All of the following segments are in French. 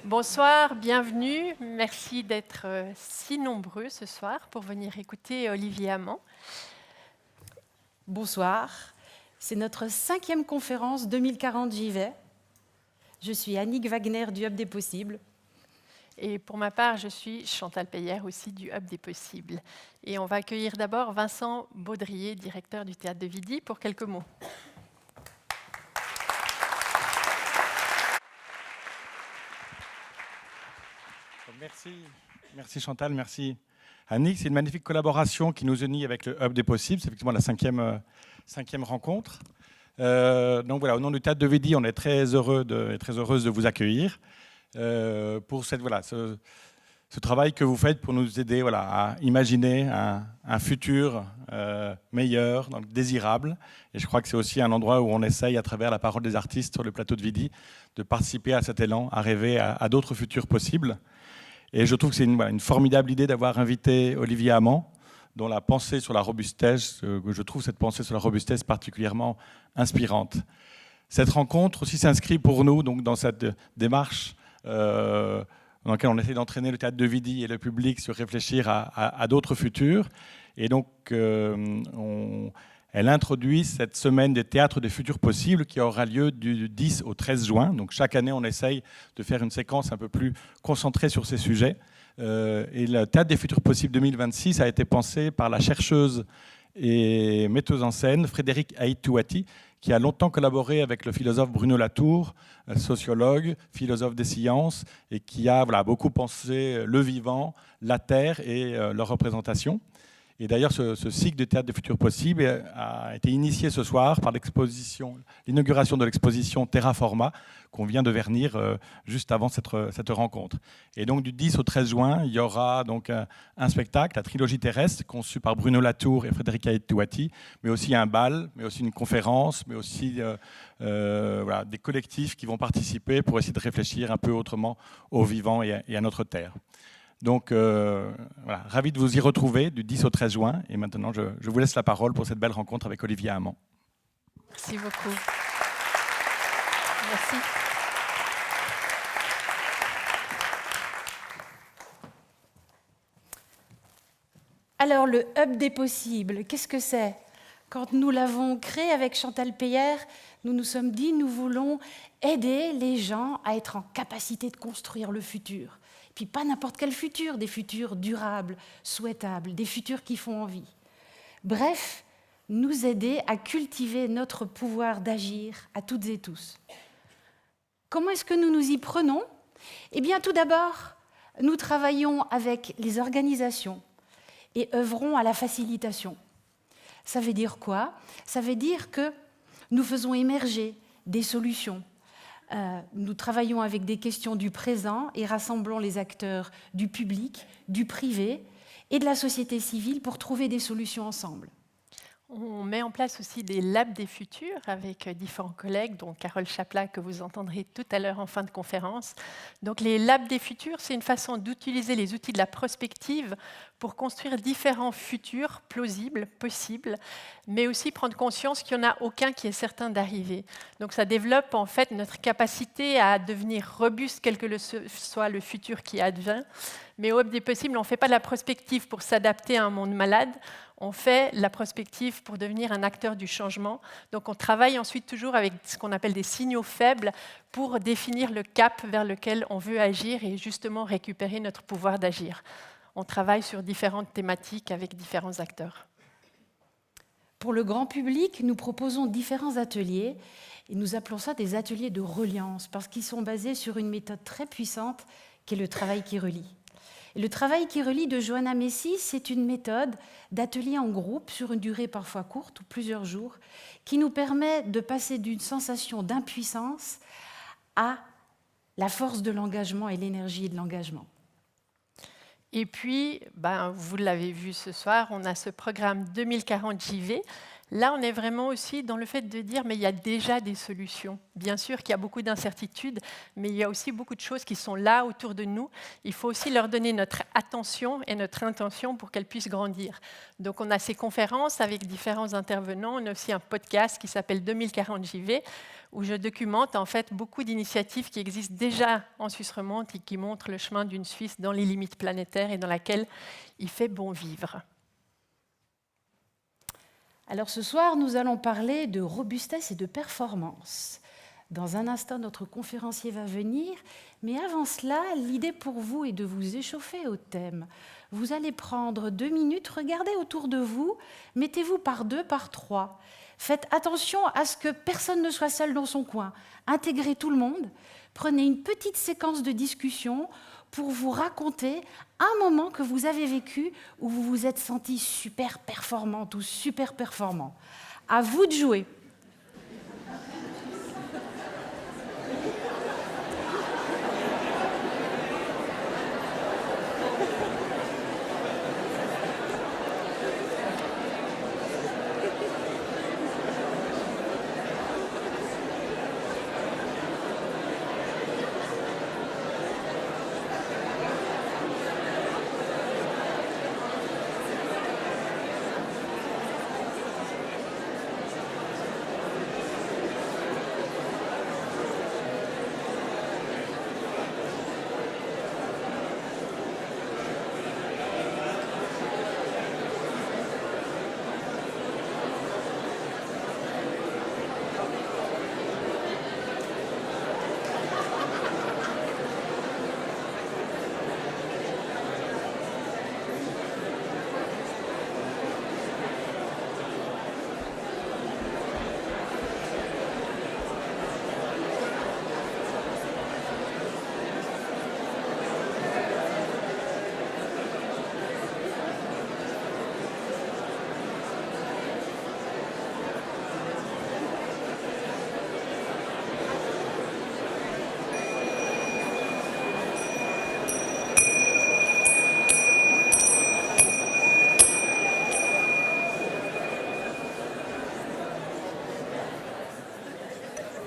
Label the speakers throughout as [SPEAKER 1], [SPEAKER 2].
[SPEAKER 1] Bonsoir, bienvenue. Merci d'être si nombreux ce soir pour venir écouter Olivier Hamon.
[SPEAKER 2] Bonsoir, c'est notre 5e conférence 2040 J'y vais. Je suis Annick Wagner du Hub des Possibles.
[SPEAKER 1] Et pour ma part, je suis Chantal Peyer aussi du Hub des Possibles. Et on va accueillir d'abord Vincent Baudrier, directeur du Théâtre de Vidy, pour quelques mots.
[SPEAKER 3] Merci Chantal, merci Annick. C'est une magnifique collaboration qui nous unit avec le Hub des Possibles. C'est effectivement la cinquième rencontre. Donc voilà, au nom du Théâtre de Vidy, on est très heureux et très heureuse de vous accueillir pour ce travail que vous faites pour nous aider à imaginer un futur meilleur, donc désirable. Et je crois que c'est aussi un endroit où on essaye, à travers la parole des artistes sur le plateau de Vidy, de participer à cet élan, à rêver à d'autres futurs possibles. Et je trouve que c'est une formidable idée d'avoir invité Olivier Hamon, dont la pensée sur la robustesse, je trouve cette pensée sur la robustesse particulièrement inspirante. Cette rencontre aussi s'inscrit pour nous donc, dans cette démarche dans laquelle on essaie d'entraîner le Théâtre de Vidy et le public sur réfléchir à d'autres futurs. Et donc, elle introduit cette semaine des théâtres des futurs possibles qui aura lieu du 10 au 13 juin. Donc chaque année, on essaye de faire une séquence un peu plus concentrée sur ces sujets. Et le Théâtre des futurs possibles 2026 a été pensé par la chercheuse et metteuse en scène Frédérique Aït-Touati, qui a longtemps collaboré avec le philosophe Bruno Latour, sociologue, philosophe des sciences, et qui a beaucoup pensé le vivant, la terre et leur représentation. Et d'ailleurs, ce cycle de théâtre des futurs possibles a été initié ce soir par l'inauguration de l'exposition Terraforma qu'on vient de vernir juste avant cette rencontre. Et donc, du 10 au 13 juin, il y aura donc un spectacle, la trilogie terrestre, conçue par Bruno Latour et Frédéric Aït-Touati, mais aussi un bal, mais aussi une conférence, mais aussi des collectifs qui vont participer pour essayer de réfléchir un peu autrement au vivant et à notre terre. Donc, ravi de vous y retrouver du 10 au 13 juin. Et maintenant, je vous laisse la parole pour cette belle rencontre avec Olivier Hamon.
[SPEAKER 1] Merci beaucoup. Merci.
[SPEAKER 2] Alors, le Hub des Possibles, qu'est-ce que c'est ? Quand nous l'avons créé avec Chantal Peyer, nous nous sommes dit nous voulons aider les gens à être en capacité de construire le futur. Puis pas n'importe quel futur, des futurs durables, souhaitables, des futurs qui font envie. Bref, nous aider à cultiver notre pouvoir d'agir à toutes et tous. Comment est-ce que nous nous y prenons ? Eh bien, tout d'abord, nous travaillons avec les organisations et œuvrons à la facilitation. Ça veut dire quoi ? Ça veut dire que nous faisons émerger des solutions. Nous travaillons avec des questions du présent et rassemblons les acteurs du public, du privé et de la société civile pour trouver des solutions ensemble.
[SPEAKER 1] On met en place aussi des labs des futurs avec différents collègues, dont Carole Chaplat, que vous entendrez tout à l'heure en fin de conférence. Donc les labs des futurs, c'est une façon d'utiliser les outils de la prospective pour construire différents futurs plausibles, possibles, mais aussi prendre conscience qu'il n'y en a aucun qui est certain d'arriver. Donc ça développe en fait notre capacité à devenir robuste, quel que soit le futur qui advient. Mais au Hub des possibles, on ne fait pas de la prospective pour s'adapter à un monde malade, on fait la prospective pour devenir un acteur du changement. Donc on travaille ensuite toujours avec ce qu'on appelle des signaux faibles pour définir le cap vers lequel on veut agir et justement récupérer notre pouvoir d'agir. On travaille sur différentes thématiques avec différents acteurs.
[SPEAKER 2] Pour le grand public, nous proposons différents ateliers et nous appelons ça des ateliers de reliance parce qu'ils sont basés sur une méthode très puissante qui est le travail qui relie. Et le travail qui relie de Joanna Messis, c'est une méthode d'atelier en groupe sur une durée parfois courte ou plusieurs jours qui nous permet de passer d'une sensation d'impuissance à la force de l'engagement et l'énergie de l'engagement.
[SPEAKER 1] Et puis, vous l'avez vu ce soir, on a ce programme 2040 JV Là, on est vraiment aussi dans le fait de dire, mais il y a déjà des solutions. Bien sûr qu'il y a beaucoup d'incertitudes, mais il y a aussi beaucoup de choses qui sont là autour de nous. Il faut aussi leur donner notre attention et notre intention pour qu'elles puissent grandir. Donc, on a ces conférences avec différents intervenants. On a aussi un podcast qui s'appelle 2040 JV, où je documente en fait beaucoup d'initiatives qui existent déjà en Suisse romande et qui montrent le chemin d'une Suisse dans les limites planétaires et dans laquelle il fait bon vivre.
[SPEAKER 2] Alors ce soir, nous allons parler de robustesse et de performance. Dans un instant, notre conférencier va venir, mais avant cela, l'idée pour vous est de vous échauffer au thème. Vous allez prendre 2 minutes, regardez autour de vous, mettez-vous par 2, par 3. Faites attention à ce que personne ne soit seul dans son coin. Intégrez tout le monde, prenez une petite séquence de discussion pour vous raconter un moment que vous avez vécu où vous vous êtes senti super performante ou super performant. À vous de jouer.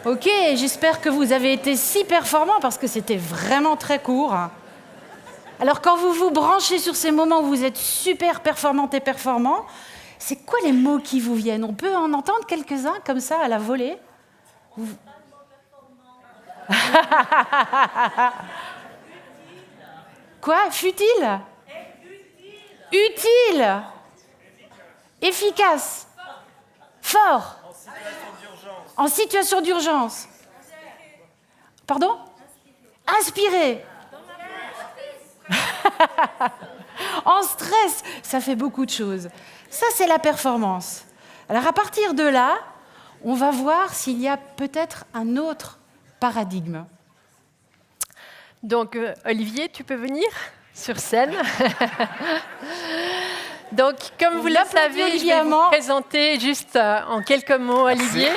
[SPEAKER 2] Ok, j'espère que vous avez été si performants parce que c'était vraiment très court. Alors quand vous vous branchez sur ces moments où vous êtes super performante et performant, c'est quoi les mots qui vous viennent? On peut en entendre quelques-uns comme ça à la volée? Quoi? Futile? Utile? Efficace? Fort? En situation d'urgence. Pardon? Inspiré. En stress, ça fait beaucoup de choses. Ça, c'est la performance. Alors, à partir de là, on va voir s'il y a peut-être un autre paradigme.
[SPEAKER 1] Donc, Olivier, tu peux venir sur scène. Donc, comme vous le savez, je vais vous présenter juste en quelques mots Olivier.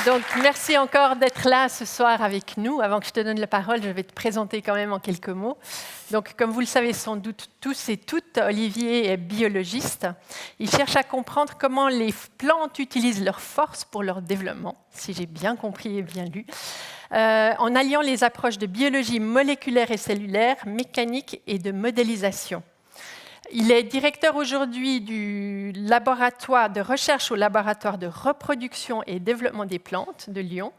[SPEAKER 1] Donc, merci encore d'être là ce soir avec nous. Avant que je te donne la parole, je vais te présenter quand même en quelques mots. Donc, comme vous le savez sans doute tous et toutes, Olivier est biologiste. Il cherche à comprendre comment les plantes utilisent leurs forces pour leur développement, si j'ai bien compris et bien lu, en alliant les approches de biologie moléculaire et cellulaire, mécanique et de modélisation. Il est directeur aujourd'hui du laboratoire de recherche au laboratoire de reproduction et développement des plantes de Lyon,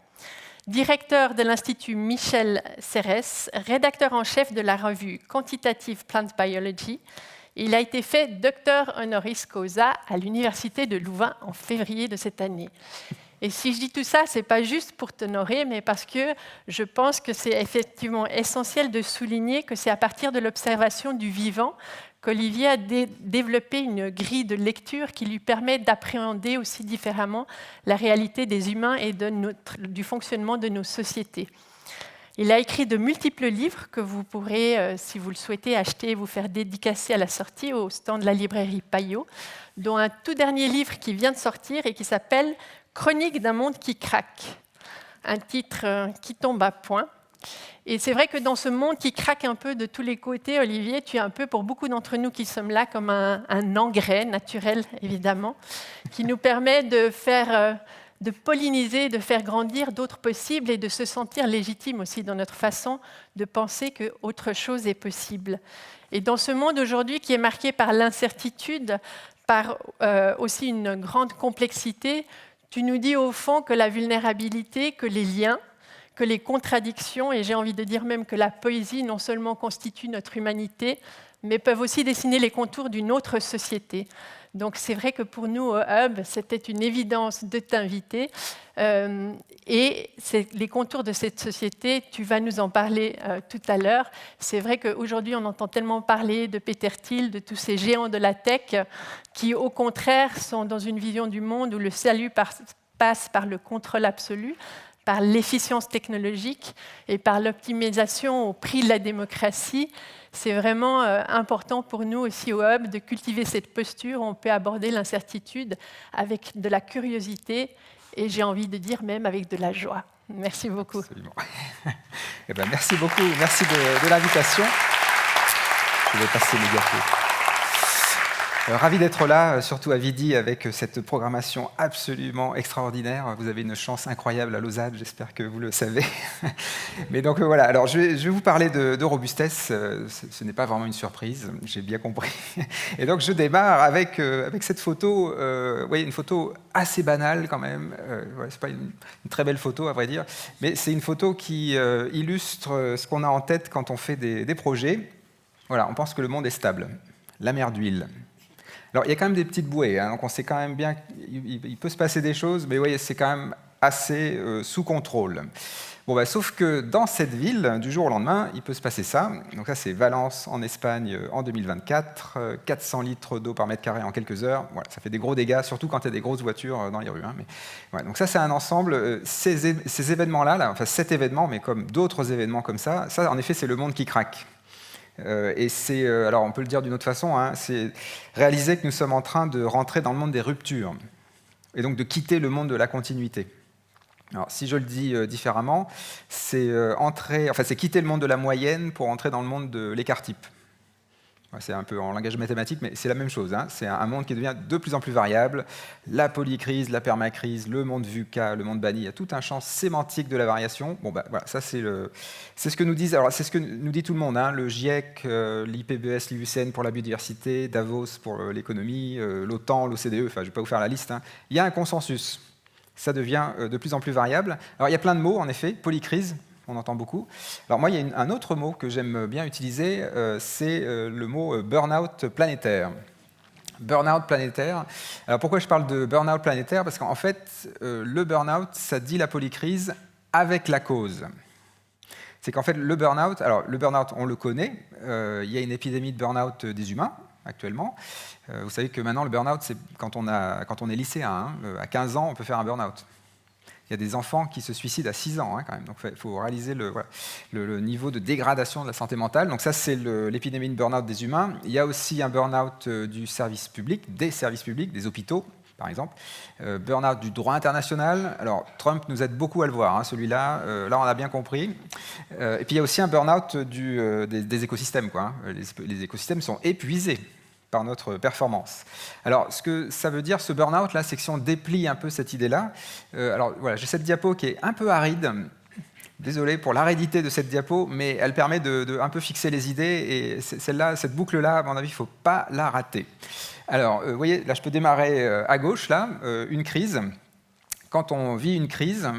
[SPEAKER 1] directeur de l'Institut Michel Serres, rédacteur en chef de la revue Quantitative Plant Biology. Il a été fait docteur honoris causa à l'Université de Louvain en février de cette année. Et si je dis tout ça, ce n'est pas juste pour t'honorer, mais parce que je pense que c'est effectivement essentiel de souligner que c'est à partir de l'observation du vivant qu'Olivier a développé une grille de lecture qui lui permet d'appréhender aussi différemment la réalité des humains et du fonctionnement de nos sociétés. Il a écrit de multiples livres que vous pourrez, si vous le souhaitez, acheter et vous faire dédicacer à la sortie au stand de la librairie Payot, dont un tout dernier livre qui vient de sortir et qui s'appelle « Chronique d'un monde qui craque », un titre qui tombe à point. Et c'est vrai que dans ce monde qui craque un peu de tous les côtés, Olivier, tu es un peu, pour beaucoup d'entre nous qui sommes là, comme un engrais naturel, évidemment, qui nous permet de polliniser, de faire grandir d'autres possibles et de se sentir légitime aussi dans notre façon de penser qu'autre chose est possible. Et dans ce monde aujourd'hui qui est marqué par l'incertitude, par aussi une grande complexité, tu nous dis au fond que la vulnérabilité, que les liens, que les contradictions, et j'ai envie de dire même que la poésie non seulement constitue notre humanité, mais peuvent aussi dessiner les contours d'une autre société. Donc c'est vrai que pour nous, au Hub, c'était une évidence de t'inviter. Et les contours de cette société, tu vas nous en parler tout à l'heure. C'est vrai qu'aujourd'hui, on entend tellement parler de Peter Thiel, de tous ces géants de la tech, qui au contraire sont dans une vision du monde où le salut passe par le contrôle absolu, par l'efficience technologique et par l'optimisation au prix de la démocratie. C'est vraiment important pour nous aussi au Hub de cultiver cette posture où on peut aborder l'incertitude avec de la curiosité et j'ai envie de dire même avec de la joie. Merci beaucoup.
[SPEAKER 4] Absolument. Eh ben, merci beaucoup, merci de l'invitation. Je vais passer mes gâteaux. Ravi d'être là, surtout à Vidi, avec cette programmation absolument extraordinaire. Vous avez une chance incroyable à Lausanne, j'espère que vous le savez. Mais donc voilà, alors je vais vous parler de robustesse. Ce n'est pas vraiment une surprise, j'ai bien compris. Et donc je démarre avec cette photo, une photo assez banale quand même. C'est pas une très belle photo à vrai dire, mais c'est une photo qui illustre ce qu'on a en tête quand on fait des projets. Voilà, on pense que le monde est stable. La mer d'huile. Alors, il y a quand même des petites bouées, hein, donc on sait quand même bien qu'il peut se passer des choses, mais oui, c'est quand même assez sous contrôle. Bon, sauf que dans cette ville, du jour au lendemain, il peut se passer ça. Donc ça, c'est Valence, en Espagne, en 2024, 400 litres d'eau par mètre carré en quelques heures. Voilà, ça fait des gros dégâts, surtout quand il y a des grosses voitures dans les rues. Hein, mais, voilà, donc ça, c'est un ensemble. Ces événements-là, enfin cet événement, mais comme d'autres événements comme ça, en effet, c'est le monde qui craque. Et c'est, alors on peut le dire d'une autre façon, hein, c'est réaliser que nous sommes en train de rentrer dans le monde des ruptures, et donc de quitter le monde de la continuité. Alors, si je le dis différemment, c'est quitter le monde de la moyenne pour entrer dans le monde de l'écart-type. C'est un peu en langage mathématique, mais c'est la même chose. Hein. C'est un monde qui devient de plus en plus variable. La polycrise, la permacrise, le monde VUCA, le monde banni, il y a tout un champ sémantique de la variation. Bon, voilà, ça c'est ce que nous disent. Alors, c'est ce que nous dit tout le monde. Hein. Le GIEC, l'IPBES, l'IUCN pour la biodiversité, Davos pour l'économie, l'OTAN, l'OCDE. Enfin, je ne vais pas vous faire la liste. Hein. Il y a un consensus. Ça devient de plus en plus variable. Alors, il y a plein de mots, en effet. Polycrise. On entend beaucoup. Alors moi, il y a un autre mot que j'aime bien utiliser, c'est le mot burn-out planétaire. Burn-out planétaire. Alors pourquoi je parle de burn-out planétaire? Parce qu'en fait, le burn-out, ça dit la polycrise avec la cause. C'est qu'en fait, le burn-out, on le connaît, il y a une épidémie de burn-out des humains, actuellement. Vous savez que maintenant, le burn-out, c'est quand on est lycéen. Hein, à 15 ans, on peut faire un burn-out. Il y a des enfants qui se suicident à 6 ans, hein, quand même. Donc, il faut réaliser le niveau de dégradation de la santé mentale. Donc, ça, c'est l'épidémie de burn-out des humains. Il y a aussi un burn-out du service public, des services publics, des hôpitaux, par exemple. Burn-out du droit international. Alors, Trump nous aide beaucoup à le voir, hein, celui-là. Là, on a bien compris. Et puis, il y a aussi un burn-out des écosystèmes, quoi, hein. Les écosystèmes sont épuisés par notre performance. Alors, ce que ça veut dire, ce burn-out, là, c'est que si on déplie un peu cette idée-là, alors voilà, j'ai cette diapo qui est un peu aride. Désolé pour l'aridité de cette diapo, mais elle permet de un peu fixer les idées, et celle-là, cette boucle-là, à mon avis, il ne faut pas la rater. Alors, vous voyez, là, je peux démarrer à gauche, là, une crise. Quand on vit une crise,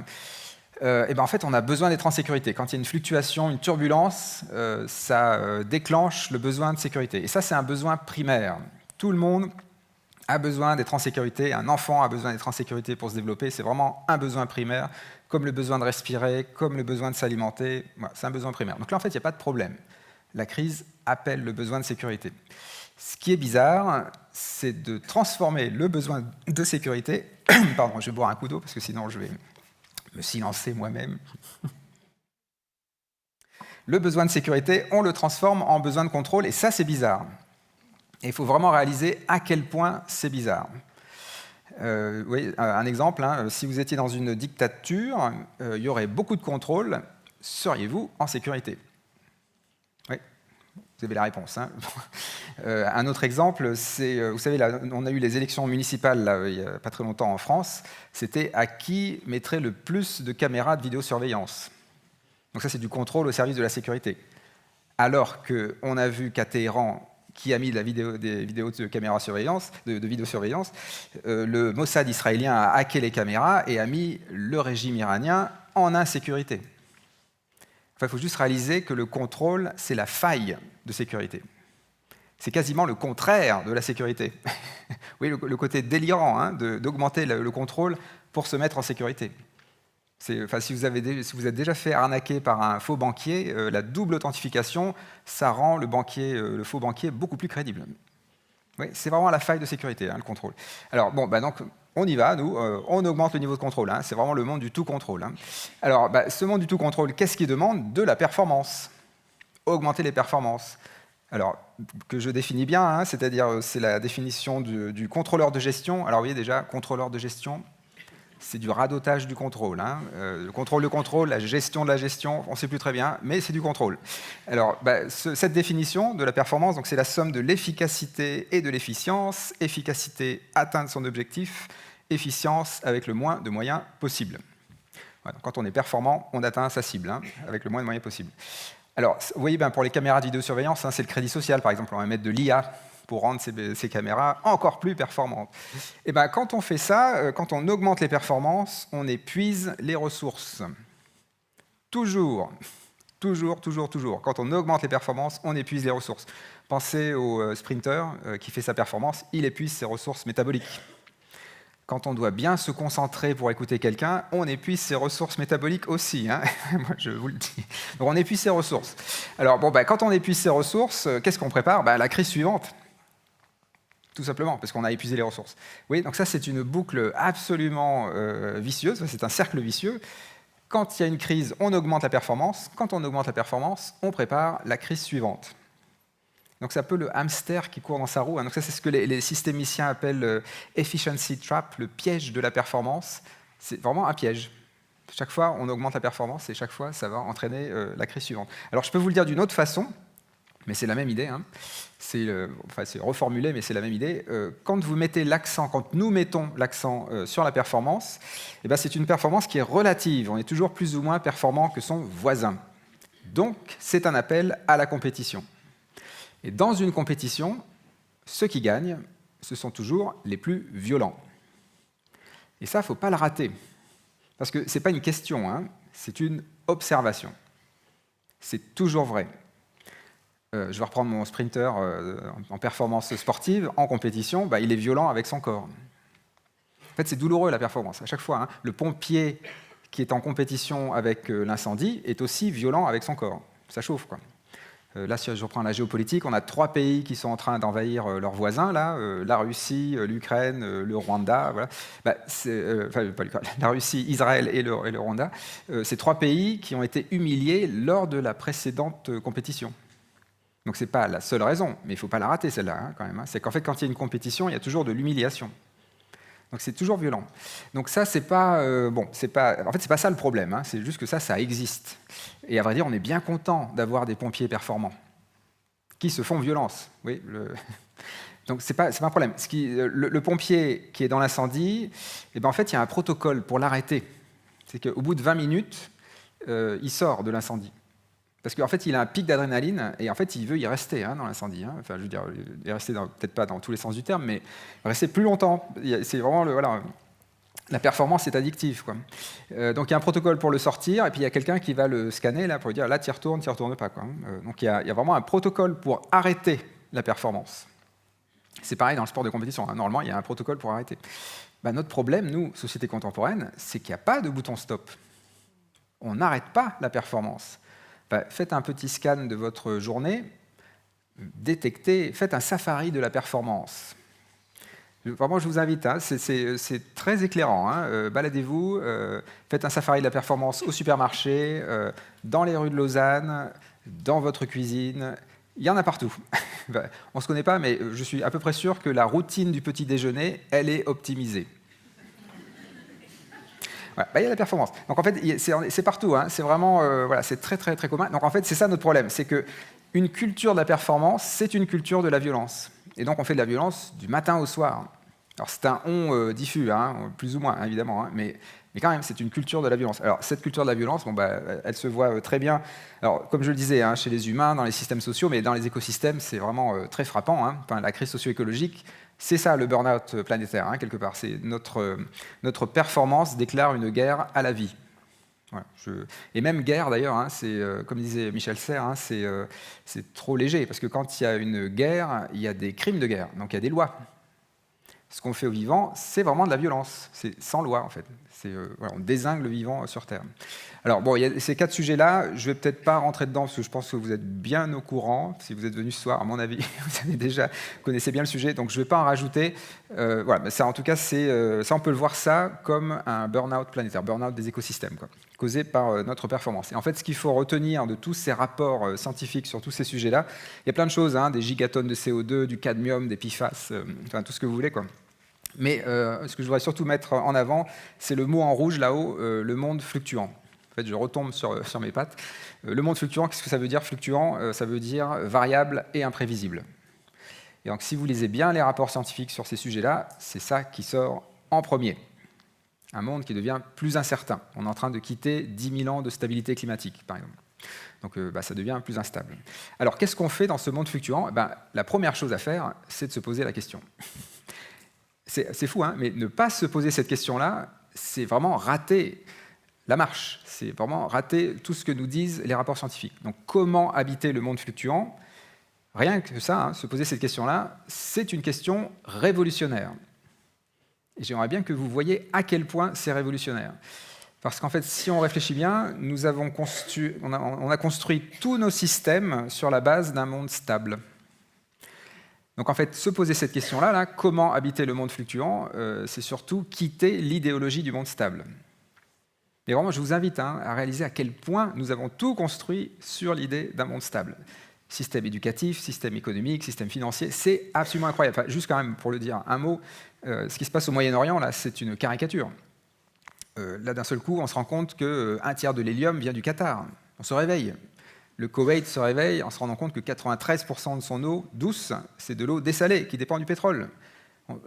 [SPEAKER 4] en fait, on a besoin d'être en sécurité. Quand il y a une fluctuation, une turbulence, ça déclenche le besoin de sécurité. Et ça, c'est un besoin primaire. Tout le monde a besoin d'être en sécurité. Un enfant a besoin d'être en sécurité pour se développer. C'est vraiment un besoin primaire, comme le besoin de respirer, comme le besoin de s'alimenter. Voilà, c'est un besoin primaire. Donc là, en fait, il n'y a pas de problème. La crise appelle le besoin de sécurité. Ce qui est bizarre, c'est de transformer le besoin de sécurité... Pardon, je vais boire un coup d'eau, parce que sinon, je vais me silencer moi-même. Le besoin de sécurité, on le transforme en besoin de contrôle, et ça, c'est bizarre. Et il faut vraiment réaliser à quel point c'est bizarre. Oui, un exemple, hein, si vous étiez dans une dictature, il y aurait beaucoup de contrôle seriez-vous en sécurité? Oui, vous avez la réponse. Hein. Un autre exemple, c'est, vous savez, là, on a eu les élections municipales là, il n'y a pas très longtemps en France. C'était à qui mettrait le plus de caméras de vidéosurveillance. Donc ça, c'est du contrôle au service de la sécurité. Alors qu'on a vu qu'à Téhéran, qui a mis des vidéos de caméras de vidéosurveillance, le Mossad israélien a hacké les caméras et a mis le régime iranien en insécurité. Enfin, il faut juste réaliser que le contrôle, c'est la faille de sécurité. C'est quasiment le contraire de la sécurité. Oui, le côté délirant hein, d'augmenter le contrôle pour se mettre en sécurité. Enfin, si vous êtes déjà fait arnaquer par un faux banquier, la double authentification, ça rend le faux banquier beaucoup plus crédible. Oui, c'est vraiment la faille de sécurité, hein, le contrôle. Alors, bon, donc, on y va, nous, on augmente le niveau de contrôle. Hein, c'est vraiment le monde du tout contrôle. Hein. Alors, ce monde du tout contrôle, qu'est-ce qu'il demande? De la performance. Augmenter les performances. Alors, que je définis bien, hein, c'est-à-dire, c'est la définition du contrôleur de gestion. Alors, vous voyez déjà, contrôleur de gestion, c'est du radotage du contrôle. Hein. Le contrôle, la gestion de la gestion, on ne sait plus très bien, mais c'est du contrôle. Alors, cette définition de la performance, c'est la somme de l'efficacité et de l'efficience. Efficacité, atteindre son objectif. Efficience, avec le moins de moyens possible. Voilà, quand on est performant, on atteint sa cible, hein, avec le moins de moyens possible. Alors, vous voyez, pour les caméras de vidéosurveillance, hein, c'est le crédit social, par exemple. On va mettre de l'IA pour rendre ces caméras encore plus performantes. Et quand on fait ça, quand on augmente les performances, on épuise les ressources. Toujours. Quand on augmente les performances, on épuise les ressources. Pensez au sprinter qui fait sa performance, il épuise ses ressources métaboliques. Quand on doit bien se concentrer pour écouter quelqu'un, on épuise ses ressources métaboliques aussi. Hein. Moi, je vous le dis. Donc, on épuise ses ressources. Alors, quand on épuise ses ressources, qu'est-ce qu'on prépare? La crise suivante. Tout simplement, parce qu'on a épuisé les ressources. Oui, donc ça, c'est une boucle absolument vicieuse, c'est un cercle vicieux. Quand il y a une crise, on augmente la performance. Quand on augmente la performance, on prépare la crise suivante. Donc c'est un peu le hamster qui court dans sa roue. Donc ça, c'est ce que les systémiciens appellent efficiency trap, le piège de la performance. C'est vraiment un piège. Chaque fois, on augmente la performance et chaque fois, ça va entraîner la crise suivante. Alors je peux vous le dire d'une autre façon, mais c'est la même idée. Hein. C'est reformulé, mais c'est la même idée. Quand nous mettons l'accent sur la performance, c'est une performance qui est relative. On est toujours plus ou moins performant que son voisin. Donc, c'est un appel à la compétition. Et dans une compétition, ceux qui gagnent, ce sont toujours les plus violents. Et ça, il ne faut pas le rater. Parce que ce n'est pas une question, hein, c'est une observation. C'est toujours vrai. Je vais reprendre mon sprinter en performance sportive, en compétition, il est violent avec son corps. En fait, c'est douloureux la performance. À chaque fois, hein, le pompier qui est en compétition avec l'incendie est aussi violent avec son corps. Ça chauffe, quoi. Là, si je reprends la géopolitique, on a 3 pays qui sont en train d'envahir leurs voisins, là, la Russie, l'Ukraine, le Rwanda. Voilà. La Russie, Israël et le Rwanda. Ces 3 pays qui ont été humiliés lors de la précédente compétition. Donc ce n'est pas la seule raison, mais il ne faut pas la rater celle-là, hein, quand même. Hein. C'est qu'en fait, quand il y a une compétition, il y a toujours de l'humiliation. Donc c'est toujours violent. Donc ça, c'est pas en fait, c'est pas ça le problème. Hein. C'est juste que ça existe. Et à vrai dire, on est bien content d'avoir des pompiers performants qui se font violence. Oui. Donc c'est pas un problème. Le pompier qui est dans l'incendie, en fait, il y a un protocole pour l'arrêter. C'est qu'au bout de 20 minutes, il sort de l'incendie. Parce qu'en fait, il a un pic d'adrénaline et en fait, il veut y rester dans l'incendie. Hein. Enfin, je veux dire, il rester peut-être pas dans tous les sens du terme, mais rester plus longtemps. C'est vraiment la performance est addictive, quoi. Donc, il y a un protocole pour le sortir et puis il y a quelqu'un qui va le scanner là pour lui dire là, tu y retournes pas, quoi. Donc, il y a vraiment un protocole pour arrêter la performance. C'est pareil dans le sport de compétition. Hein. Normalement, il y a un protocole pour arrêter. Notre problème, nous, société contemporaine, c'est qu'il n'y a pas de bouton stop. On n'arrête pas la performance. Faites un petit scan de votre journée, faites un safari de la performance. Vraiment, je vous invite, hein, c'est très éclairant. Hein, baladez-vous, faites un safari de la performance au supermarché, dans les rues de Lausanne, dans votre cuisine. Il y en a partout. On ne se connaît pas, mais je suis à peu près sûr que la routine du petit déjeuner, elle est optimisée. Ouais, bah, il y a la performance. Donc en fait, c'est partout, hein. C'est vraiment, voilà, c'est très très très commun. Donc en fait, c'est ça notre problème, c'est que une culture de la performance, c'est une culture de la violence. Et donc on fait de la violence du matin au soir. Alors c'est un on diffus, hein, plus ou moins, hein, évidemment, hein, mais quand même, c'est une culture de la violence. Alors cette culture de la violence, bon, bah, elle se voit très bien, alors, comme je le disais, hein, chez les humains, dans les systèmes sociaux, mais dans les écosystèmes, c'est vraiment très frappant. Hein. Enfin, la crise socio-écologique, c'est ça le burn-out planétaire, hein, quelque part. C'est notre performance déclare une guerre à la vie. Voilà, et même guerre, d'ailleurs, hein, comme disait Michel Serres, hein, c'est trop léger, parce que quand il y a une guerre, il y a des crimes de guerre, donc il y a des lois. Ce qu'on fait au vivant, c'est vraiment de la violence, c'est sans loi, en fait. Voilà, on dézingue le vivant sur Terre. Alors, bon, il y a ces 4 sujets-là, je ne vais peut-être pas rentrer dedans, parce que je pense que vous êtes bien au courant. Si vous êtes venu ce soir, à mon avis, vous connaissez bien le sujet, donc je ne vais pas en rajouter. Voilà, mais ça, en tout cas, ça, on peut le voir ça comme un burn-out planétaire, burn-out des écosystèmes, quoi, causé par notre performance. Et en fait, ce qu'il faut retenir de tous ces rapports scientifiques sur tous ces sujets-là, il y a plein de choses, hein, des gigatonnes de CO2, du cadmium, des PFAS, enfin, tout ce que vous voulez, quoi. Mais ce que je voudrais surtout mettre en avant, c'est le mot en rouge là-haut, le monde fluctuant. En fait, je retombe sur mes pattes. Le monde fluctuant, qu'est-ce que ça veut dire fluctuant? Ça veut dire variable et imprévisible. Et donc, si vous lisez bien les rapports scientifiques sur ces sujets-là, c'est ça qui sort en premier. Un monde qui devient plus incertain. On est en train de quitter 10 000 ans de stabilité climatique, par exemple. Donc, ça devient plus instable. Alors, qu'est-ce qu'on fait dans ce monde fluctuant? La première chose à faire, c'est de se poser la question. C'est fou, hein, mais ne pas se poser cette question-là, c'est vraiment rater la marche. C'est vraiment rater tout ce que nous disent les rapports scientifiques. Donc, comment habiter le monde fluctuant? Rien que ça, hein, se poser cette question-là, c'est une question révolutionnaire. Et j'aimerais bien que vous voyiez à quel point c'est révolutionnaire. Parce qu'en fait, si on réfléchit bien, on a construit tous nos systèmes sur la base d'un monde stable. Donc en fait, se poser cette question-là, comment habiter le monde fluctuant, c'est surtout quitter l'idéologie du monde stable. Et vraiment, je vous invite à réaliser à quel point nous avons tout construit sur l'idée d'un monde stable. Système éducatif, système économique, système financier, c'est absolument incroyable. Enfin, juste quand même, pour le dire un mot, ce qui se passe au Moyen-Orient, là, c'est une caricature. Là, d'un seul coup, on se rend compte qu'un tiers de l'hélium vient du Qatar. On se réveille. Le Koweït se réveille en se rendant compte que 93% de son eau douce, c'est de l'eau dessalée qui dépend du pétrole.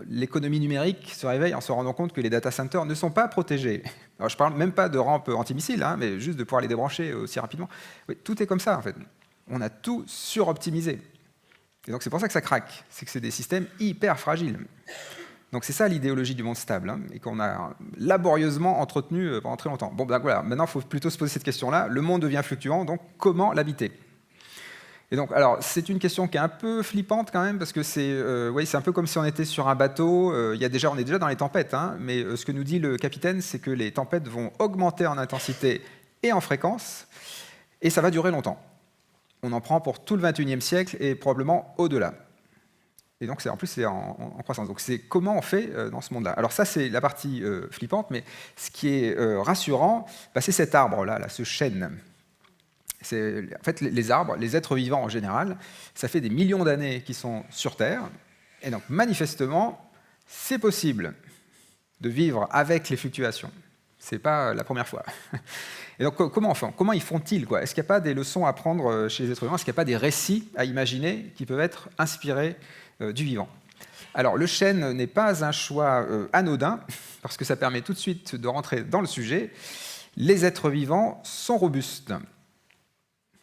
[SPEAKER 4] L'économie numérique se réveille en se rendant compte que les data centers ne sont pas protégés. Alors, je ne parle même pas de rampes antimissiles, hein, mais juste de pouvoir les débrancher aussi rapidement. Oui, tout est comme ça, en fait. On a tout suroptimisé. Et donc, c'est pour ça que ça craque. C'est que c'est des systèmes hyper fragiles. Donc, c'est ça l'idéologie du monde stable, hein, et qu'on a laborieusement entretenu pendant très longtemps. Bon, ben voilà, maintenant, il faut plutôt se poser cette question-là. Le monde devient fluctuant, donc comment l'habiter? Et donc, alors, c'est une question qui est un peu flippante quand même, parce que c'est un peu comme si on était sur un bateau. On est déjà dans les tempêtes, hein, mais ce que nous dit le capitaine, c'est que les tempêtes vont augmenter en intensité et en fréquence, et ça va durer longtemps. On en prend pour tout le XXIe siècle et probablement au-delà. Et donc, en plus, c'est en croissance. Donc, c'est comment on fait dans ce monde-là. Alors ça, c'est la partie flippante, mais ce qui est rassurant, c'est cet arbre-là, ce chêne. En fait, les arbres, les êtres vivants en général, ça fait des millions d'années qu'ils sont sur Terre. Et donc, manifestement, c'est possible de vivre avec les fluctuations. Ce n'est pas la première fois. Et donc, comment ils font-ils, quoi? Est-ce qu'il n'y a pas des leçons à prendre chez les êtres vivants? Est-ce qu'il n'y a pas des récits à imaginer qui peuvent être inspirés du vivant? Alors, le chêne n'est pas un choix anodin, parce que ça permet tout de suite de rentrer dans le sujet. Les êtres vivants sont robustes.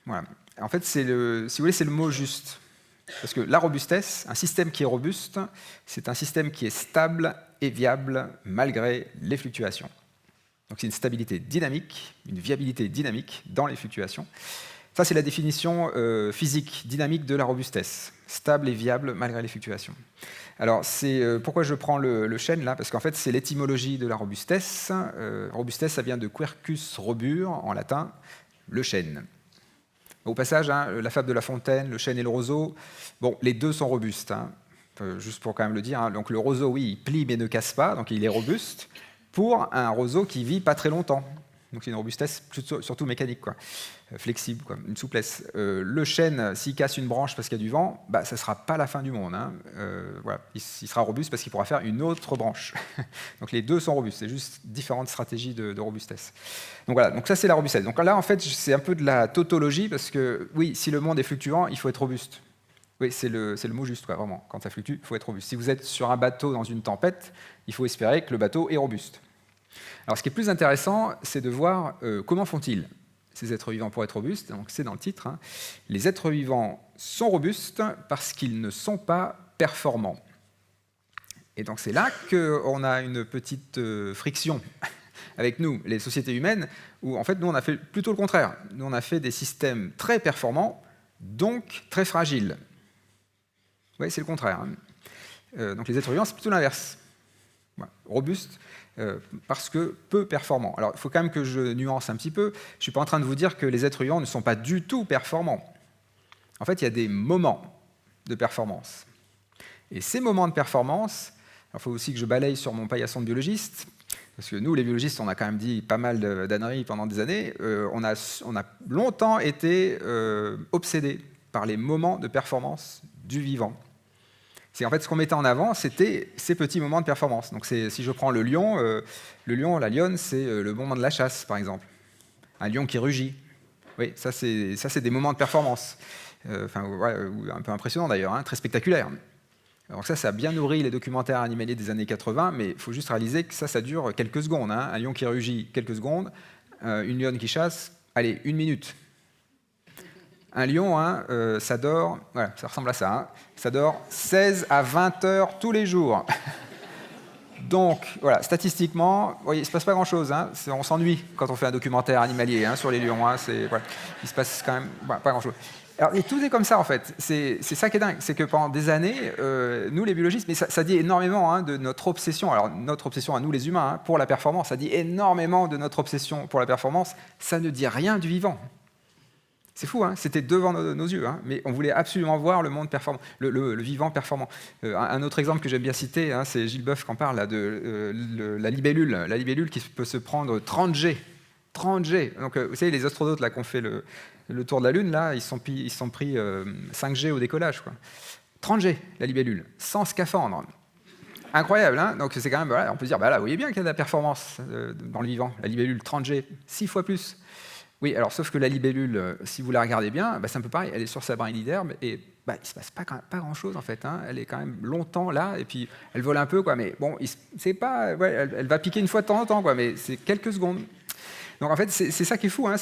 [SPEAKER 4] Voilà. En fait, si vous voulez, c'est le mot juste. Parce que la robustesse, un système qui est robuste, c'est un système qui est stable et viable malgré les fluctuations. Donc c'est une stabilité dynamique, une viabilité dynamique dans les fluctuations. Ça, c'est la définition physique, dynamique de la robustesse. Stable et viable malgré les fluctuations. Alors, c'est pourquoi je prends le chêne là, parce qu'en fait, c'est l'étymologie de la robustesse. Robustesse, ça vient de quercus robur, en latin, le chêne. Au passage, la fable de La Fontaine, le chêne et le roseau, bon, les deux sont robustes, hein, juste pour quand même le dire. Hein. Donc le roseau, oui, il plie mais ne casse pas, donc il est robuste, pour un roseau qui vit pas très longtemps. Donc c'est une robustesse surtout mécanique, quoi. Flexible, quoi, une souplesse. Le chêne, s'il casse une branche parce qu'il y a du vent, bah, ça ne sera pas la fin du monde. Hein. Voilà. Il sera robuste parce qu'il pourra faire une autre branche. Donc les deux sont robustes, c'est juste différentes stratégies de robustesse. Donc voilà, donc ça c'est la robustesse. Donc là en fait c'est un peu de la tautologie parce que oui, si le monde est fluctuant, il faut être robuste. Oui, c'est le mot juste, quoi, vraiment. Quand ça fluctue, il faut être robuste. Si vous êtes sur un bateau dans une tempête, il faut espérer que le bateau est robuste. Alors, ce qui est plus intéressant, c'est de voir comment font-ils, ces êtres vivants, pour être robustes. Donc, c'est dans le titre. Hein. Les êtres vivants sont robustes parce qu'ils ne sont pas performants. Et donc, c'est là qu'on a une petite friction avec nous, les sociétés humaines, où, en fait, nous, on a fait plutôt le contraire. Nous, on a fait des systèmes très performants, donc très fragiles. Oui, c'est le contraire. Hein. Donc, les êtres vivants, c'est plutôt l'inverse. Voilà. Robustes, parce que peu performants. Alors, il faut quand même que je nuance un petit peu. Je ne suis pas en train de vous dire que les êtres vivants ne sont pas du tout performants. En fait, il y a des moments de performance. Et ces moments de performance, il faut aussi que je balaye sur mon paillasson de biologiste, parce que nous, les biologistes, on a quand même dit pas mal d'âneries pendant des années. On a longtemps été obsédés par les moments de performance du vivant. C'est en fait ce qu'on mettait en avant, c'était ces petits moments de performance. Donc si je prends le lion, la lionne, c'est le moment de la chasse, par exemple. Un lion qui rugit. Oui, ça c'est des moments de performance. Ouais, un peu impressionnant d'ailleurs, hein, très spectaculaire. Alors ça a bien nourri les documentaires animaliers des années 80, mais il faut juste réaliser que ça dure quelques secondes. Hein. Un lion qui rugit, quelques secondes. Une lionne qui chasse, allez, 1 minute. Un lion, hein, ça dort, voilà, ça ressemble à ça, hein, ça dort 16 à 20 heures tous les jours. Donc, voilà, statistiquement, il ne se passe pas grand-chose. Hein, on s'ennuie quand on fait un documentaire animalier hein, sur les lions. Hein, voilà, il se passe quand même pas grand-chose. Alors, et tout est comme ça, en fait. C'est ça qui est dingue. C'est que pendant des années, nous, les biologistes, mais ça dit énormément hein, de notre obsession. Alors, notre obsession à nous, les humains, hein, pour la performance, ça dit énormément de notre obsession pour la performance. Ça ne dit rien du vivant. C'est fou, hein, c'était devant nos yeux, hein, mais on voulait absolument voir le monde performant, le vivant performant. Un autre exemple que j'aime bien citer, hein, c'est Gilles Boeuf qui en parle, là, de la libellule qui peut se prendre 30 G. 30 G. Donc, vous savez, les astronautes là, qui ont fait le tour de la Lune, là, ils se sont pris 5 G au décollage. Quoi. 30 G, la libellule, sans scaphandre. Incroyable, hein. Donc c'est quand même, voilà, on peut se dire, bah là, vous voyez bien qu'il y a de la performance dans le vivant. La libellule, 30 G, 6 fois plus. Oui, alors sauf que la libellule, si vous la regardez bien, bah, c'est un peu pareil, elle est sur sa brindille d'herbe et bah, il ne se passe pas grand-chose en fait. Hein. Elle est quand même longtemps là et puis elle vole un peu, quoi, mais bon, c'est pas, ouais, elle va piquer une fois de temps en temps, quoi, mais c'est quelques secondes. Donc en fait, c'est ça qui est fou. Hein,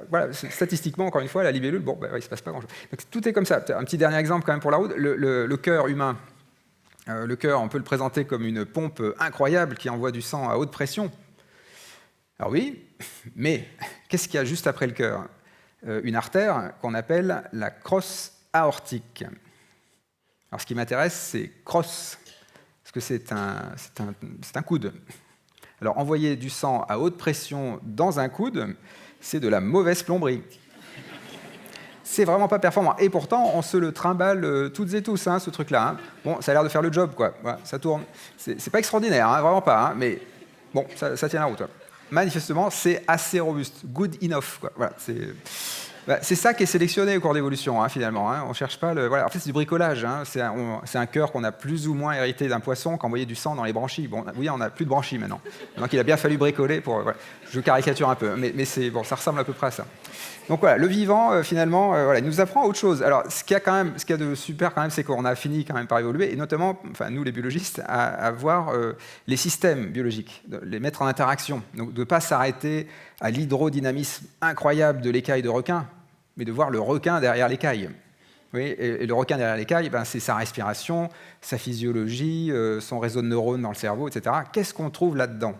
[SPEAKER 4] voilà, statistiquement, encore une fois, la libellule, bon, bah, ouais, il ne se passe pas grand-chose. Donc tout est comme ça. Un petit dernier exemple quand même pour la route, le cœur humain. Le cœur, on peut le présenter comme une pompe incroyable qui envoie du sang à haute pression. Alors oui, mais qu'est-ce qu'il y a juste après le cœur ? Une artère qu'on appelle la crosse aortique. Alors ce qui m'intéresse, c'est crosse, parce que c'est un coude. Alors envoyer du sang à haute pression dans un coude, c'est de la mauvaise plomberie. C'est vraiment pas performant. Et pourtant, on se le trimballe toutes et tous, hein, ce truc-là. Hein. Bon, ça a l'air de faire le job, quoi. Voilà, ça tourne. C'est pas extraordinaire, hein, vraiment pas, hein, mais bon, ça tient la route. Ouais. Manifestement, c'est assez robuste, good enough. Quoi. Voilà, c'est ça qui est sélectionné au cours d'évolution, hein, finalement. Hein. On cherche pas le. Voilà. En fait, c'est du bricolage. Hein. C'est un cœur qu'on a plus ou moins hérité d'un poisson qui envoyait du sang dans les branchies. Bon, oui, on n'a plus de branchies maintenant. Donc, il a bien fallu bricoler pour. Voilà. Je caricature un peu, mais bon, ça ressemble à peu près à ça. Donc voilà, le vivant, finalement, voilà, il nous apprend autre chose. Alors, ce qu'il y a de super quand même, c'est qu'on a fini quand même par évoluer, et notamment, enfin, nous les biologistes, à voir les systèmes biologiques, de les mettre en interaction. Donc, de ne pas s'arrêter à l'hydrodynamisme incroyable de l'écaille de requin, mais de voir le requin derrière l'écaille. Oui, et le requin derrière l'écaille, ben, c'est sa respiration, sa physiologie, son réseau de neurones dans le cerveau, etc. Qu'est-ce qu'on trouve là-dedans,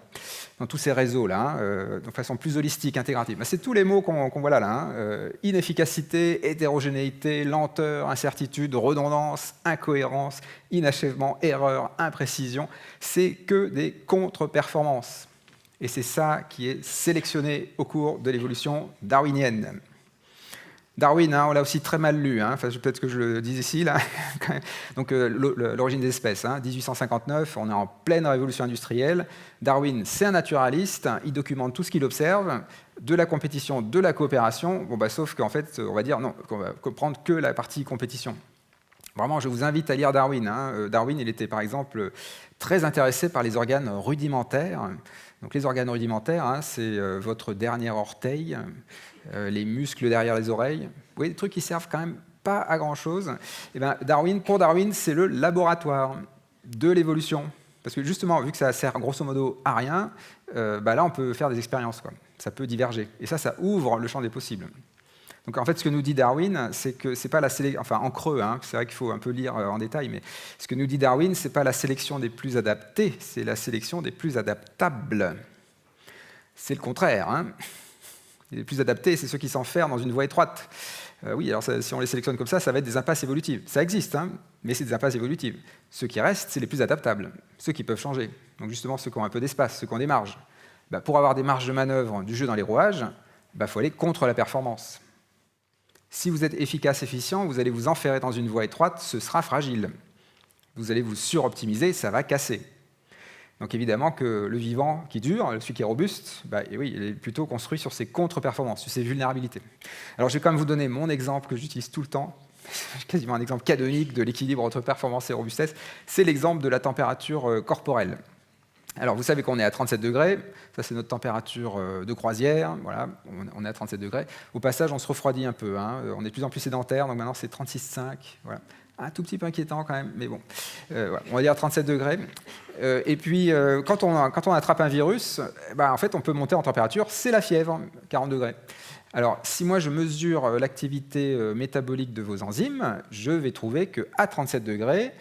[SPEAKER 4] dans tous ces réseaux-là, de façon plus holistique, intégrative? Ben, c'est tous les mots qu'on voit là. Hein. Inefficacité, hétérogénéité, lenteur, incertitude, redondance, incohérence, inachèvement, erreur, imprécision. C'est que des contre-performances. Et c'est ça qui est sélectionné au cours de l'évolution darwinienne. Darwin, on l'a aussi très mal lu, enfin, peut-être que je le dis ici, là. Donc l'origine des espèces, 1859, on est en pleine révolution industrielle. Darwin, c'est un naturaliste, il documente tout ce qu'il observe, de la compétition, de la coopération, sauf qu'en fait, on va dire non, qu'on va comprendre que la partie compétition. Vraiment, je vous invite à lire Darwin. Darwin, il était par exemple très intéressé par les organes rudimentaires. Donc les organes rudimentaires, c'est votre dernier orteil, les muscles derrière les oreilles. Vous voyez, des trucs qui servent quand même pas à grand-chose. Et bien, pour Darwin, c'est le laboratoire de l'évolution. Parce que justement, vu que ça sert grosso modo à rien, là, on peut faire des expériences, quoi. Ça peut diverger. Et ça ouvre le champ des possibles. Donc en fait, ce que nous dit Darwin, c'est que c'est pas la sélection, enfin en creux, c'est vrai qu'il faut un peu lire en détail, mais ce que nous dit Darwin, c'est pas la sélection des plus adaptés, c'est la sélection des plus adaptables. C'est le contraire. Les plus adaptés, c'est ceux qui s'enferment dans une voie étroite. Oui, alors si on les sélectionne comme ça va être des impasses évolutives. Ça existe, mais c'est des impasses évolutives. Ceux qui restent, c'est les plus adaptables, ceux qui peuvent changer. Donc justement, ceux qui ont un peu d'espace, ceux qui ont des marges. Pour avoir des marges de manœuvre du jeu dans les rouages, faut aller contre la performance. Si vous êtes efficace, efficient, vous allez vous enferrer dans une voie étroite, ce sera fragile. Vous allez vous suroptimiser, ça va casser. Donc évidemment que le vivant qui dure, celui qui est robuste, oui, il est plutôt construit sur ses contre-performances, sur ses vulnérabilités. Alors je vais quand même vous donner mon exemple que j'utilise tout le temps, quasiment un exemple canonique de l'équilibre entre performance et robustesse, c'est l'exemple de la température corporelle. Alors vous savez qu'on est à 37 degrés, ça c'est notre température de croisière, voilà, on est à 37 degrés. Au passage, on se refroidit un peu, on est de plus en plus sédentaire, donc maintenant c'est 36,5, voilà. Un tout petit peu inquiétant quand même, mais bon, voilà, on va dire 37 degrés. Et puis quand on attrape un virus, en fait on peut monter en température, c'est la fièvre, 40 degrés. Alors si moi je mesure l'activité métabolique de vos enzymes, je vais trouver qu'à 37 degrés,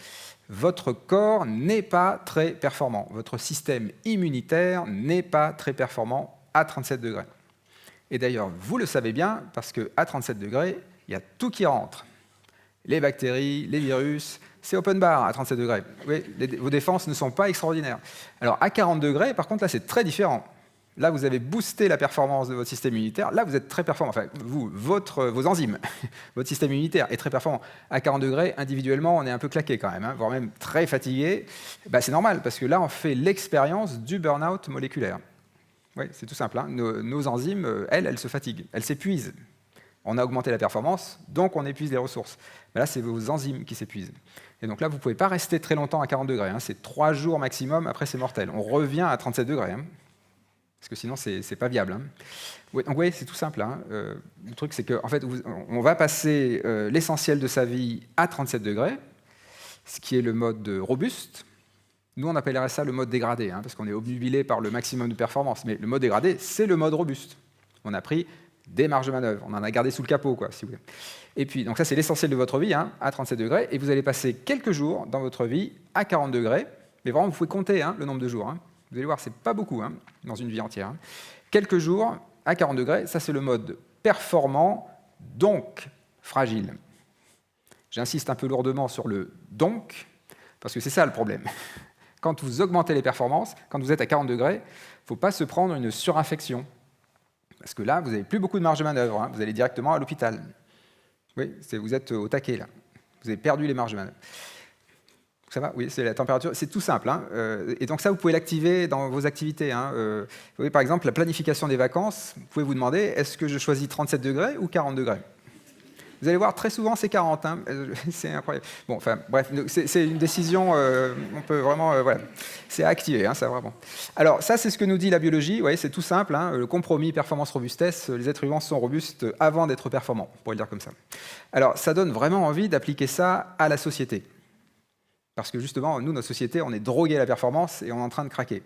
[SPEAKER 4] votre corps n'est pas très performant. Votre système immunitaire n'est pas très performant à 37 degrés. Et d'ailleurs, vous le savez bien, parce qu'à 37 degrés, il y a tout qui rentre. Les bactéries, les virus, c'est open bar à 37 degrés. Oui, vos défenses ne sont pas extraordinaires. Alors à 40 degrés, par contre, là, c'est très différent. Là, vous avez boosté la performance de votre système immunitaire. Là, vous êtes très performant. Enfin, vos enzymes, votre système immunitaire est très performant. À 40 degrés, individuellement, on est un peu claqué quand même, voire même très fatigué. C'est normal, parce que là, on fait l'expérience du burn-out moléculaire. Oui, c'est tout simple. Nos enzymes, elles se fatiguent, elles s'épuisent. On a augmenté la performance, donc on épuise les ressources. Là, c'est vos enzymes qui s'épuisent. Et donc là, vous ne pouvez pas rester très longtemps à 40 degrés. C'est 3 jours maximum, après c'est mortel. On revient à 37 degrés. Parce que sinon, ce n'est pas viable. Ouais, donc oui, c'est tout simple. Le truc, c'est qu'en fait, on va passer l'essentiel de sa vie à 37 degrés, ce qui est le mode robuste. Nous, on appellerait ça le mode dégradé, parce qu'on est obnubilé par le maximum de performance. Mais le mode dégradé, c'est le mode robuste. On a pris des marges de manœuvre. On en a gardé sous le capot, si vous voulez. Et puis, donc ça, c'est l'essentiel de votre vie, à 37 degrés. Et vous allez passer quelques jours dans votre vie à 40 degrés. Mais vraiment, vous pouvez compter le nombre de jours. Vous allez voir, ce n'est pas beaucoup dans une vie entière. Quelques jours à 40 degrés, ça c'est le mode performant, donc fragile. J'insiste un peu lourdement sur le « donc », parce que c'est ça le problème. Quand vous augmentez les performances, quand vous êtes à 40 degrés, il ne faut pas se prendre une surinfection. Parce que là, vous n'avez plus beaucoup de marge de manœuvre. Vous allez directement à l'hôpital. Oui, vous êtes au taquet, là. Vous avez perdu les marges de manœuvre. Ça va? Oui, c'est la température, c'est tout simple. Et donc ça, vous pouvez l'activer dans vos activités. Vous voyez, par exemple, la planification des vacances, vous pouvez vous demander, est-ce que je choisis 37 degrés ou 40 degrés? Vous allez voir, très souvent, c'est 40. C'est incroyable. Bon, enfin, bref, c'est une décision, on peut vraiment, voilà, c'est à activer, ça vraiment. Alors, ça, c'est ce que nous dit la biologie. Vous voyez, c'est tout simple, le compromis performance-robustesse. Les êtres vivants sont robustes avant d'être performants, on pourrait le dire comme ça. Alors, ça donne vraiment envie d'appliquer ça à la société. Parce que justement, nous, notre société, on est drogué à la performance et on est en train de craquer.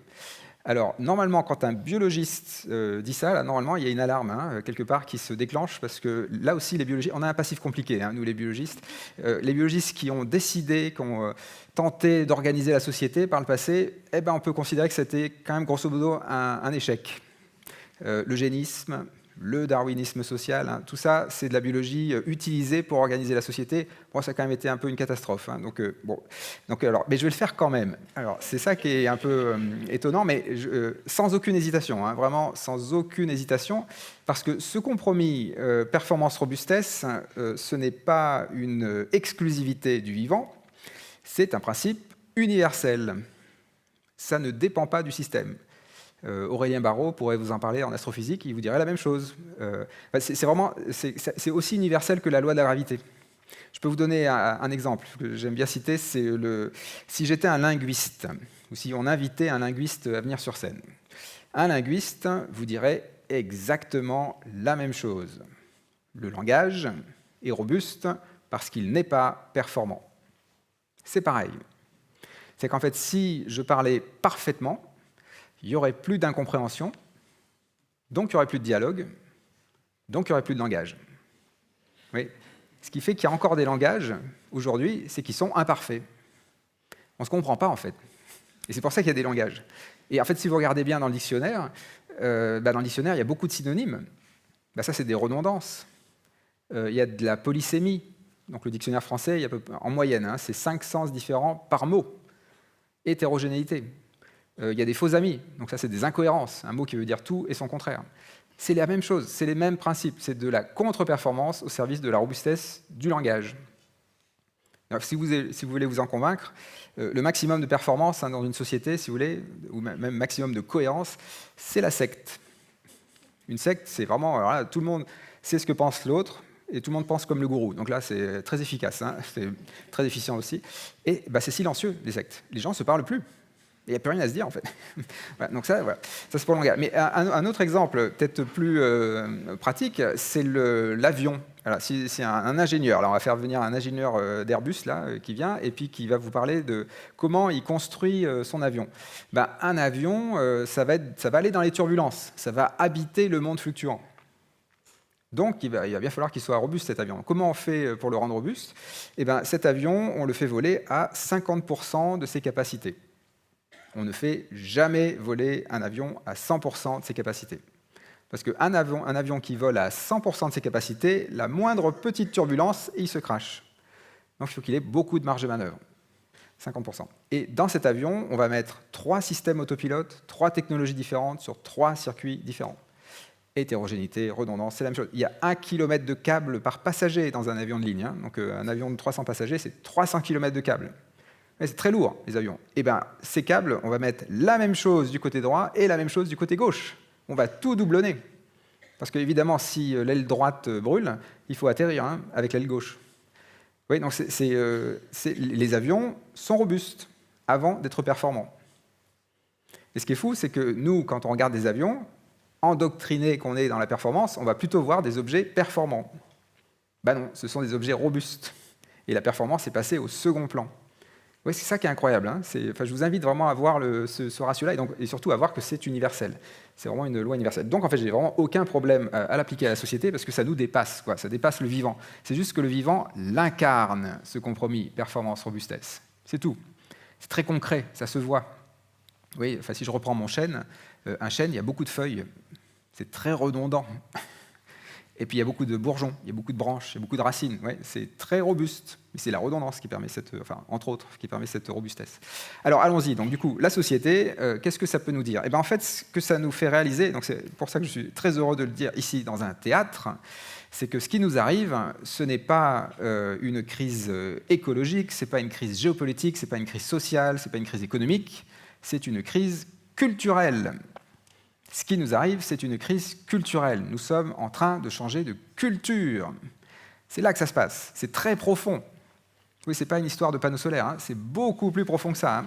[SPEAKER 4] Alors, normalement, quand un biologiste dit ça, là, normalement, il y a une alarme quelque part qui se déclenche, parce que là aussi, les biologistes, on a un passif compliqué, nous, les biologistes. Les biologistes qui ont décidé, qui ont tenté d'organiser la société par le passé, on peut considérer que c'était quand même, grosso modo, un échec. L'eugénisme, le darwinisme social, hein, tout ça, c'est de la biologie utilisée pour organiser la société. Bon, ça a quand même été un peu une catastrophe. Hein, mais je vais le faire quand même. Alors, c'est ça qui est un peu étonnant, mais sans aucune hésitation, hein, vraiment sans aucune hésitation, parce que ce compromis performance-robustesse, ce n'est pas une exclusivité du vivant, c'est un principe universel. Ça ne dépend pas du système. Aurélien Barraud pourrait vous en parler en astrophysique, il vous dirait la même chose. C'est aussi universel que la loi de la gravité. Je peux vous donner un exemple que j'aime bien citer, c'est si j'étais un linguiste, ou si on invitait un linguiste à venir sur scène. Un linguiste vous dirait exactement la même chose. Le langage est robuste parce qu'il n'est pas performant. C'est pareil. C'est qu'en fait, si je parlais parfaitement, il n'y aurait plus d'incompréhension, donc il n'y aurait plus de dialogue, donc il n'y aurait plus de langage. Oui. Ce qui fait qu'il y a encore des langages, aujourd'hui, c'est qu'ils sont imparfaits. On ne se comprend pas, en fait. Et c'est pour ça qu'il y a des langages. Et en fait, si vous regardez bien dans le dictionnaire, il y a beaucoup de synonymes. Ça, c'est des redondances. Il y a de la polysémie. Donc le dictionnaire français, il y a en moyenne, hein, c'est 5 sens différents par mot. Hétérogénéité. Il y a des faux amis, donc ça c'est des incohérences, un mot qui veut dire tout et son contraire. C'est la même chose, c'est les mêmes principes, c'est de la contre-performance au service de la robustesse du langage. Alors, si vous voulez vous en convaincre, le maximum de performance dans une société, si vous voulez, ou même maximum de cohérence, c'est la secte. Une secte, c'est vraiment, alors là, tout le monde sait ce que pense l'autre, et tout le monde pense comme le gourou. Donc là, c'est très efficace, hein, c'est très efficient aussi. Et c'est silencieux, les sectes. Les gens ne se parlent plus. Il n'y a plus rien à se dire, en fait. Voilà, donc ça c'est pour le langage. Mais un autre exemple, peut-être plus pratique, c'est l'avion. Alors, si un ingénieur, alors on va faire venir un ingénieur d'Airbus là, qui vient, et puis qui va vous parler de comment il construit son avion. Un avion, ça va aller dans les turbulences, ça va habiter le monde fluctuant. Donc, il va bien falloir qu'il soit robuste, cet avion. Comment on fait pour le rendre robuste ? Cet avion, on le fait voler à 50% de ses capacités. On ne fait jamais voler un avion à 100% de ses capacités. Parce qu'un avion qui vole à 100% de ses capacités, la moindre petite turbulence, et il se crache. Donc il faut qu'il ait beaucoup de marge de manœuvre. 50%. Et dans cet avion, on va mettre 3 systèmes autopilotes, 3 technologies différentes sur 3 circuits différents. Hétérogénéité, redondance, c'est la même chose. Il y a 1 km de câble par passager dans un avion de ligne. Hein. Donc un avion de 300 passagers, c'est 300 km de câble. C'est très lourd, les avions. Et ces câbles, on va mettre la même chose du côté droit et la même chose du côté gauche. On va tout doublonner. Parce qu'évidemment, si l'aile droite brûle, il faut atterrir avec l'aile gauche. Oui, donc les avions sont robustes avant d'être performants. Et ce qui est fou, c'est que nous, quand on regarde des avions, endoctrinés qu'on est dans la performance, on va plutôt voir des objets performants. Non, ce sont des objets robustes. Et la performance est passée au second plan. Oui, c'est ça qui est incroyable. Hein. Je vous invite vraiment à voir ce ratio-là et surtout à voir que c'est universel. C'est vraiment une loi universelle. Donc, en fait, j'ai vraiment aucun problème à l'appliquer à la société parce que ça nous dépasse, quoi. Ça dépasse le vivant. C'est juste que le vivant l'incarne, ce compromis performance-robustesse. C'est tout. C'est très concret, ça se voit. Oui, si je reprends mon chêne, un chêne, il y a beaucoup de feuilles. C'est très redondant. Et puis il y a beaucoup de bourgeons, il y a beaucoup de branches, il y a beaucoup de racines. Ouais, c'est très robuste. Mais c'est la redondance qui permet entre autres, qui permet cette robustesse. Alors allons-y. Donc du coup, la société, qu'est-ce que ça peut nous dire ? En fait, ce que ça nous fait réaliser, donc c'est pour ça que je suis très heureux de le dire ici dans un théâtre, c'est que ce qui nous arrive, ce n'est pas une crise écologique, c'est pas une crise géopolitique, c'est pas une crise sociale, c'est pas une crise économique, c'est une crise culturelle. Ce qui nous arrive, c'est une crise culturelle. Nous sommes en train de changer de culture. C'est là que ça se passe. C'est très profond. Oui, ce n'est pas une histoire de panneau solaire, hein. C'est beaucoup plus profond que ça. Hein.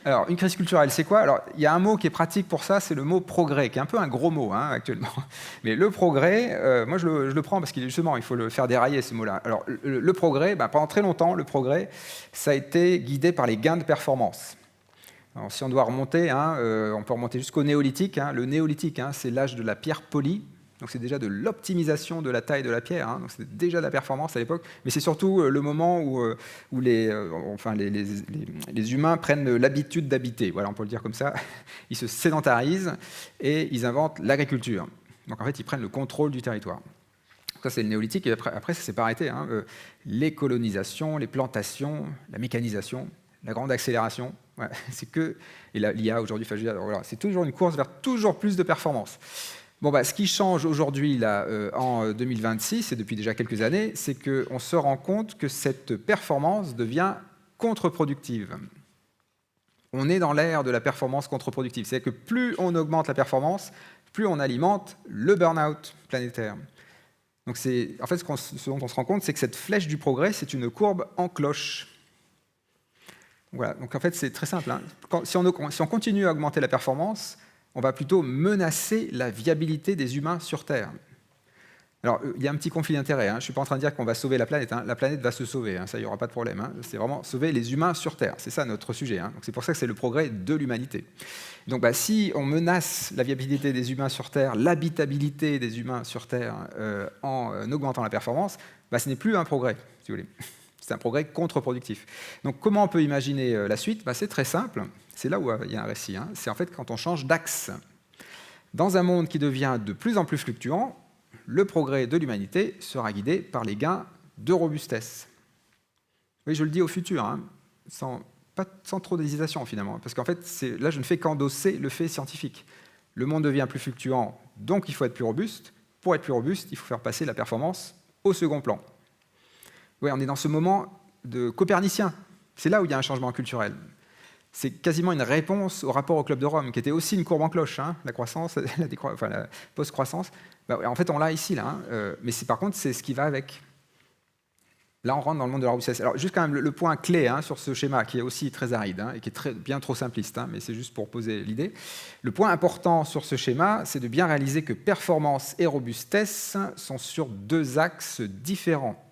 [SPEAKER 4] Alors, une crise culturelle, c'est quoi ? Alors, il y a un mot qui est pratique pour ça, c'est le mot progrès, qui est un peu un gros mot actuellement. Mais le progrès, moi je le prends parce qu'il justement, il faut le faire dérailler ce mot-là. Alors, le progrès, pendant très longtemps, le progrès, ça a été guidé par les gains de performance. Alors, si on doit remonter, on peut remonter jusqu'au néolithique. Le néolithique, c'est l'âge de la pierre polie. Donc c'est déjà de l'optimisation de la taille de la pierre. Donc c'est déjà de la performance à l'époque. Mais c'est surtout le moment où les humains prennent l'habitude d'habiter. Voilà, on peut le dire comme ça. Ils se sédentarisent et ils inventent l'agriculture. Donc en fait, ils prennent le contrôle du territoire. Ça, c'est le néolithique, et après ça ne s'est pas arrêté. Hein. Les colonisations, les plantations, la mécanisation, la grande accélération, ouais, c'est que... Et l'IA aujourd'hui, voilà, c'est toujours une course vers toujours plus de performance. Bon, ce qui change aujourd'hui, là, en 2026, et depuis déjà quelques années, c'est qu'on se rend compte que cette performance devient contre-productive. On est dans l'ère de la performance contre-productive. C'est-à-dire que plus on augmente la performance, plus on alimente le burn-out planétaire. Donc en fait, ce dont on se rend compte, c'est que cette flèche du progrès, c'est une courbe en cloche. Voilà. Donc en fait, c'est très simple. Hein. Si on continue à augmenter la performance, on va plutôt menacer la viabilité des humains sur Terre. Alors, il y a un petit conflit d'intérêts. Hein. Je ne suis pas en train de dire qu'on va sauver la planète. Hein. La planète va se sauver, hein. Ça, il n'y aura pas de problème. Hein. C'est vraiment sauver les humains sur Terre. C'est ça notre sujet. Hein. C'est pour ça que c'est le progrès de l'humanité. Donc, si on menace la viabilité des humains sur Terre, l'habitabilité des humains sur Terre en augmentant la performance, ce n'est plus un progrès, si vous voulez. C'est un progrès contre-productif. Donc, comment on peut imaginer la suite ? C'est très simple. C'est là où il y a un récit. Hein. C'est en fait quand on change d'axe. Dans un monde qui devient de plus en plus fluctuant, le progrès de l'humanité sera guidé par les gains de robustesse. Oui, je le dis au futur, hein, sans trop d'hésitation finalement, parce qu'en fait, là, je ne fais qu'endosser le fait scientifique. Le monde devient plus fluctuant, donc il faut être plus robuste. Pour être plus robuste, il faut faire passer la performance au second plan. Oui, on est dans ce moment de copernicien. C'est là où il y a un changement culturel. C'est quasiment une réponse au rapport au Club de Rome, qui était aussi une courbe en cloche, hein, la croissance, la post-croissance. En fait, on l'a ici, là, hein, mais par contre, c'est ce qui va avec. Là, on rentre dans le monde de la robustesse. Alors, juste quand même le point clé hein, sur ce schéma, qui est aussi très aride, hein, et qui est bien trop simpliste, hein, mais c'est juste pour poser l'idée. Le point important sur ce schéma, c'est de bien réaliser que performance et robustesse sont sur deux axes différents.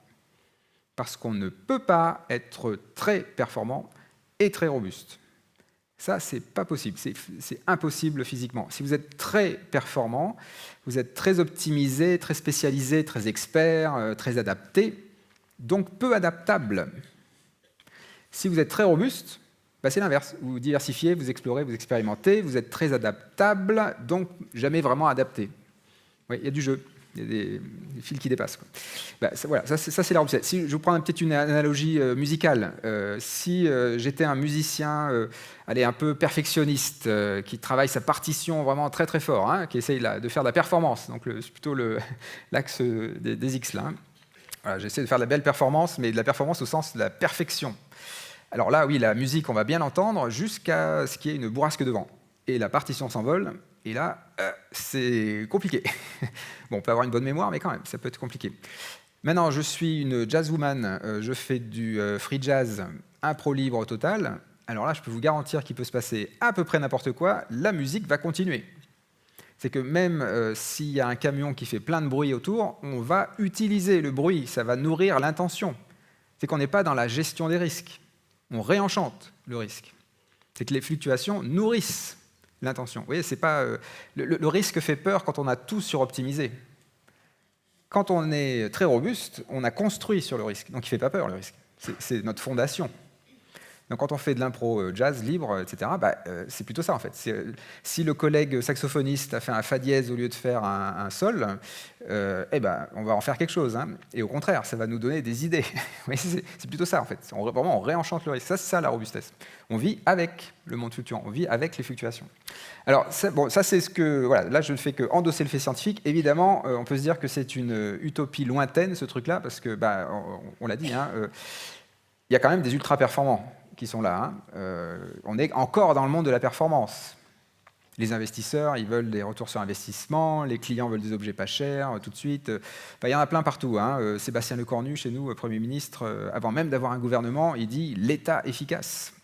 [SPEAKER 4] Parce qu'on ne peut pas être très performant et très robuste. Ça, c'est pas possible, c'est impossible physiquement. Si vous êtes très performant, vous êtes très optimisé, très spécialisé, très expert, très adapté, donc peu adaptable. Si vous êtes très robuste, c'est l'inverse. Vous diversifiez, vous explorez, vous expérimentez, vous êtes très adaptable, donc jamais vraiment adapté. Oui, il y a du jeu. Il y a des fils qui dépassent. Voilà, ça c'est la robustesse. Si je vous prends peut-être une analogie musicale, si j'étais un musicien un peu perfectionniste, qui travaille sa partition vraiment très très fort, hein, qui essaye de faire de la performance, donc c'est plutôt l'axe des X là. Hein. Voilà, j'essaie de faire de la belle performance, mais de la performance au sens de la perfection. Alors là, oui, la musique, on va bien l'entendre jusqu'à ce qu'il y ait une bourrasque de vent. Et la partition s'envole. Et là, c'est compliqué. Bon, on peut avoir une bonne mémoire, mais quand même, ça peut être compliqué. Maintenant, je suis une jazzwoman, je fais du free jazz, impro libre au total. Alors là, je peux vous garantir qu'il peut se passer à peu près n'importe quoi, la musique va continuer. C'est que même s'il y a un camion qui fait plein de bruit autour, on va utiliser le bruit, ça va nourrir l'intention. C'est qu'on n'est pas dans la gestion des risques, on réenchante le risque. C'est que les fluctuations nourrissent l'intention. Vous voyez, c'est pas, le risque fait peur quand on a tout suroptimisé. Quand on est très robuste, on a construit sur le risque. Donc il ne fait pas peur, le risque. C'est notre fondation. Donc quand on fait de l'impro jazz libre, etc., c'est plutôt ça en fait. Si le collègue saxophoniste a fait un fa dièse au lieu de faire un sol, on va en faire quelque chose. Hein. Et au contraire, ça va nous donner des idées. C'est plutôt ça en fait. Vraiment, on réenchante le risque. Ça, c'est ça la robustesse. On vit avec le monde fluctuant, on vit avec les fluctuations. Alors, ça c'est ce que... Voilà, là, je ne fais qu'endosser le fait scientifique. Évidemment, on peut se dire que c'est une utopie lointaine, ce truc-là, parce que, on l'a dit, hein, il y a quand même des ultra-performants qui sont là. Hein. On est encore dans le monde de la performance. Les investisseurs, ils veulent des retours sur investissement, les clients veulent des objets pas chers, tout de suite. Il y en a plein partout. Hein. Sébastien Lecornu, chez nous, Premier ministre, avant même d'avoir un gouvernement, il dit « l'État efficace ».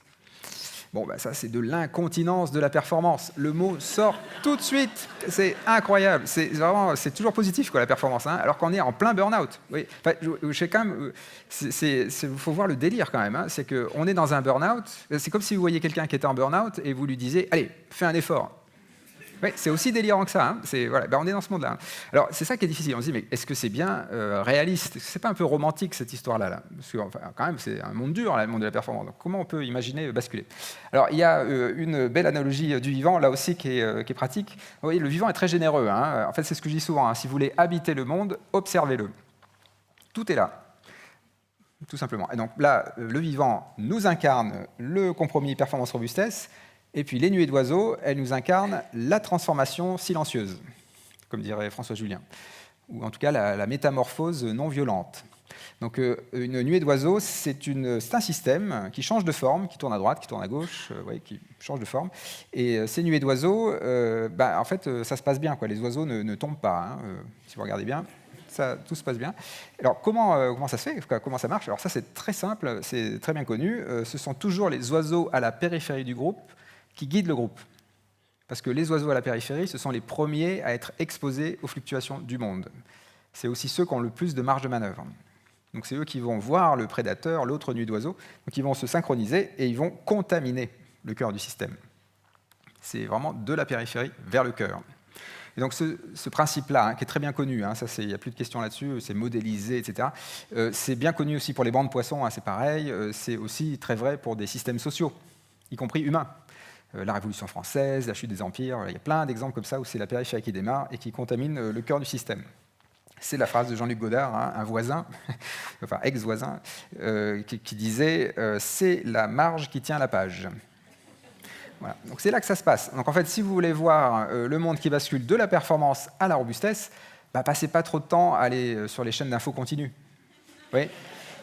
[SPEAKER 4] Bon, ça, c'est de l'incontinence de la performance. Le mot sort tout de suite. C'est incroyable. C'est toujours positif, quoi, la performance, hein, alors qu'on est en plein burn-out. Oui. Je sais quand même. Il faut voir le délire quand même. Hein. C'est qu'on est dans un burn-out. C'est comme si vous voyez quelqu'un qui était en burn-out et vous lui disiez « Allez, fais un effort ». Ouais, c'est aussi délirant que ça. Hein. Voilà, on est dans ce monde-là. Hein. Alors, c'est ça qui est difficile. On se dit, mais est-ce que c'est bien réaliste? Est-ce que c'est pas un peu romantique, cette histoire-là là? Parce que, enfin, quand même, c'est un monde dur, là, le monde de la performance. Donc, comment on peut imaginer basculer? Alors, il y a une belle analogie du vivant, là aussi, qui est pratique. Vous voyez, le vivant est très généreux. Hein. En fait, c'est ce que je dis souvent. Hein. Si vous voulez habiter le monde, observez-le. Tout est là. Tout simplement. Et donc là, le vivant nous incarne le compromis performance-robustesse. Et puis les nuées d'oiseaux, elles nous incarnent la transformation silencieuse, comme dirait François Julien, ou en tout cas la métamorphose non violente. Donc une nuée d'oiseaux, c'est un système qui change de forme, qui tourne à droite, qui tourne à gauche, qui change de forme. Et ces nuées d'oiseaux, en fait, ça se passe bien, quoi. Les oiseaux ne tombent pas, hein, si vous regardez bien. Tout se passe bien. Alors, comment ça se fait? Comment ça marche? Alors ça, c'est très simple, c'est très bien connu. Ce sont toujours les oiseaux à la périphérie du groupe qui guident le groupe. Parce que les oiseaux à la périphérie, ce sont les premiers à être exposés aux fluctuations du monde. C'est aussi ceux qui ont le plus de marge de manœuvre. Donc c'est eux qui vont voir le prédateur, l'autre nuée d'oiseaux, donc ils vont se synchroniser et ils vont contaminer le cœur du système. C'est vraiment de la périphérie vers le cœur. Et donc ce principe-là, hein, qui est très bien connu, hein, il n'y a plus de questions là-dessus, c'est modélisé, etc. C'est bien connu aussi pour les bancs de poissons, hein, c'est pareil. C'est aussi très vrai pour des systèmes sociaux, y compris humains. La Révolution française, la chute des empires, il y a plein d'exemples comme ça où c'est la périphérie qui démarre et qui contamine le cœur du système. C'est la phrase de Jean-Luc Godard, hein, un voisin, enfin ex-voisin, qui disait « c'est la marge qui tient la page ». Voilà. Donc c'est là que ça se passe. Donc en fait, si vous voulez voir le monde qui bascule de la performance à la robustesse, passez pas trop de temps à aller sur les chaînes d'infos continues. Oui.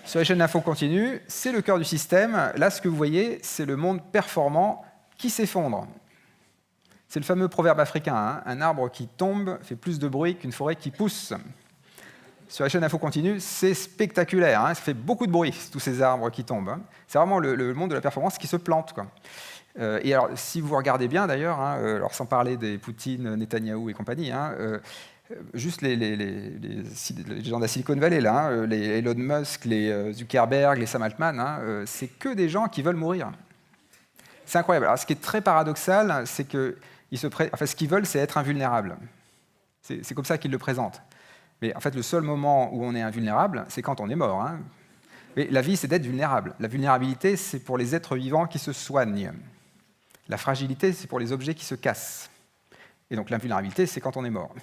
[SPEAKER 4] Sur les chaînes d'infos continues, c'est le cœur du système. Là, ce que vous voyez, c'est le monde performant qui s'effondre. C'est le fameux proverbe africain, hein, un arbre qui tombe fait plus de bruit qu'une forêt qui pousse. Sur les chaînes d'infos continues, c'est spectaculaire, hein, ça fait beaucoup de bruit, tous ces arbres qui tombent. Hein. C'est vraiment le monde de la performance qui se plante, quoi. Et alors, si vous regardez bien d'ailleurs, hein, alors sans parler des Poutine, Netanyahou et compagnie, hein, juste les gens de la Silicon Valley, là, hein, les Elon Musk, les Zuckerberg, les Sam Altman, hein, c'est que des gens qui veulent mourir. C'est incroyable. Alors, ce qui est très paradoxal, c'est que ce qu'ils veulent, c'est être invulnérables. C'est comme ça qu'ils le présentent. Mais en fait, le seul moment où on est invulnérable, c'est quand on est mort. Hein. Mais la vie, c'est d'être vulnérable. La vulnérabilité, c'est pour les êtres vivants qui se soignent. La fragilité, c'est pour les objets qui se cassent. Et donc l'invulnérabilité, c'est quand on est mort.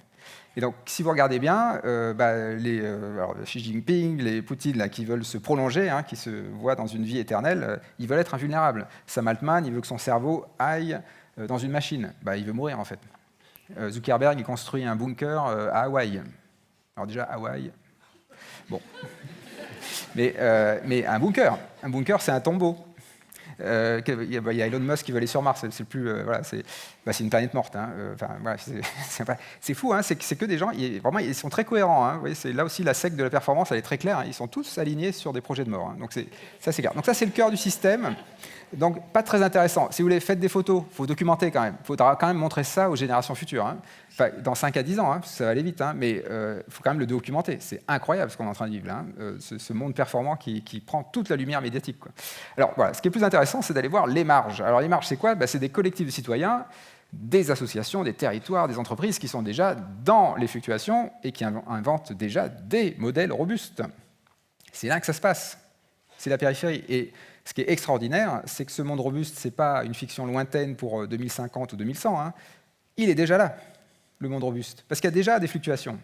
[SPEAKER 4] Et donc, si vous regardez bien, alors, Xi Jinping, les Poutine là, qui veulent se prolonger, hein, qui se voient dans une vie éternelle, ils veulent être invulnérables. Sam Altman, il veut que son cerveau aille dans une machine. Il veut mourir, en fait. Zuckerberg, il construit un bunker à Hawaï. Alors déjà, Hawaï... Bon. Mais un bunker, c'est un tombeau. Il y a Elon Musk qui veut aller sur Mars, c'est une planète morte. Hein. C'est fou, hein, c'est que des gens, ils sont très cohérents. Hein. Vous voyez, c'est là aussi la secte de la performance, elle est très claire. Hein. Ils sont tous alignés sur des projets de mort. Hein. Donc ça, c'est clair. Donc ça, c'est le cœur du système. Donc pas très intéressant. Si vous voulez, faites des photos, il faut documenter quand même. Il faudra quand même montrer ça aux générations futures. Hein. Enfin, dans 5 à 10 ans, hein, ça va aller vite, hein, mais il faut quand même le documenter. C'est incroyable ce qu'on est en train de vivre là, hein, ce monde performant qui prend toute la lumière médiatique, quoi. Alors voilà, ce qui est plus intéressant, c'est d'aller voir les marges. Alors les marges, c'est quoi? C'est des collectifs de citoyens, des associations, des territoires, des entreprises qui sont déjà dans les fluctuations et qui inventent déjà des modèles robustes. C'est là que ça se passe. C'est la périphérie. Et ce qui est extraordinaire, c'est que ce monde robuste, ce n'est pas une fiction lointaine pour 2050 ou 2100. Hein. Il est déjà là, le monde robuste, parce qu'il y a déjà des fluctuations.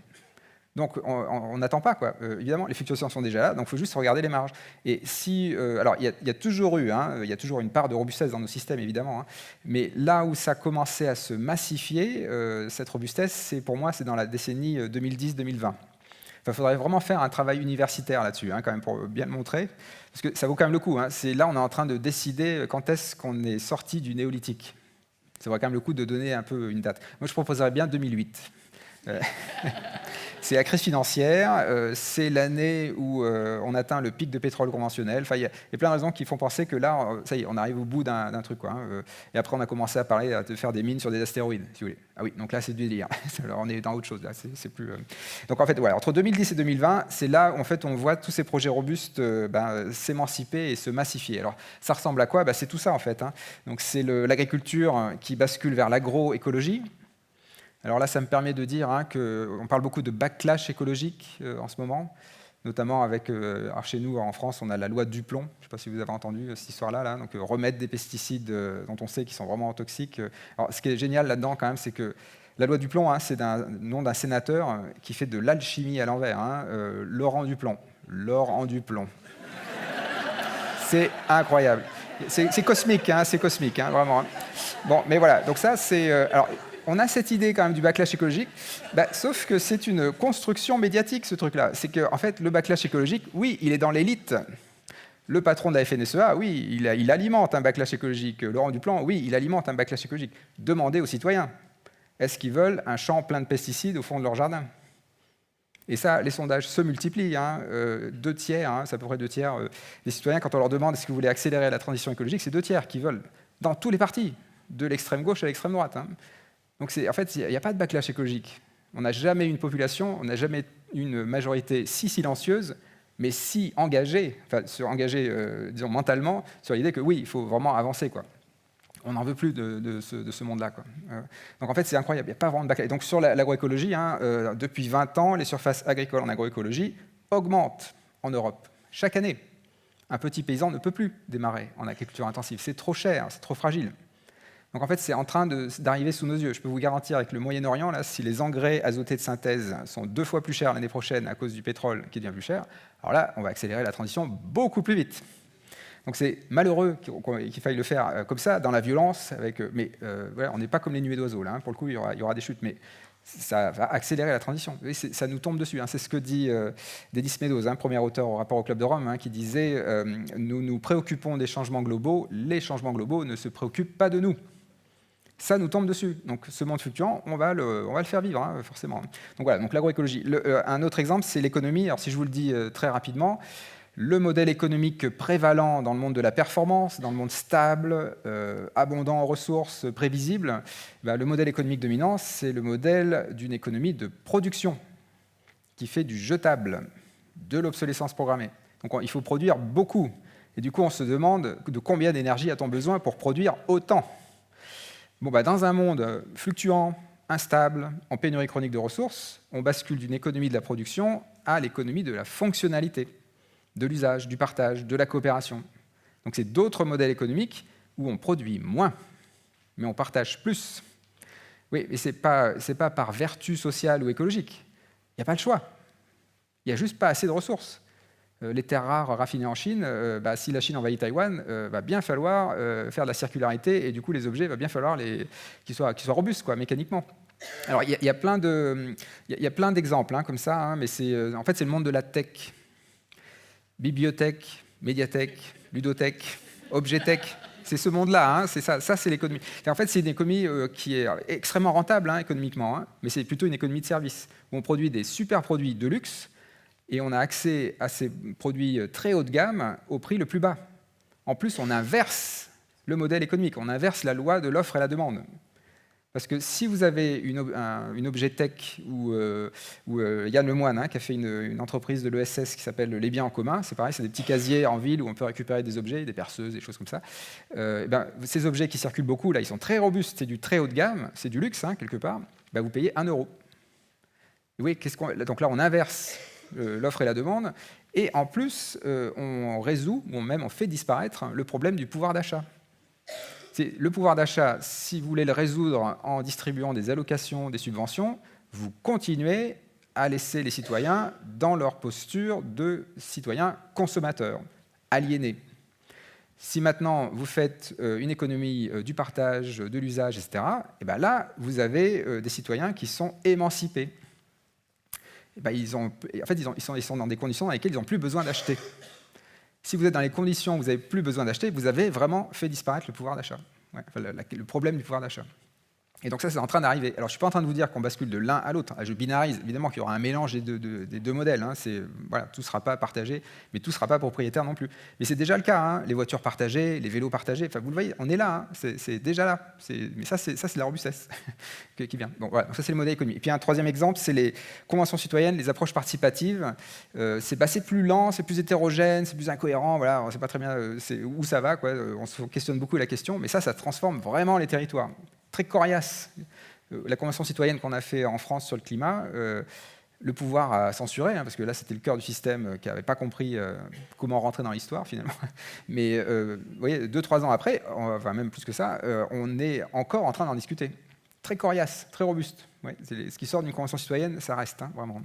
[SPEAKER 4] Donc on n'attend pas, quoi. Évidemment, les fluctuations sont déjà là, donc il faut juste regarder les marges. Et si, alors il y a toujours eu, hein, il y a toujours une part de robustesse dans nos systèmes, évidemment, hein, mais là où ça commençait à se massifier, cette robustesse, pour moi, c'est dans la décennie 2010-2020. Il faudrait vraiment faire un travail universitaire là-dessus, hein, quand même, pour bien le montrer, parce que ça vaut quand même le coup. Hein. Là, on est en train de décider quand est-ce qu'on est sorti du néolithique. Ça vaut quand même le coup de donner un peu une date. Moi, je proposerais bien 2008. C'est la crise financière, c'est l'année où on atteint le pic de pétrole conventionnel. Enfin, il y a plein de raisons qui font penser que là, ça y est, on arrive au bout d'un truc, quoi, hein. Et après, on a commencé à parler de faire des mines sur des astéroïdes, si vous voulez. Ah oui, donc là, c'est du délire. Alors, on est dans autre chose, là. C'est plus, Donc, en fait, voilà, entre 2010 et 2020, c'est là où en fait, on voit tous ces projets robustes s'émanciper et se massifier. Alors, ça ressemble à quoi? C'est tout ça, en fait. Hein. Donc, c'est l'agriculture qui bascule vers l'agroécologie. Alors là, ça me permet de dire qu'on parle beaucoup de backlash écologique en ce moment, notamment avec, alors chez nous en France, on a la loi Duplon, je ne sais pas si vous avez entendu cette histoire-là, donc remettre des pesticides dont on sait qu'ils sont vraiment toxiques. Alors ce qui est génial là-dedans quand même, c'est que la loi Duplon, c'est le nom d'un sénateur qui fait de l'alchimie à l'envers, Laurent Duplon. Laurent Duplon. C'est incroyable. C'est cosmique, c'est cosmique, vraiment. Bon, mais voilà, donc ça c'est... alors, on a cette idée quand même du backlash écologique, sauf que c'est une construction médiatique, ce truc-là. C'est qu'en fait, le backlash écologique, oui, il est dans l'élite. Le patron de la FNSEA, oui, il alimente un backlash écologique. Laurent Duplon, oui, il alimente un backlash écologique. Demandez aux citoyens, est-ce qu'ils veulent un champ plein de pesticides au fond de leur jardin? Et ça, les sondages se multiplient. 2 tiers, c'est à peu près 2 tiers des citoyens, quand on leur demande est-ce que vous voulez accélérer la transition écologique, c'est 2 tiers qui veulent, dans tous les partis, de l'extrême gauche à l'extrême droite. Donc en fait, il n'y a pas de backlash écologique. On n'a jamais eu une population, on n'a jamais eu une majorité si silencieuse, mais si engagée, disons mentalement, sur l'idée que oui, il faut vraiment avancer, quoi. On n'en veut plus de ce monde-là, quoi. Donc en fait, c'est incroyable, il n'y a pas vraiment de backlash. Et donc sur l'agroécologie, depuis 20 ans, les surfaces agricoles en agroécologie augmentent en Europe, chaque année. Un petit paysan ne peut plus démarrer en agriculture intensive, c'est trop cher, c'est trop fragile. Donc en fait, c'est en train d'arriver sous nos yeux. Je peux vous garantir, avec le Moyen-Orient, là, si les engrais azotés de synthèse sont 2 fois plus chers l'année prochaine à cause du pétrole qui devient plus cher, alors là, on va accélérer la transition beaucoup plus vite. Donc c'est malheureux qu'il faille le faire comme ça, dans la violence, mais voilà, on n'est pas comme les nuées d'oiseaux, là, pour le coup, il y aura des chutes, mais ça va accélérer la transition. Et ça nous tombe dessus. C'est ce que dit Denis Meadows, premier auteur au rapport au Club de Rome, qui disait « Nous nous préoccupons des changements globaux, les changements globaux ne se préoccupent pas de nous ». Ça nous tombe dessus. Donc ce monde fluctuant, on va le faire vivre, forcément. Donc voilà, donc l'agroécologie. Un autre exemple, c'est l'économie. Alors si je vous le dis très rapidement, le modèle économique prévalent dans le monde de la performance, dans le monde stable, abondant en ressources, prévisible, le modèle économique dominant, c'est le modèle d'une économie de production qui fait du jetable, de l'obsolescence programmée. Donc il faut produire beaucoup. Et du coup, on se demande de combien d'énergie a-t-on besoin pour produire autant. Bon, dans un monde fluctuant, instable, en pénurie chronique de ressources, on bascule d'une économie de la production à l'économie de la fonctionnalité, de l'usage, du partage, de la coopération. Donc c'est d'autres modèles économiques où on produit moins, mais on partage plus. Oui, mais ce n'est pas par vertu sociale ou écologique. Il n'y a pas le choix. Il n'y a juste pas assez de ressources. Les terres rares raffinées en Chine, si la Chine envahit Taïwan, va bien falloir faire de la circularité, et du coup les objets, va bien falloir qu'ils soient robustes, mécaniquement. Alors il y a plein d'exemples comme ça, mais en fait c'est le monde de la tech. Bibliothèque, médiathèque, ludothèque, objet-tech, c'est ce monde-là, c'est ça c'est l'économie. En fait c'est une économie qui est extrêmement rentable économiquement, mais c'est plutôt une économie de service, où on produit des super produits de luxe, et on a accès à ces produits très haut de gamme au prix le plus bas. En plus, on inverse le modèle économique, on inverse la loi de l'offre et la demande. Parce que si vous avez une objet tech ou Yann Lemoine, qui a fait une entreprise de l'ESS qui s'appelle Les Biens en commun, c'est pareil, c'est des petits casiers en ville où on peut récupérer des objets, des perceuses, des choses comme ça. Ces objets qui circulent beaucoup, là, ils sont très robustes, c'est du très haut de gamme, c'est du luxe, quelque part, vous payez 1 €. Et oui, donc là, on inverse l'offre et la demande, et en plus, on résout, ou même on fait disparaître le problème du pouvoir d'achat. Le pouvoir d'achat, si vous voulez le résoudre en distribuant des allocations, des subventions, vous continuez à laisser les citoyens dans leur posture de citoyens consommateurs, aliénés. Si maintenant vous faites une économie du partage, de l'usage, etc., là, vous avez des citoyens qui sont émancipés. Ils sont dans des conditions dans lesquelles ils n'ont plus besoin d'acheter. Si vous êtes dans les conditions où vous n'avez plus besoin d'acheter, vous avez vraiment fait disparaître le pouvoir d'achat, le problème du pouvoir d'achat. Et donc ça, c'est en train d'arriver. Alors, je ne suis pas en train de vous dire qu'on bascule de l'un à l'autre. Je binarise, évidemment qu'il y aura un mélange des deux modèles. Tout ne sera pas partagé, mais tout ne sera pas propriétaire non plus. Mais c'est déjà le cas. Les voitures partagées, les vélos partagés, vous le voyez, on est là. C'est déjà là. Mais ça, c'est la robustesse qui vient. Bon, voilà, donc ça, c'est le modèle économique. Et puis, un troisième exemple, c'est les conventions citoyennes, les approches participatives. C'est plus lent, c'est plus hétérogène, c'est plus incohérent. Voilà, on ne sait pas très bien où ça va. On se questionne beaucoup la question, mais ça transforme vraiment les territoires. Très coriace. La convention citoyenne qu'on a fait en France sur le climat, le pouvoir a censuré, parce que là c'était le cœur du système qui n'avait pas compris comment rentrer dans l'histoire finalement. Mais vous voyez, 2-3 ans après, enfin même plus que ça, on est encore en train d'en discuter. Très coriace, très robuste. Ouais, ce qui sort d'une convention citoyenne, ça reste, vraiment.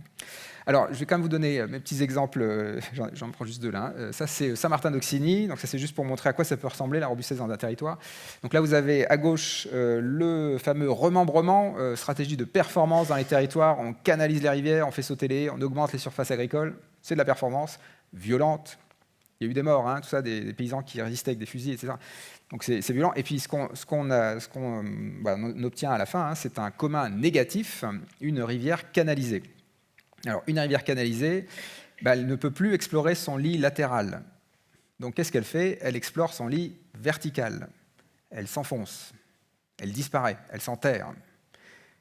[SPEAKER 4] Alors, je vais quand même vous donner mes petits exemples, j'en prends juste 2 là. Ça, c'est Saint-Martin-d'Auxigny, donc ça, c'est juste pour montrer à quoi ça peut ressembler, la robustesse dans un territoire. Donc là, vous avez à gauche le fameux remembrement, stratégie de performance dans les territoires. On canalise les rivières, on fait sauter les haies, on augmente les surfaces agricoles. C'est de la performance violente. Il y a eu des morts, tout ça, des paysans qui résistaient avec des fusils, etc. Donc c'est violent. Et puis ce qu'on obtient à la fin, c'est un commun négatif, une rivière canalisée. Alors une rivière canalisée, elle ne peut plus explorer son lit latéral. Donc qu'est-ce qu'elle fait? Elle explore son lit vertical. Elle s'enfonce, elle disparaît, elle s'enterre.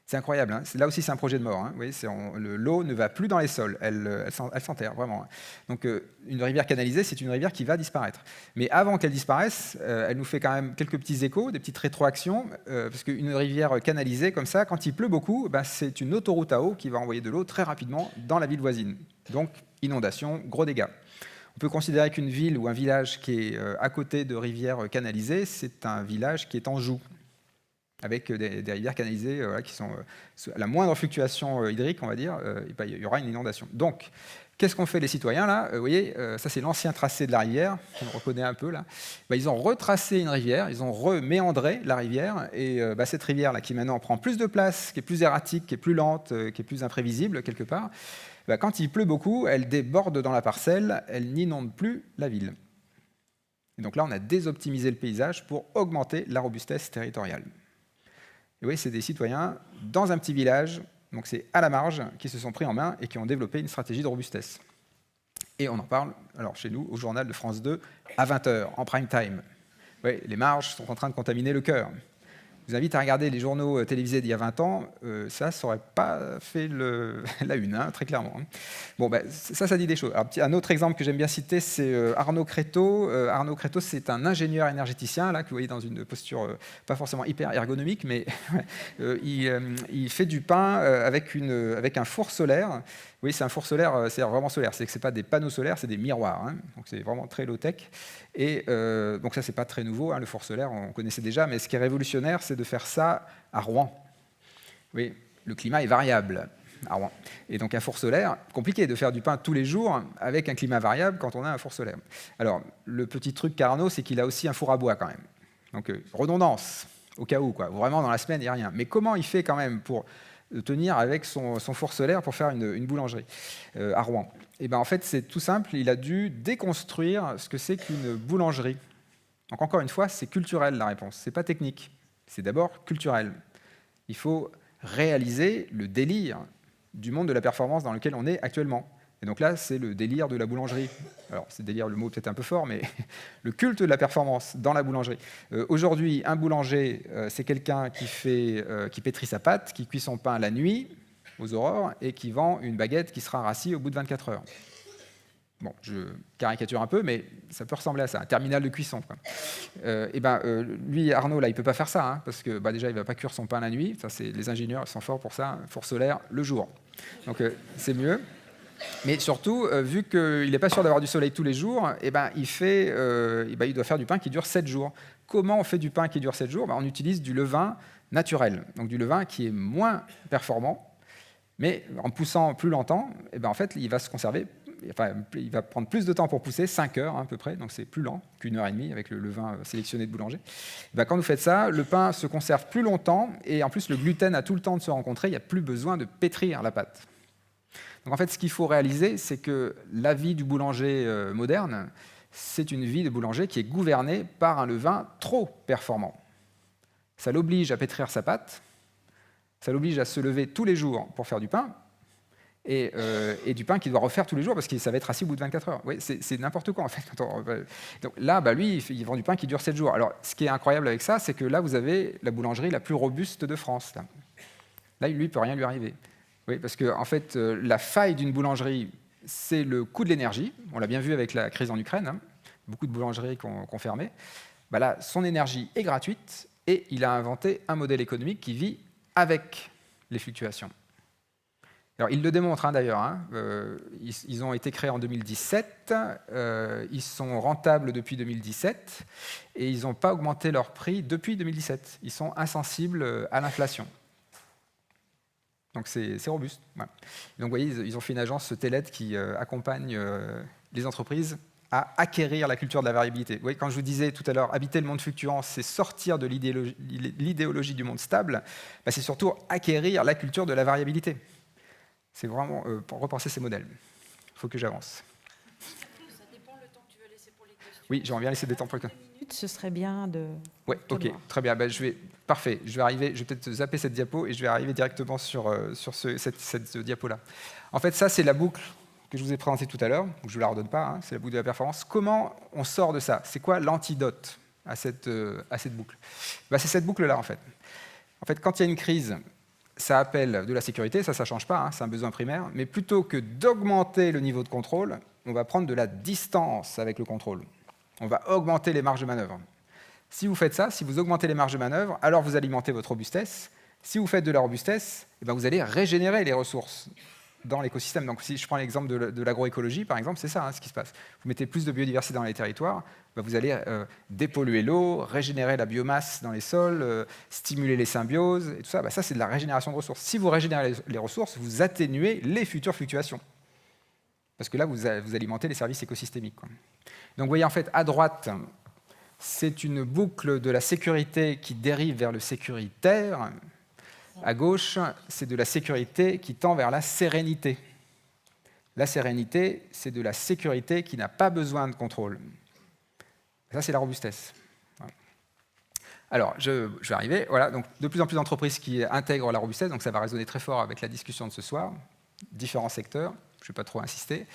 [SPEAKER 4] C'est incroyable. Là aussi, c'est un projet de mort. Vous voyez, l'eau ne va plus dans les sols, elle s'enterre, vraiment. Donc, une rivière canalisée, c'est une rivière qui va disparaître. Mais avant qu'elle disparaisse, elle nous fait quand même quelques petits échos, des petites rétroactions, parce qu'une rivière canalisée, comme ça, quand il pleut beaucoup, c'est une autoroute à eau qui va envoyer de l'eau très rapidement dans la ville voisine. Donc, inondation, gros dégâts. On peut considérer qu'une ville ou un village qui est à côté de rivières canalisées, c'est un village qui est en joue, avec des rivières canalisées qui sont à la moindre fluctuation hydrique, on va dire, il y aura une inondation. Donc, qu'est-ce qu'ont fait les citoyens là? Vous voyez, ça c'est l'ancien tracé de la rivière, on reconnaît un peu là. Ils ont retracé une rivière, ils ont reméandré la rivière, et cette rivière là qui maintenant prend plus de place, qui est plus erratique, qui est plus lente, qui est plus imprévisible quelque part, quand il pleut beaucoup, elle déborde dans la parcelle, elle n'inonde plus la ville. Et donc là, on a désoptimisé le paysage pour augmenter la robustesse territoriale. Et oui, c'est des citoyens dans un petit village, donc c'est à la marge, qui se sont pris en main et qui ont développé une stratégie de robustesse. Et on en parle, alors chez nous, au journal de France 2, à 20h, en prime time. Oui, les marges sont en train de contaminer le cœur. Je vous invite à regarder les journaux télévisés d'il y a 20 ans, ça n'aurait pas fait la une, très clairement. Bon, ça dit des choses. Alors, un autre exemple que j'aime bien citer, c'est Arnaud Créteau. Arnaud Créteau, c'est un ingénieur énergéticien, là, que vous voyez dans une posture pas forcément hyper ergonomique, mais il fait du pain avec un four solaire. Oui, c'est un four solaire, c'est vraiment solaire, c'est que ce n'est pas des panneaux solaires, c'est des miroirs, donc c'est vraiment très low-tech. Et donc ça, c'est pas très nouveau, le four solaire, on connaissait déjà, mais ce qui est révolutionnaire, c'est de faire ça à Rouen. Oui, le climat est variable à Rouen. Et donc un four solaire, compliqué de faire du pain tous les jours avec un climat variable quand on a un four solaire. Alors, le petit truc Carnot, c'est qu'il a aussi un four à bois quand même. Donc redondance, au cas où, quoi. Vraiment, dans la semaine, il n'y a rien. Mais comment il fait quand même pour tenir avec son four solaire pour faire une boulangerie à Rouen? Et en fait, c'est tout simple, il a dû déconstruire ce que c'est qu'une boulangerie. Donc encore une fois, c'est culturel la réponse, c'est pas technique, c'est d'abord culturel. Il faut réaliser le délire du monde de la performance dans lequel on est actuellement. Et donc là, c'est le délire de la boulangerie. Alors, c'est délire, le mot peut-être un peu fort, mais le culte de la performance dans la boulangerie. Aujourd'hui, un boulanger, c'est quelqu'un qui pétrit sa pâte, qui cuit son pain la nuit, aux aurores, et qui vend une baguette qui sera rassie au bout de 24 heures. Bon, je caricature un peu, mais ça peut ressembler à ça, un terminal de cuisson, quoi. Lui, Arnaud, là, il ne peut pas faire ça, parce que déjà, il ne va pas cuire son pain la nuit. Ça, les ingénieurs, ils sont forts pour ça, four solaire le jour. Donc, c'est mieux. Mais surtout, vu qu'il n'est pas sûr d'avoir du soleil tous les jours, il doit faire du pain qui dure 7 jours. Comment on fait du pain qui dure 7 jours? On utilise du levain naturel, donc du levain qui est moins performant, mais en poussant plus longtemps, en fait, il va se conserver. Il va prendre plus de temps pour pousser, 5 heures à peu près, donc c'est plus lent qu'1 heure et demie avec le levain sélectionné de boulanger. Quand vous faites ça, le pain se conserve plus longtemps et en plus le gluten a tout le temps de se rencontrer, il n'y a plus besoin de pétrir la pâte. Donc en fait, ce qu'il faut réaliser, c'est que la vie du boulanger moderne, c'est une vie de boulanger qui est gouvernée par un levain trop performant. Ça l'oblige à pétrir sa pâte, ça l'oblige à se lever tous les jours pour faire du pain, et du pain qu'il doit refaire tous les jours parce que ça va être assis au bout de 24 heures. Oui, c'est n'importe quoi en fait. Donc là, lui, il vend du pain qui dure 7 jours. Alors, ce qui est incroyable avec ça, c'est que là, vous avez la boulangerie la plus robuste de France. Là lui, il ne peut rien lui arriver. Oui, parce que en fait, la faille d'une boulangerie, c'est le coût de l'énergie. On l'a bien vu avec la crise en Ukraine. Beaucoup de boulangeries qui ont fermé. Là, son énergie est gratuite et il a inventé un modèle économique qui vit avec les fluctuations. Alors, ils le démontrent d'ailleurs. Ils ont été créés en 2017, ils sont rentables depuis 2017, et ils n'ont pas augmenté leur prix depuis 2017. Ils sont insensibles à l'inflation. Donc c'est robuste. Voilà. Donc vous voyez, ils ont fait une agence TELED qui accompagne les entreprises à acquérir la culture de la variabilité. Vous voyez, quand je vous disais tout à l'heure, habiter le monde fluctuant, c'est sortir de l'idéologie du monde stable, bah, c'est surtout acquérir la culture de la variabilité. C'est vraiment pour repenser ces modèles. Il faut que j'avance.
[SPEAKER 2] Ça dépend le temps que tu veux laisser pour les questions.
[SPEAKER 4] Oui, j'aimerais bien laisser des temps pour les questions.
[SPEAKER 2] Ce serait bien de...
[SPEAKER 4] Oui, ok, très bien. Ben, parfait, je vais peut-être zapper cette diapo et je vais arriver directement sur cette diapo-là. En fait, ça, c'est la boucle que je vous ai présentée tout à l'heure. Je ne vous la redonne pas, c'est la boucle de la performance. Comment on sort de ça? C'est quoi l'antidote à cette boucle? Ben, c'est cette boucle-là, en fait. En fait, quand il y a une crise, ça appelle de la sécurité, ça ne change pas, c'est un besoin primaire, mais plutôt que d'augmenter le niveau de contrôle, on va prendre de la distance avec le contrôle. On va augmenter les marges de manœuvre. Si vous faites ça, si vous augmentez les marges de manœuvre, alors vous alimentez votre robustesse. Si vous faites de la robustesse, eh ben vous allez régénérer les ressources dans l'écosystème. Donc si je prends l'exemple de l'agroécologie, par exemple, c'est ça ce qui se passe. Vous mettez plus de biodiversité dans les territoires, vous allez dépolluer l'eau, régénérer la biomasse dans les sols, stimuler les symbioses, et tout ça. Ça, c'est de la régénération de ressources. Si vous régénérez les ressources, vous atténuez les futures fluctuations. Parce que là, vous alimentez les services écosystémiques, quoi. Donc vous voyez, en fait, à droite, c'est une boucle de la sécurité qui dérive vers le sécuritaire. À gauche, c'est de la sécurité qui tend vers la sérénité. La sérénité, c'est de la sécurité qui n'a pas besoin de contrôle. Ça, c'est la robustesse. Voilà. Alors, je vais arriver. Voilà, donc, de plus en plus d'entreprises qui intègrent la robustesse, donc ça va résonner très fort avec la discussion de ce soir. Différents secteurs, je ne vais pas trop insister.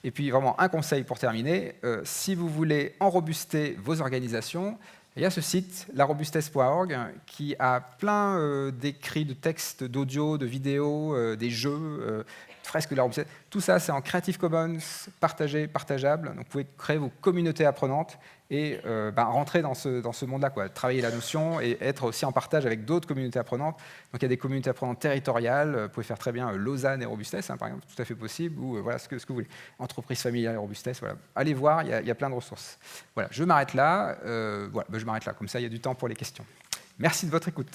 [SPEAKER 4] Et puis, vraiment, un conseil pour terminer. Si vous voulez enrobuster vos organisations, il y a ce site, larobustesse.org, qui a plein d'écrits de textes, d'audio, de vidéos, des jeux, fresques de la robustesse. Tout ça, c'est en Creative Commons, partagé, partageable. Donc, vous pouvez créer vos communautés apprenantes et rentrer dans ce monde-là, quoi. Travailler la notion et être aussi en partage avec d'autres communautés apprenantes. Donc, il y a des communautés apprenantes territoriales. Vous pouvez faire très bien Lausanne et robustesse, par exemple, tout à fait possible, ou voilà ce que vous voulez. Entreprise familiale et robustesse, voilà. Allez voir, il y a plein de ressources. Voilà, je m'arrête là. Je m'arrête là, comme ça, il y a du temps pour les questions. Merci de votre écoute.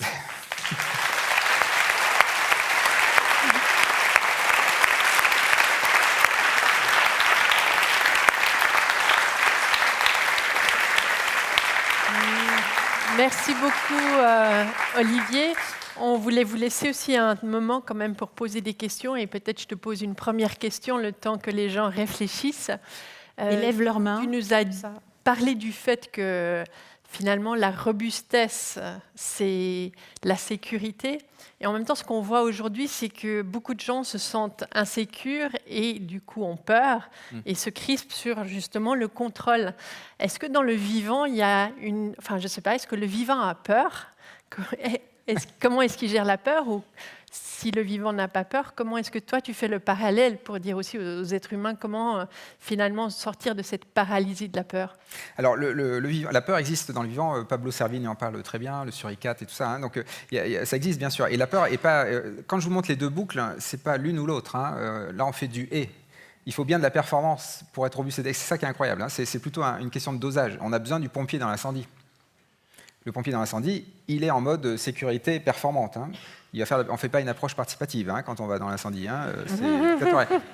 [SPEAKER 1] Merci beaucoup, Olivier. On voulait vous laisser aussi un moment quand même pour poser des questions et peut-être je te pose une première question le temps que les gens réfléchissent.
[SPEAKER 2] Ils lèvent leurs mains.
[SPEAKER 1] Tu nous as parlé du fait que finalement la robustesse, c'est la sécurité. Et en même temps, ce qu'on voit aujourd'hui, c'est que beaucoup de gens se sentent insécures et du coup ont peur et se crispent sur justement le contrôle. Est-ce que dans le vivant, il y a une... Enfin, je ne sais pas, est-ce que le vivant a peur? Comment est-ce qu'il gère la peur? Ou si le vivant n'a pas peur, comment est-ce que toi, tu fais le parallèle pour dire aussi aux êtres humains comment finalement sortir de cette paralysie de la peur?
[SPEAKER 4] Alors, la peur existe dans le vivant. Pablo Servigne en parle très bien, le suricate et tout ça. Donc, ça existe, bien sûr. Et la peur est pas... quand je vous montre les deux boucles, ce n'est pas l'une ou l'autre. Là, on fait du « et ». Il faut bien de la performance pour être robuste. C'est ça qui est incroyable. C'est plutôt une question de dosage. On a besoin du pompier dans l'incendie. Le pompier dans l'incendie, il est en mode sécurité performante. On ne fait pas une approche participative quand on va dans l'incendie.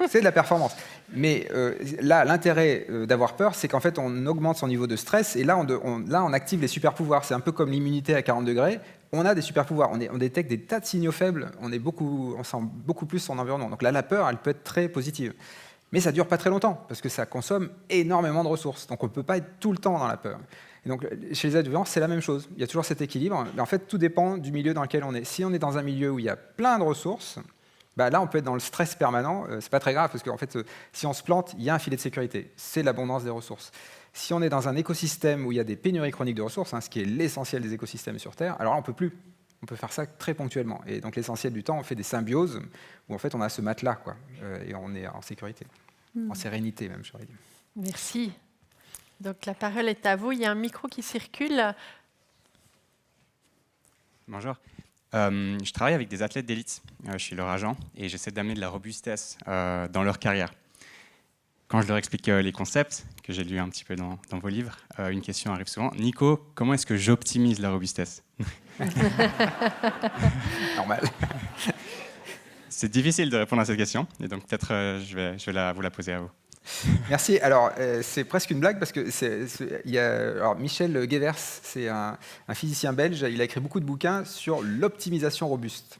[SPEAKER 4] C'est de la performance. Mais là, l'intérêt d'avoir peur, c'est qu'en fait, on augmente son niveau de stress et là, on active les super-pouvoirs. C'est un peu comme l'immunité à 40 degrés. On a des super-pouvoirs. On détecte des tas de signaux faibles. On sent beaucoup plus son environnement. Donc là, la peur, elle peut être très positive. Mais ça ne dure pas très longtemps parce que ça consomme énormément de ressources. Donc on ne peut pas être tout le temps dans la peur. Et donc, chez les êtres vivants, c'est la même chose. Il y a toujours cet équilibre. Mais en fait, tout dépend du milieu dans lequel on est. Si on est dans un milieu où il y a plein de ressources, là, on peut être dans le stress permanent. C'est pas très grave, parce qu'en fait, si on se plante, il y a un filet de sécurité. C'est l'abondance des ressources. Si on est dans un écosystème où il y a des pénuries chroniques de ressources, ce qui est l'essentiel des écosystèmes sur Terre, alors là, on ne peut plus. On peut faire ça très ponctuellement. Et donc, l'essentiel du temps, on fait des symbioses où, en fait, on a ce matelas, quoi, et on est en sécurité. En sérénité, même, j'aurais dit.
[SPEAKER 1] Merci. Donc la parole est à vous. Il y a un micro qui circule.
[SPEAKER 5] Bonjour. Je travaille avec des athlètes d'élite, je suis leur agent, et j'essaie d'amener de la robustesse dans leur carrière. Quand je leur explique les concepts, que j'ai lu un petit peu dans vos livres, une question arrive souvent. Nico, comment est-ce que j'optimise la robustesse?
[SPEAKER 4] Normal.
[SPEAKER 5] C'est difficile de répondre à cette question, et donc peut-être je vais vous la poser à vous.
[SPEAKER 4] Merci. Alors, c'est presque une blague parce que alors, Michel Guevers, c'est un physicien belge, il a écrit beaucoup de bouquins sur l'optimisation robuste.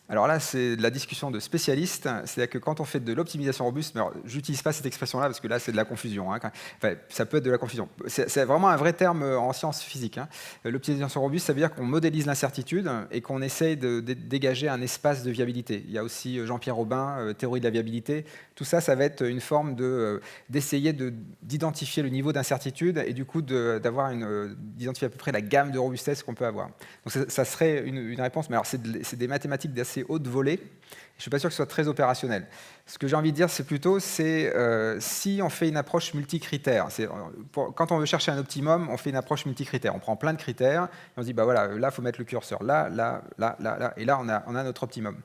[SPEAKER 4] Alors là, c'est de la discussion de spécialistes, c'est-à-dire que quand on fait de l'optimisation robuste, mais j'utilise pas cette expression-là parce que là, c'est de la confusion. Hein, enfin, ça peut être de la confusion. C'est vraiment un vrai terme en sciences physiques. Hein. L'optimisation robuste, ça veut dire qu'on modélise l'incertitude et qu'on essaye de dégager un espace de viabilité. Il y a aussi Jean-Pierre Aubin, théorie de la viabilité. Tout ça, ça va être une forme d'essayer d'identifier le niveau d'incertitude et du coup d'identifier à peu près la gamme de robustesse qu'on peut avoir. Donc ça serait une réponse, mais alors c'est des mathématiques d'assez haute volée. Je ne suis pas sûr que ce soit très opérationnel. Ce que j'ai envie de dire, c'est plutôt si on fait une approche multicritère. Quand on veut chercher un optimum, on fait une approche multicritère. On prend plein de critères et on se dit, bah voilà, là, il faut mettre le curseur là, et là, on a notre optimum.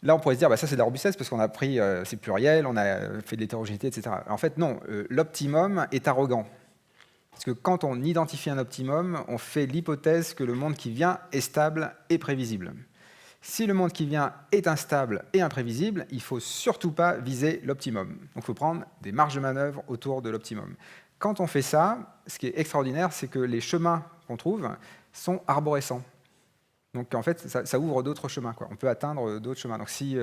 [SPEAKER 4] Là, on pourrait se dire, bah, ça c'est de la robustesse parce qu'on a pris, c'est pluriel, on a fait de l'hétérogénéité, etc. En fait, non, l'optimum est arrogant. Parce que quand on identifie un optimum, on fait l'hypothèse que le monde qui vient est stable et prévisible. Si le monde qui vient est instable et imprévisible, il ne faut surtout pas viser l'optimum. Donc il faut prendre des marges de manœuvre autour de l'optimum. Quand on fait ça, ce qui est extraordinaire, c'est que les chemins qu'on trouve sont arborescents. Donc en fait, ça ouvre d'autres chemins, quoi. On peut atteindre d'autres chemins. Donc si,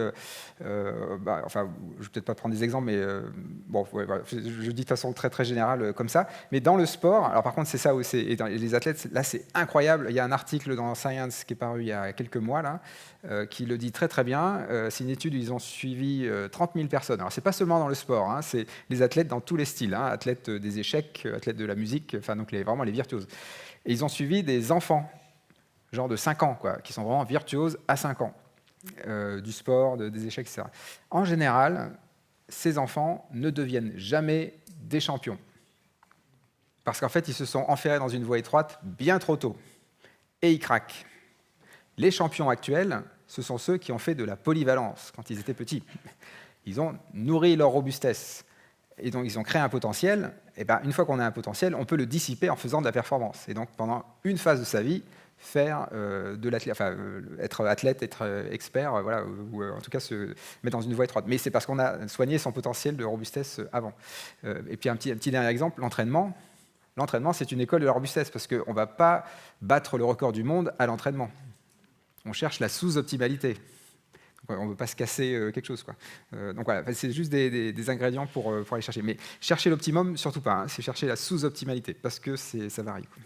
[SPEAKER 4] enfin, je vais peut-être pas prendre des exemples, mais bon, ouais, voilà, je dis de façon très très générale comme ça. Mais dans le sport, alors par contre c'est ça où et dans les athlètes, là c'est incroyable. Il y a un article dans Science qui est paru il y a quelques mois là, qui le dit très très bien. C'est une étude où ils ont suivi 30 000 personnes. Alors c'est pas seulement dans le sport, hein, c'est les athlètes dans tous les styles, hein, athlètes des échecs, athlètes de la musique, enfin donc vraiment les virtuoses. Et ils ont suivi des enfants, genre de 5 ans, quoi, qui sont vraiment virtuoses à 5 ans, du sport, des échecs, etc. En général, ces enfants ne deviennent jamais des champions. Parce qu'en fait, ils se sont enferrés dans une voie étroite bien trop tôt. Et ils craquent. Les champions actuels, ce sont ceux qui ont fait de la polyvalence quand ils étaient petits. Ils ont nourri leur robustesse. Et donc, ils ont créé un potentiel. Et ben, une fois qu'on a un potentiel, on peut le dissiper en faisant de la performance. Et donc, pendant une phase de sa vie, faire de l'athlète, enfin, être athlète, être expert, voilà, ou en tout cas se mettre dans une voie étroite. Mais c'est parce qu'on a soigné son potentiel de robustesse avant. Et puis un petit dernier exemple, l'entraînement. L'entraînement, c'est une école de la robustesse parce qu'on ne va pas battre le record du monde à l'entraînement. On cherche la sous-optimalité. On ne veut pas se casser quelque chose, quoi. Donc voilà, c'est juste des ingrédients pour aller chercher. Mais chercher l'optimum, surtout pas. Hein, c'est chercher la sous-optimalité parce que ça varie, quoi.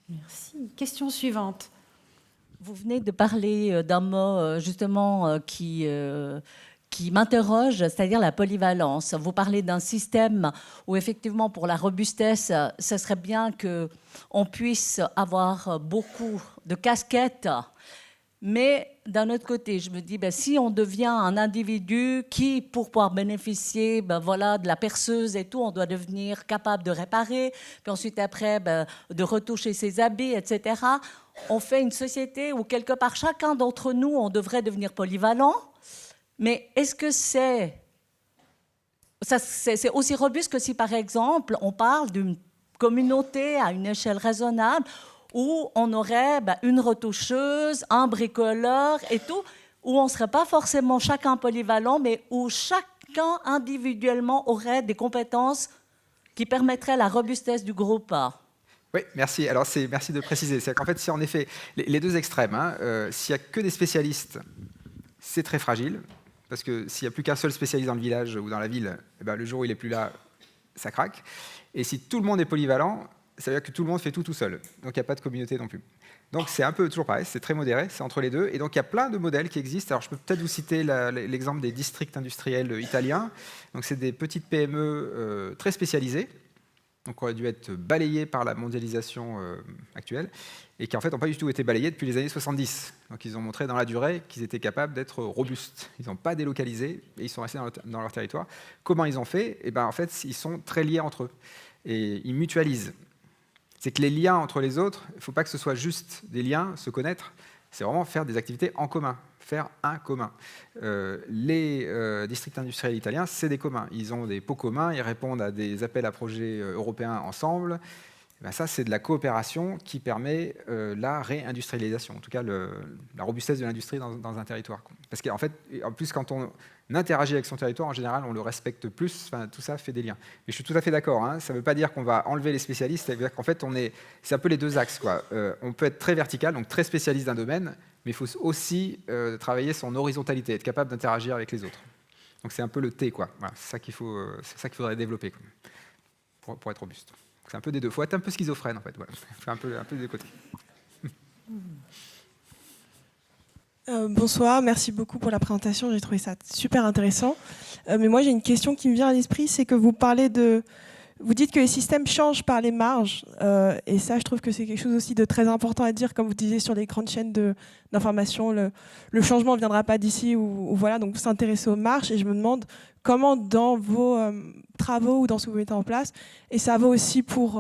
[SPEAKER 2] Merci. Question suivante.
[SPEAKER 6] Vous venez de parler d'un mot justement qui m'interroge, c'est-à-dire la polyvalence. Vous parlez d'un système où effectivement pour la robustesse, ce serait bien qu'on puisse avoir beaucoup de casquettes. Mais d'un autre côté, je me dis, si on devient un individu qui, pour pouvoir bénéficier voilà, de la perceuse et tout, on doit devenir capable de réparer, puis ensuite après de retoucher ses habits, etc. On fait une société où quelque part chacun d'entre nous, on devrait devenir polyvalent. Mais est-ce que c'est aussi robuste que si, par exemple, on parle d'une communauté à une échelle raisonnable où on aurait une retoucheuse, un bricoleur et tout, où on ne serait pas forcément chacun polyvalent, mais où chacun individuellement aurait des compétences qui permettraient la robustesse du groupe.
[SPEAKER 4] Oui, merci. Alors, merci de préciser. C'est qu'en fait, si en effet, les deux extrêmes, hein, s'il n'y a que des spécialistes, c'est très fragile, parce que s'il n'y a plus qu'un seul spécialiste dans le village ou dans la ville, le jour où il n'est plus là, ça craque. Et si tout le monde est polyvalent, ça veut dire que tout le monde fait tout seul. Donc, il n'y a pas de communauté non plus. Donc, c'est un peu toujours pareil, c'est très modéré, c'est entre les deux. Et donc, il y a plein de modèles qui existent. Alors, je peux peut-être vous citer l'exemple des districts industriels italiens. Donc, c'est des petites PME très spécialisées, donc aurait dû être balayées par la mondialisation actuelle, et qui en fait n'ont pas du tout été balayées depuis les années 70. Donc, ils ont montré dans la durée qu'ils étaient capables d'être robustes. Ils n'ont pas délocalisé, et ils sont restés dans leur territoire. Comment ils ont fait ? En fait, ils sont très liés entre eux, et ils mutualisent. C'est que les liens entre les autres, il ne faut pas que ce soit juste des liens, se connaître, c'est vraiment faire des activités en commun, faire un commun. Les districts industriels italiens, c'est des communs. Ils ont des pots communs, ils répondent à des appels à projets européens ensemble. Ben ça, c'est de la coopération qui permet la réindustrialisation, en tout cas la robustesse de l'industrie dans un territoire. Parce qu'en fait, en plus, quand on interagit avec son territoire, en général, on le respecte plus. Enfin, tout ça fait des liens. Mais je suis tout à fait d'accord. Hein, ça ne veut pas dire qu'on va enlever les spécialistes. C'est-à-dire qu'en fait, c'est un peu les deux axes, quoi. On peut être très vertical, donc très spécialiste d'un domaine, mais il faut aussi travailler son horizontalité, être capable d'interagir avec les autres. Donc c'est un peu le T, quoi. Voilà, c'est ça qu'il faudrait développer, quoi, pour être robuste. C'est un peu des deux. Il faut être un peu schizophrène, en fait. Voilà. Faire un peu des deux côtés.
[SPEAKER 7] Bonsoir, merci beaucoup pour la présentation. J'ai trouvé ça super intéressant. Mais moi, j'ai une question qui me vient à l'esprit, c'est que vous dites que les systèmes changent par les marges. Et ça, je trouve que c'est quelque chose aussi de très important à dire, comme vous disiez sur les grandes chaînes d'information. Le changement ne viendra pas d'ici, ou voilà, donc s'intéresser aux marges. Et je me demande comment, dans vos travaux ou dans ce que vous mettez en place, et ça vaut aussi pour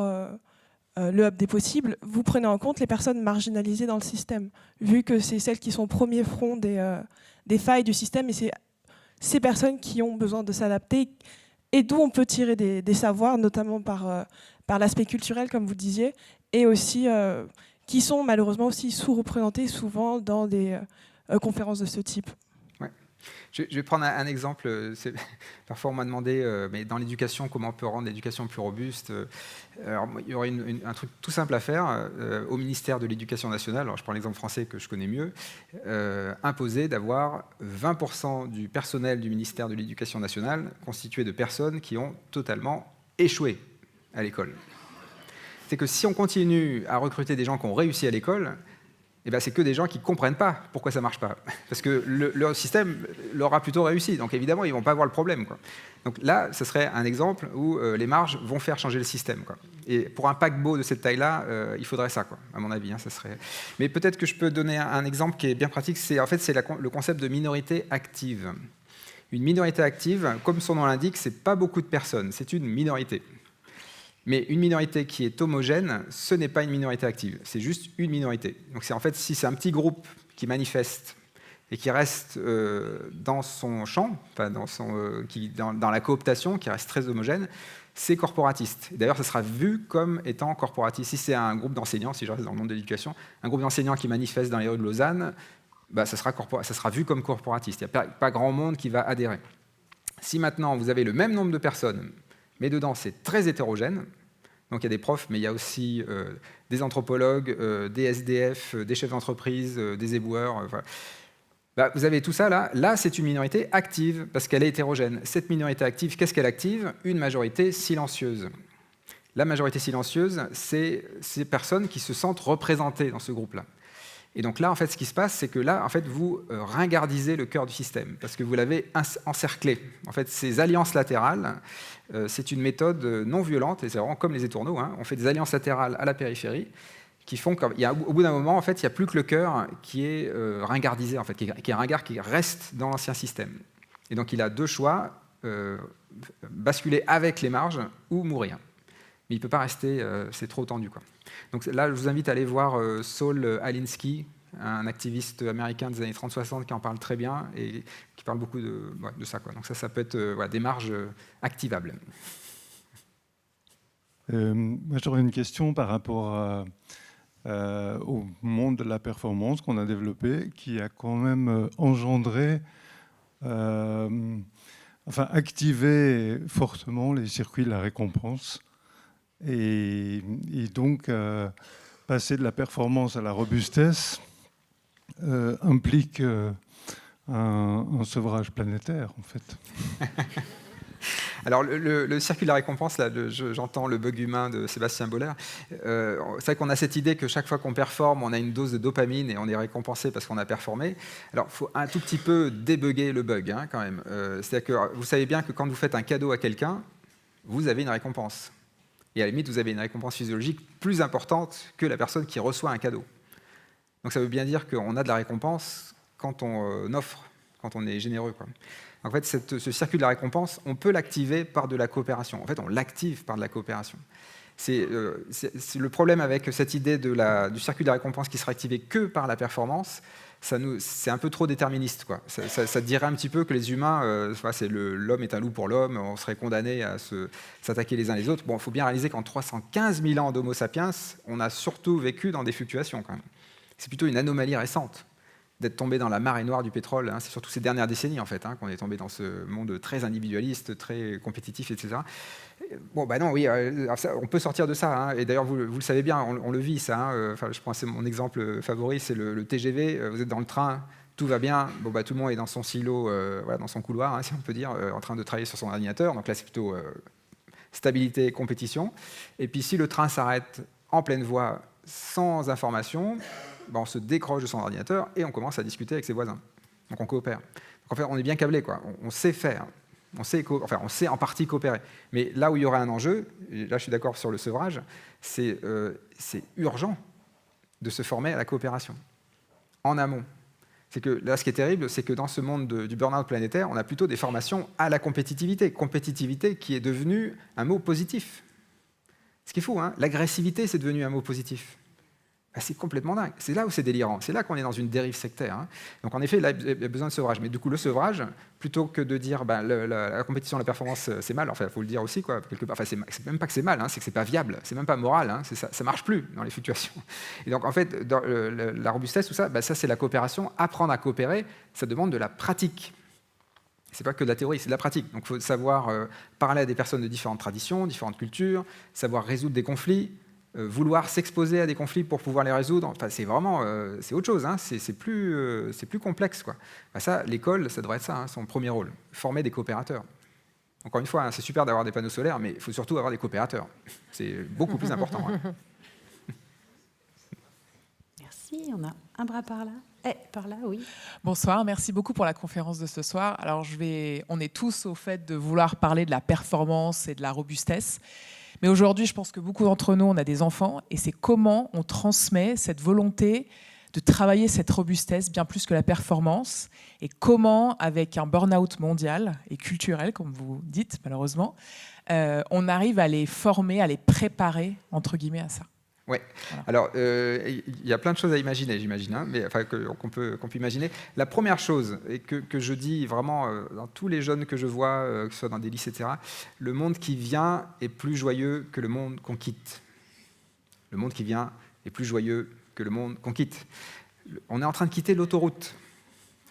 [SPEAKER 7] le hub des possibles, vous prenez en compte les personnes marginalisées dans le système, vu que c'est celles qui sont au premier front des failles du système, et c'est ces personnes qui ont besoin de s'adapter, et d'où on peut tirer des savoirs, notamment par l'aspect culturel, comme vous disiez, et aussi qui sont malheureusement aussi sous-représentés souvent dans des conférences de ce type.
[SPEAKER 4] Je vais prendre un exemple. Parfois, on m'a demandé, mais dans l'éducation, comment on peut rendre l'éducation plus robuste. Alors, il y aurait un truc tout simple à faire au ministère de l'Éducation nationale. Alors, je prends l'exemple français que je connais mieux. Imposer d'avoir 20% du personnel du ministère de l'Éducation nationale constitué de personnes qui ont totalement échoué à l'école. C'est que si on continue à recruter des gens qui ont réussi à l'école, eh ben, c'est que des gens qui ne comprennent pas pourquoi ça ne marche pas. Parce que le système leur a plutôt réussi. Donc évidemment, ils ne vont pas voir le problème, quoi. Donc là, ce serait un exemple où les marges vont faire changer le système, quoi. Et pour un paquebot de cette taille-là, il faudrait ça, quoi, à mon avis. Hein, ça serait... Mais peut-être que je peux donner un exemple qui est bien pratique. C'est le concept de minorité active. Une minorité active, comme son nom l'indique, ce n'est pas beaucoup de personnes, c'est une minorité. Mais une minorité qui est homogène, ce n'est pas une minorité active, c'est juste une minorité. Donc c'est en fait, si c'est un petit groupe qui manifeste et qui reste dans son champ, enfin dans la cooptation, qui reste très homogène, c'est corporatiste. D'ailleurs, ça sera vu comme étant corporatiste. Si c'est un groupe d'enseignants, si je reste dans le monde de l'éducation, un groupe d'enseignants qui manifeste dans les rues de Lausanne, bah, ça sera vu comme corporatiste. Il n'y a pas grand monde qui va adhérer. Si maintenant vous avez le même nombre de personnes, mais dedans c'est très hétérogène, donc il y a des profs, mais il y a aussi des anthropologues, des SDF, des chefs d'entreprise, des éboueurs. Voilà. Bah, vous avez tout ça là. Là, c'est une minorité active, parce qu'elle est hétérogène. Cette minorité active, qu'est-ce qu'elle active? Une majorité silencieuse. La majorité silencieuse, c'est ces personnes qui se sentent représentées dans ce groupe-là. Et donc là, en fait, ce qui se passe, c'est que là, en fait, vous ringardisez le cœur du système, parce que vous l'avez encerclé. En fait, ces alliances latérales, c'est une méthode non violente, et c'est vraiment comme les étourneaux. Hein. On fait des alliances latérales à la périphérie, qui font qu'au bout d'un moment, en fait, il n'y a plus que le cœur qui est ringardisé, en fait, qui est ringard, qui reste dans l'ancien système. Et donc, il a deux choix, basculer avec les marges ou mourir. Mais il ne peut pas rester, c'est trop tendu, quoi. Donc là, je vous invite à aller voir Saul Alinsky, un activiste américain des années 30-60 qui en parle très bien et qui parle beaucoup de ça, quoi. Donc ça peut être des marges activables.
[SPEAKER 3] Moi, j'aurais une question par rapport au monde de la performance qu'on a développé, qui a quand même engendré, activé fortement les circuits de la récompense. Et donc, passer de la performance à la robustesse implique un sevrage planétaire, en fait.
[SPEAKER 4] Alors, le circuit de la récompense, là, j'entends le bug humain de Sébastien Boller. C'est vrai qu'on a cette idée que chaque fois qu'on performe, on a une dose de dopamine et on est récompensé parce qu'on a performé. Alors, il faut un tout petit peu débugger le bug, hein, quand même. C'est-à-dire que vous savez bien que quand vous faites un cadeau à quelqu'un, vous avez une récompense. Et à la limite, vous avez une récompense physiologique plus importante que la personne qui reçoit un cadeau. Donc ça veut bien dire qu'on a de la récompense quand on offre, quand on est généreux, quoi. En fait, ce circuit de la récompense, on peut l'activer par de la coopération. En fait, on l'active par de la coopération. C'est le problème avec cette idée du circuit de la récompense qui sera activé que par la performance. C'est un peu trop déterministe, quoi. Ça dirait un petit peu que les humains, l'homme est un loup pour l'homme, on serait condamnés à s'attaquer les uns les autres. Bon, il faut bien réaliser qu'en 315 000 ans d'Homo sapiens, on a surtout vécu dans des fluctuations, quand même. C'est plutôt une anomalie récente d'être tombé dans la marée noire du pétrole. C'est surtout ces dernières décennies, en fait, qu'on est tombé dans ce monde très individualiste, très compétitif, etc. Bon, non, oui, on peut sortir de ça. Et d'ailleurs, vous le savez bien, on le vit, ça. Je prends mon exemple favori, c'est le TGV. Vous êtes dans le train, tout va bien. Tout le monde est dans son silo, dans son couloir, si on peut dire, en train de travailler sur son ordinateur. Donc là, c'est plutôt stabilité, compétition. Et puis, si le train s'arrête en pleine voie, sans information, on se décroche de son ordinateur et on commence à discuter avec ses voisins. Donc on coopère. Donc en fait, on est bien câblé, quoi. On sait faire. On sait en partie coopérer. Mais là où il y aurait un enjeu, et là je suis d'accord sur le sevrage, c'est urgent de se former à la coopération, en amont. C'est que là, ce qui est terrible, c'est que dans ce monde du burn-out planétaire, on a plutôt des formations à la compétitivité. Compétitivité qui est devenue un mot positif. Ce qui est fou, l'agressivité, c'est devenu un mot positif. C'est complètement dingue. C'est là où c'est délirant. C'est là qu'on est dans une dérive sectaire. Donc en effet, là, il y a besoin de sevrage. Mais du coup, le sevrage, plutôt que de dire la compétition, la performance, c'est mal, il faut le dire aussi, quoi, quelque part. C'est même pas que c'est mal, c'est que c'est pas viable, c'est même pas moral, ça marche plus dans les fluctuations. Et donc en fait, dans la robustesse, tout ça, ça c'est la coopération. Apprendre à coopérer, ça demande de la pratique. C'est pas que de la théorie, c'est de la pratique. Donc il faut savoir parler à des personnes de différentes traditions, différentes cultures, savoir résoudre des conflits, vouloir s'exposer à des conflits pour pouvoir les résoudre. C'est vraiment c'est autre chose, c'est plus complexe, quoi. Ça, l'école, ça devrait être ça, son premier rôle, former des coopérateurs. Encore une fois, c'est super d'avoir des panneaux solaires, mais il faut surtout avoir des coopérateurs. C'est beaucoup plus important.
[SPEAKER 2] Merci, on a un bras par là. Par là, oui.
[SPEAKER 8] Bonsoir, merci beaucoup pour la conférence de ce soir. Alors, on est tous au fait de vouloir parler de la performance et de la robustesse. Mais aujourd'hui, je pense que beaucoup d'entre nous, on a des enfants, et c'est comment on transmet cette volonté de travailler cette robustesse bien plus que la performance, et comment, avec un burn-out mondial et culturel, comme vous dites malheureusement, on arrive à les former, à les préparer, entre guillemets, à ça.
[SPEAKER 4] Oui. Voilà. Alors, il y a plein de choses à imaginer, j'imagine, mais qu'on peut imaginer. La première chose, et que je dis vraiment dans tous les jeunes que je vois, que ce soit dans des lycées, etc., le monde qui vient est plus joyeux que le monde qu'on quitte. Le monde qui vient est plus joyeux que le monde qu'on quitte. On est en train de quitter l'autoroute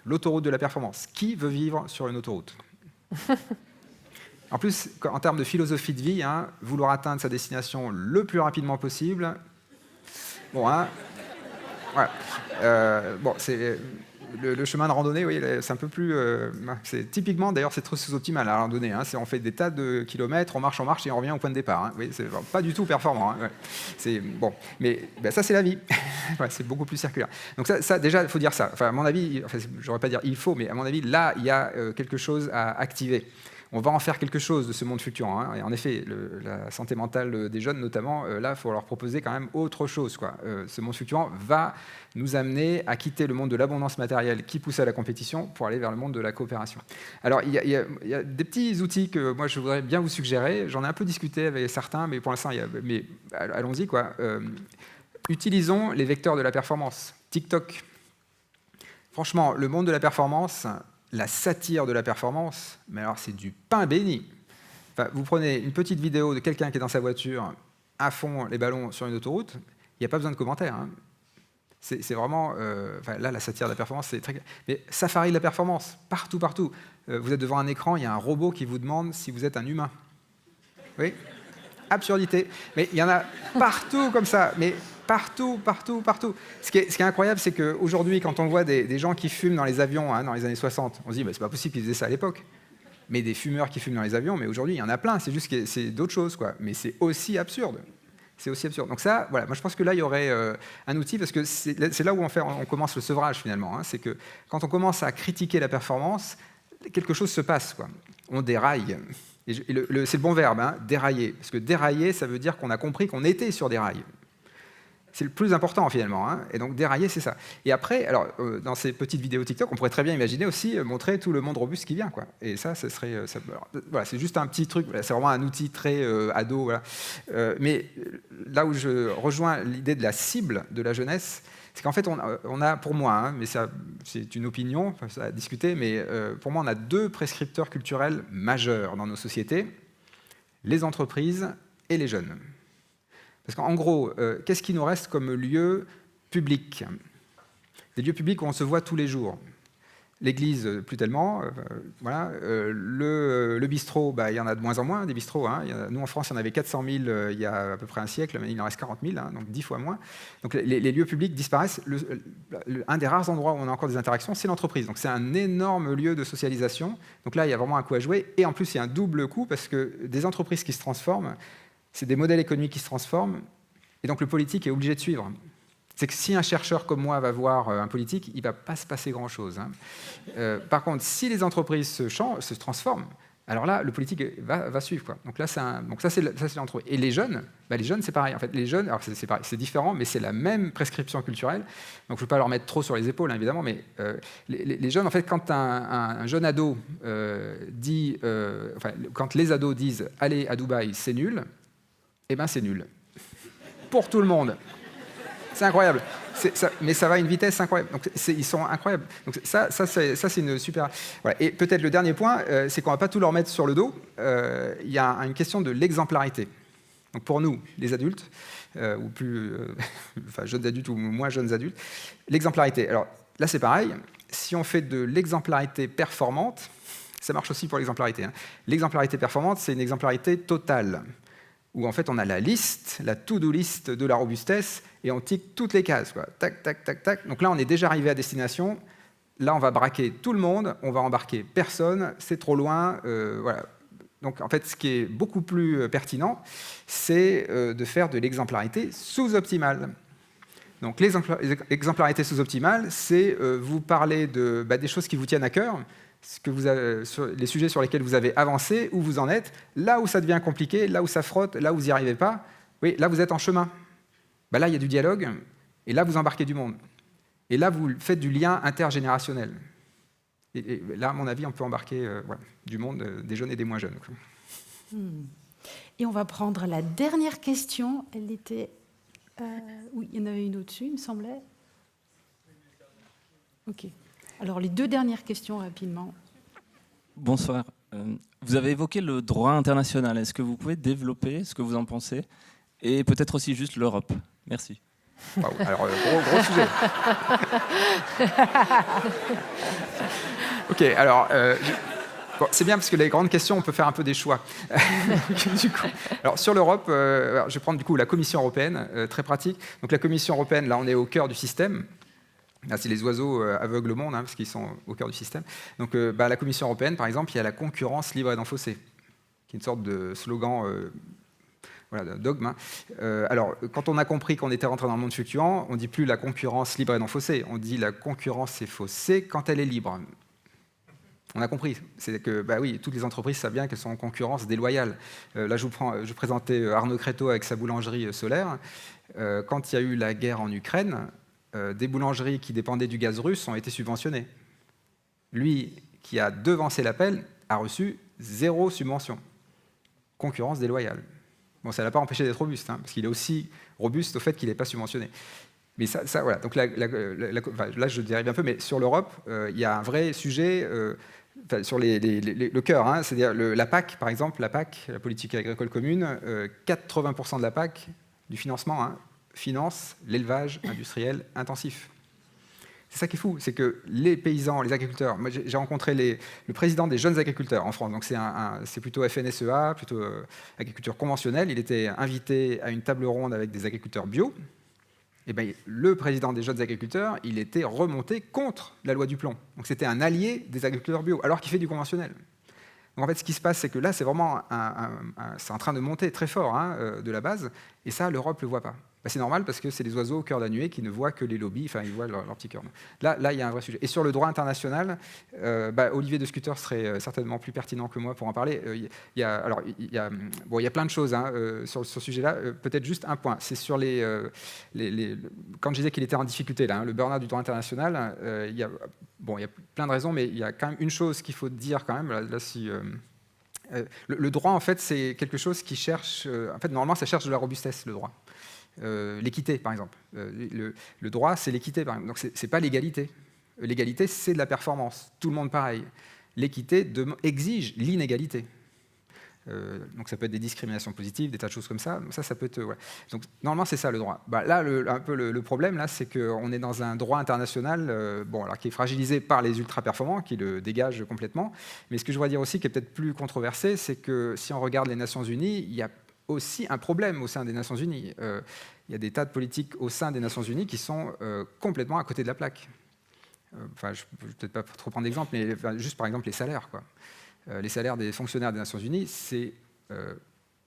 [SPEAKER 4] de la performance. Qui veut vivre sur une autoroute ? En plus, en termes de philosophie de vie, vouloir atteindre sa destination le plus rapidement possible, voilà. C'est le chemin de randonnée, oui, c'est un peu plus... c'est typiquement, d'ailleurs, c'est trop sous-optimal la randonnée. On fait des tas de kilomètres, on marche et on revient au point de départ. Oui, c'est pas du tout performant. C'est, bon. Mais ça, c'est la vie. C'est beaucoup plus circulaire. Donc ça déjà, il faut dire ça. À mon avis, je ne devrais pas dire il faut, mais à mon avis, là, il y a quelque chose à activer. On va en faire quelque chose de ce monde fluctuant. Et en effet, la santé mentale des jeunes, notamment, là, il faut leur proposer quand même autre chose, quoi. Ce monde fluctuant va nous amener à quitter le monde de l'abondance matérielle qui pousse à la compétition pour aller vers le monde de la coopération. Alors, il y a des petits outils que moi, je voudrais bien vous suggérer. J'en ai un peu discuté avec certains, mais pour l'instant, allons-y, quoi. Utilisons les vecteurs de la performance. TikTok. Franchement, le monde de la performance... La satire de la performance, mais alors c'est du pain béni. Vous prenez une petite vidéo de quelqu'un qui est dans sa voiture à fond les ballons sur une autoroute, il n'y a pas besoin de commentaires. C'est vraiment... là, la satire de la performance, c'est très... Mais Safari de la performance, partout. Vous êtes devant un écran, il y a un robot qui vous demande si vous êtes un humain. Oui ? Absurdité. Mais il y en a partout comme ça. Mais partout. Ce qui est incroyable, c'est qu'aujourd'hui, quand on voit des gens qui fument dans les avions dans les années 60, on se dit c'est pas possible qu'ils faisaient ça à l'époque. Mais des fumeurs qui fument dans les avions, mais aujourd'hui, il y en a plein. C'est juste que c'est d'autres choses, quoi. Mais c'est aussi absurde. Donc ça, voilà, moi je pense que là, il y aurait un outil, parce que c'est là où on commence le sevrage, finalement. C'est que quand on commence à critiquer la performance, quelque chose se passe, quoi. On déraille. Et c'est le bon verbe, dérailler. Parce que dérailler, ça veut dire qu'on a compris qu'on était sur des rails. c'est le plus important finalement. Hein. Et donc dérailler, c'est ça. Et après, alors, dans ces petites vidéos TikTok, on pourrait très bien imaginer aussi montrer tout le monde robuste qui vient, quoi. Et ça, ce serait, voilà, c'est juste un petit truc. Voilà, c'est vraiment un outil très ado. Voilà. Mais là où je rejoins l'idée de la cible de la jeunesse, c'est qu'en fait, on a, pour moi, hein, mais ça, c'est une opinion, ça à discuter, mais pour moi, on a 2 prescripteurs culturels majeurs dans nos sociétés, les entreprises et les jeunes. Parce qu'en gros, qu'est-ce qui nous reste comme lieu public? Des lieux publics où on se voit tous les jours. L'église, plus tellement. Voilà. Le bistrot, bah, il y en a de moins en moins, des bistrots. Hein. Nous, en France, il y en avait 400 000 il y a à peu près un siècle, mais il en reste 40 000, hein, donc 10 fois moins. Donc les lieux publics disparaissent. Un des rares endroits où on a encore des interactions, c'est l'entreprise. Donc c'est un énorme lieu de socialisation. Donc là, il y a vraiment un coup à jouer. Et en plus, il y a un double coup, parce que des entreprises qui se transforment, c'est des modèles économiques qui se transforment, et donc le politique est obligé de suivre. C'est que si un chercheur comme moi va voir un politique, il ne va pas se passer grand-chose. Hein. Par contre, si les entreprises se transforment, alors là, le politique va suivre, quoi. Donc là, c'est l'entreprise. Et les jeunes, c'est pareil. En fait, les jeunes, alors c'est pareil, c'est différent, mais c'est la même prescription culturelle. Donc je ne veux pas leur mettre trop sur les épaules, hein, évidemment, mais les jeunes, en fait, quand un jeune ado dit, quand les ados disent « aller à Dubaï, c'est nul », eh bien c'est nul. Pour tout le monde. C'est incroyable. Mais ça va à une vitesse incroyable. Donc, ils sont incroyables. Donc, ça c'est une super... Voilà. Et peut-être le dernier point, c'est qu'on ne va pas tout leur mettre sur le dos. Il y a une question de l'exemplarité. Donc, pour nous, les adultes, ou plus jeunes adultes ou moins jeunes adultes, l'exemplarité. Alors là, c'est pareil. Si on fait de l'exemplarité performante, ça marche aussi pour l'exemplarité. Hein. L'exemplarité performante, c'est une exemplarité totale, où en fait on a la liste, la to-do list de la robustesse, et on tique toutes les cases, quoi. Tac, tac, tac, tac. Donc là, on est déjà arrivé à destination. Là, on va braquer tout le monde, on va embarquer personne, c'est trop loin. Voilà. Donc en fait, ce qui est beaucoup plus pertinent, c'est de faire de l'exemplarité sous-optimale. Donc l'exemplarité sous-optimale, c'est vous parler des choses qui vous tiennent à cœur, les sujets sur lesquels vous avez avancé, où vous en êtes, là où ça devient compliqué, là où ça frotte, là où vous n'y arrivez pas, oui, là vous êtes en chemin. Là, il y a du dialogue, et là vous embarquez du monde. Et là, vous faites du lien intergénérationnel. Et là, à mon avis, on peut embarquer du monde, des jeunes et des moins jeunes.
[SPEAKER 2] Et on va prendre la dernière question. Elle était... oui, il y en avait une au-dessus, il me semblait. OK. Alors, les 2 dernières questions, rapidement.
[SPEAKER 9] Bonsoir. Vous avez évoqué le droit international. Est-ce que vous pouvez développer ce que vous en pensez? Et peut-être aussi juste l'Europe. Merci.
[SPEAKER 4] Wow, alors, gros sujet. OK, alors... Bon, c'est bien parce que les grandes questions, on peut faire un peu des choix. Du coup, alors sur l'Europe, je vais prendre du coup la Commission européenne, très pratique. Donc la Commission européenne, là, on est au cœur du système. Là, c'est les oiseaux aveuglent le monde, hein, parce qu'ils sont au cœur du système. Donc la Commission européenne, par exemple, il y a la concurrence libre et non faussée, qui est une sorte de slogan, de dogme. Hein. Alors, quand on a compris qu'on était rentré dans le monde fluctuant, on ne dit plus la concurrence libre et non faussée, on dit la concurrence est faussée quand elle est libre. On a compris, c'est que oui, toutes les entreprises savent bien qu'elles sont en concurrence déloyale. Là, je présentais Arnaud Créteau avec sa boulangerie solaire. Quand il y a eu la guerre en Ukraine, des boulangeries qui dépendaient du gaz russe ont été subventionnées. Lui, qui a devancé l'appel, a reçu 0 subvention. Concurrence déloyale. Bon, ça ne l'a pas empêché d'être robuste, hein, parce qu'il est aussi robuste au fait qu'il n'est pas subventionné. Mais ça voilà. Donc là, je dérive un peu, mais sur l'Europe, il y a un vrai sujet sur le cœur, hein, c'est-à-dire la PAC, par exemple, la PAC, la politique agricole commune, 80% de la PAC, du financement, hein, finance l'élevage industriel intensif. C'est ça qui est fou, c'est que les paysans, les agriculteurs, moi j'ai rencontré le président des jeunes agriculteurs en France, donc c'est plutôt FNSEA, plutôt agriculture conventionnelle. Il était invité à une table ronde avec des agriculteurs bio. Et le président des jeunes agriculteurs, il était remonté contre la loi du plomb. Donc c'était un allié des agriculteurs bio, alors qu'il fait du conventionnel. Donc en fait, ce qui se passe, c'est que là, c'est vraiment c'est en train de monter très fort, hein, de la base, et ça, l'Europe ne le voit pas. C'est normal parce que c'est les oiseaux au cœur de la nuée qui ne voient que les lobbies, enfin ils voient leur petit cœur. Là, il y a un vrai sujet. Et sur le droit international, Olivier de Scutter serait certainement plus pertinent que moi pour en parler. Il y a plein de choses sur ce sujet-là. Peut-être juste un point. C'est sur quand je disais qu'il était en difficulté, là, le burn-out du droit international, il y a plein de raisons, mais il y a quand même une chose qu'il faut dire quand même. Le droit, en fait, c'est quelque chose qui cherche... en fait, normalement, ça cherche de la robustesse, le droit. L'équité, par exemple. Le droit, c'est l'équité, par exemple. Donc, ce n'est pas l'égalité. L'égalité, c'est de la performance. Tout le monde pareil. L'équité exige l'inégalité. Donc, ça peut être des discriminations positives, des tas de choses comme ça. Donc, ça peut être... Ouais. Donc, normalement, c'est ça, le droit. Là, un peu le problème, là, c'est qu'on est dans un droit international alors, qui est fragilisé par les ultra-performants, qui le dégagent complètement. Mais ce que je voudrais dire aussi, qui est peut-être plus controversé, c'est que si on regarde les Nations Unies, il y a aussi un problème au sein des Nations Unies. Il y a des tas de politiques au sein des Nations Unies qui sont complètement à côté de la plaque. Je ne vais peut-être pas trop prendre d'exemple, mais juste par exemple les salaires, quoi. Les salaires des fonctionnaires des Nations Unies, c'est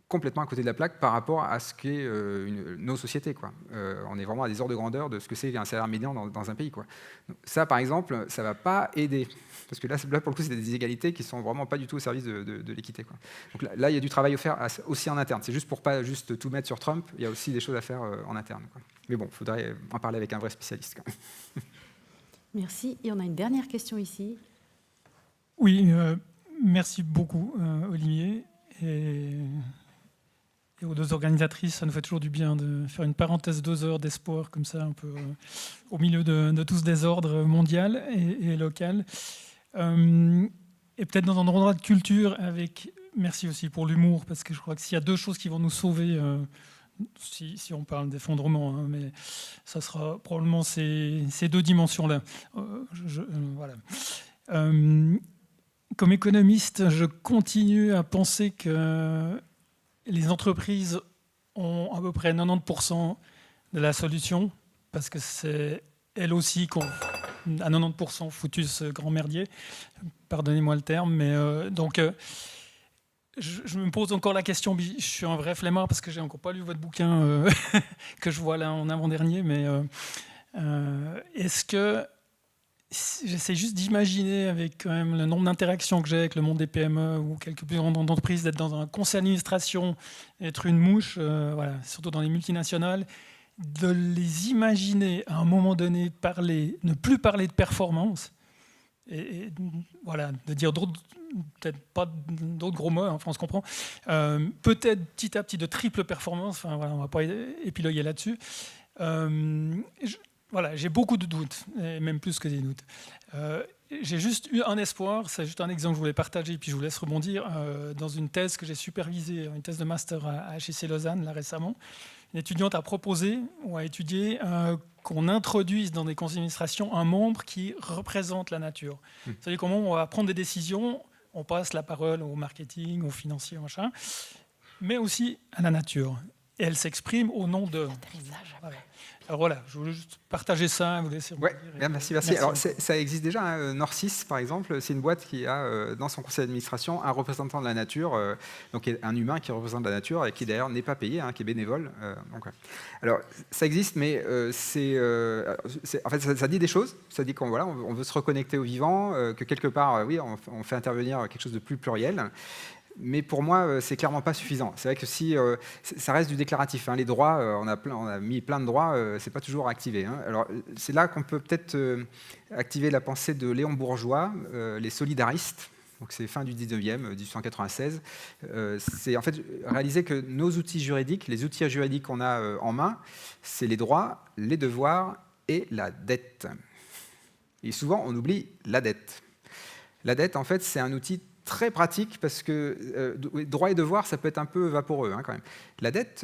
[SPEAKER 4] complètement à côté de la plaque par rapport à ce qu'est nos sociétés, quoi. On est vraiment à des ordres de grandeur de ce que c'est un salaire médian dans un pays, quoi. Donc, ça, par exemple, ça ne va pas aider. Parce que là, pour le coup, c'est des inégalités qui ne sont vraiment pas du tout au service de l'équité, quoi. Donc là, il y a du travail à faire aussi en interne. C'est juste pour ne pas juste tout mettre sur Trump, il y a aussi des choses à faire en interne, quoi. Mais bon, il faudrait en parler avec un vrai spécialiste, quand même.
[SPEAKER 2] Merci. Et on a une dernière question ici.
[SPEAKER 10] Oui, merci beaucoup, Olivier. Et aux deux organisatrices, ça nous fait toujours du bien de faire une parenthèse 2 heures d'espoir, comme ça, un peu au milieu de tout ce désordre mondial et local. Et peut-être dans un endroit de culture, merci aussi pour l'humour, parce que je crois que s'il y a deux choses qui vont nous sauver, si on parle d'effondrement, mais ça sera probablement ces deux dimensions-là. Voilà. Comme économiste, je continue à penser que les entreprises ont à peu près 90% de la solution, parce que c'est elles aussi qui ont à 90% foutu ce grand merdier. Pardonnez-moi le terme, mais je me pose encore la question. Je suis un vrai flemmard parce que j'ai encore pas lu votre bouquin que je vois là en avant-dernier, mais est-ce que j'essaie juste d'imaginer, avec quand même le nombre d'interactions que j'ai avec le monde des PME ou quelques plus grandes entreprises, d'être dans un conseil d'administration, être une mouche, surtout dans les multinationales, de les imaginer à un moment donné ne plus parler de performance, et de dire peut-être pas d'autres gros mots, enfin on se comprend, peut-être petit à petit de triple performance, on ne va pas épiloguer là-dessus. J'ai beaucoup de doutes, et même plus que des doutes. J'ai juste eu un espoir, c'est juste un exemple que je voulais partager, puis je vous laisse rebondir, dans une thèse que j'ai supervisée, une thèse de master à HEC Lausanne, là récemment. Une étudiante a proposé ou a étudié qu'on introduise dans des conseils d'administration un membre qui représente la nature. C'est-à-dire comment on va prendre des décisions, on passe la parole au marketing, au financier, machin, mais aussi à la nature. Et elle s'exprime au nom de... Voilà. Alors voilà, je voulais juste partager ça, vous laisser rebondir.
[SPEAKER 4] Merci. Alors, ça existe déjà, hein. Norcis, par exemple, c'est une boîte qui a dans son conseil d'administration un représentant de la nature, donc un humain qui représente la nature et qui d'ailleurs n'est pas payé, qui est bénévole. Alors, ça existe, mais en fait, ça dit des choses. Ça dit qu'on veut se reconnecter au vivant, que quelque part, on fait intervenir quelque chose de plus pluriel. Mais pour moi, c'est clairement pas suffisant. C'est vrai que si ça reste du déclaratif, les droits, on a mis plein de droits, c'est pas toujours activé. Alors c'est là qu'on peut peut-être activer la pensée de Léon Bourgeois, les solidaristes. Donc c'est fin du 19e, 1896. C'est en fait réaliser que nos outils juridiques, les outils juridiques qu'on a en main, c'est les droits, les devoirs et la dette. Et souvent, on oublie la dette. La dette, en fait, c'est un outil très pratique parce que droit et devoir, ça peut être un peu vaporeux quand même. La dette,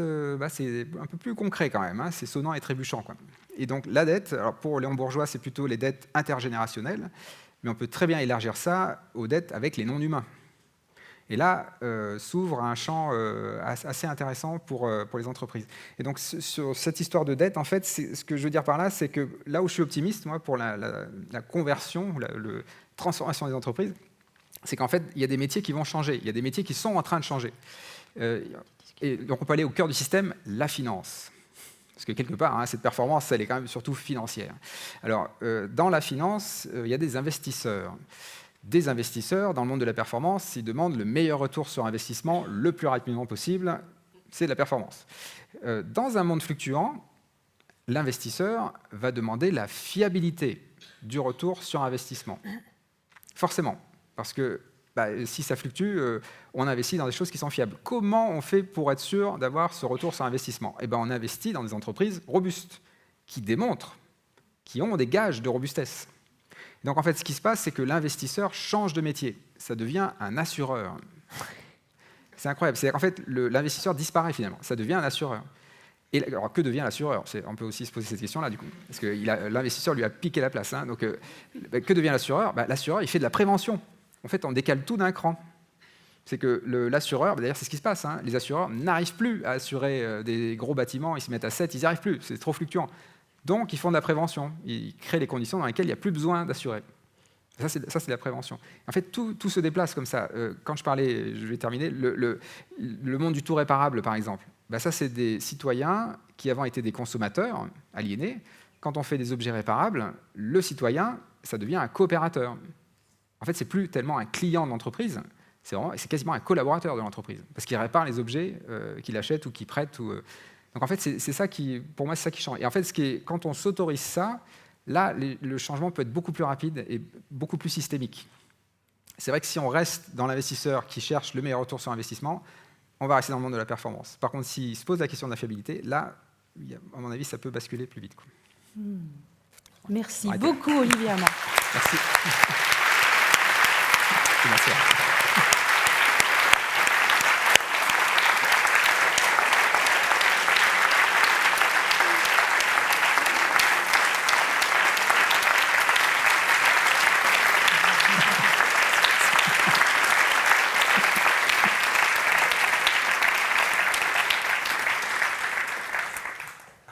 [SPEAKER 4] c'est un peu plus concret quand même, c'est sonnant et trébuchant, quoi. Et donc la dette, alors pour Léon Bourgeois, c'est plutôt les dettes intergénérationnelles, mais on peut très bien élargir ça aux dettes avec les non-humains. Et là, s'ouvre un champ assez intéressant pour les entreprises. Et donc sur cette histoire de dette, en fait, ce que je veux dire par là, c'est que là où je suis optimiste, moi, pour la conversion, la transformation des entreprises, c'est qu'en fait, il y a des métiers qui vont changer. Il y a des métiers qui sont en train de changer. Et donc, on peut aller au cœur du système, la finance. Parce que quelque part, hein, cette performance, elle est quand même surtout financière. Alors, dans la finance, il y a des investisseurs. Des investisseurs, dans le monde de la performance, ils demandent le meilleur retour sur investissement le plus rapidement possible. C'est de la performance. Dans un monde fluctuant, l'investisseur va demander la fiabilité du retour sur investissement. Forcément, parce que si ça fluctue, on investit dans des choses qui sont fiables. Comment on fait pour être sûr d'avoir ce retour sur investissement ? On investit dans des entreprises robustes, qui démontrent, qui ont des gages de robustesse. Donc en fait, ce qui se passe, c'est que l'investisseur change de métier. Ça devient un assureur. C'est incroyable. C'est-à-dire qu'en fait, l'investisseur disparaît finalement. Ça devient un assureur. Et alors, que devient l'assureur ? On peut aussi se poser cette question-là, du coup. Parce que l'investisseur lui a piqué la place. Hein. Donc, que devient l'assureur ? L'assureur, il fait de la prévention. En fait, on décale tout d'un cran. C'est que l'assureur, d'ailleurs, c'est ce qui se passe. Hein. Les assureurs n'arrivent plus à assurer des gros bâtiments. Ils se mettent à 7, ils n'y arrivent plus. C'est trop fluctuant. Donc, ils font de la prévention. Ils créent les conditions dans lesquelles il n'y a plus besoin d'assurer. Ça, c'est la prévention. En fait, tout se déplace comme ça. Quand je parlais, je vais terminer, le monde du tout réparable, par exemple. Ça, c'est des citoyens qui avant étaient des consommateurs aliénés. Quand on fait des objets réparables, le citoyen, ça devient un coopérateur. En fait, c'est plus tellement un client de l'entreprise, c'est quasiment un collaborateur de l'entreprise, parce qu'il répare les objets qu'il achète ou qu'il prête. Donc en fait, c'est ça qui, pour moi, c'est ça qui change. Et en fait, quand on s'autorise ça, là, le changement peut être beaucoup plus rapide et beaucoup plus systémique. C'est vrai que si on reste dans l'investisseur qui cherche le meilleur retour sur investissement, on va rester dans le monde de la performance. Par contre, s'il se pose la question de la fiabilité, là, à mon avis, ça peut basculer plus vite.
[SPEAKER 2] Merci beaucoup, Olivier Hamon.
[SPEAKER 4] Merci. Merci.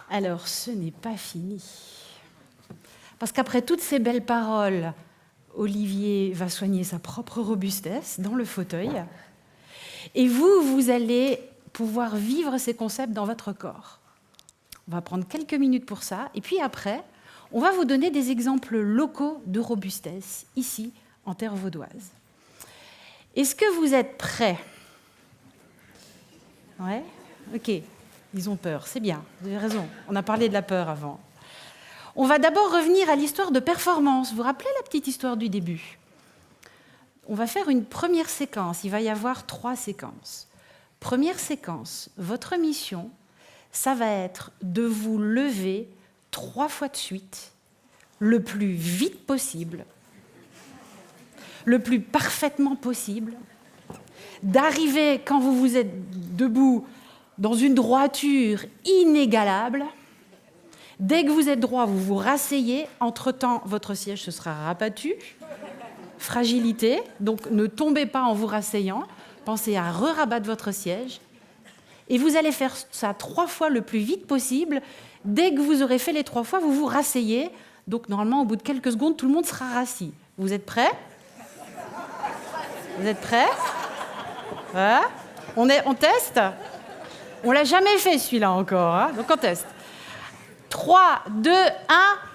[SPEAKER 2] Alors, ce n'est pas fini. Parce qu'après toutes ces belles paroles, Olivier va soigner sa propre robustesse dans le fauteuil. Et vous allez pouvoir vivre ces concepts dans votre corps. On va prendre quelques minutes pour ça. Et puis après, on va vous donner des exemples locaux de robustesse, ici, en terre vaudoise. Est-ce que vous êtes prêts ? Ouais ? Ok. Ils ont peur, c'est bien, vous avez raison. On a parlé de la peur avant. On va d'abord revenir à l'histoire de performance. Vous vous rappelez la petite histoire du début ? On va faire une première séquence. Il va y avoir 3 séquences. Première séquence, votre mission, ça va être de vous lever 3 fois de suite, le plus vite possible, le plus parfaitement possible, d'arriver quand vous êtes debout dans une droiture inégalable. Dès que vous êtes droit, vous vous rasseyez. Entre-temps, votre siège se sera rabattu. Fragilité, donc ne tombez pas en vous rasseyant. Pensez à re-rabattre votre siège. Et vous allez faire ça 3 fois le plus vite possible. Dès que vous aurez fait les 3 fois, vous vous rasseyez. Donc normalement, au bout de quelques secondes, tout le monde sera rassis. Vous êtes prêts ? Vous êtes prêts ? Voilà. On teste ? On ne l'a jamais fait, celui-là, encore. Hein, donc, on teste. 3, 2, 1,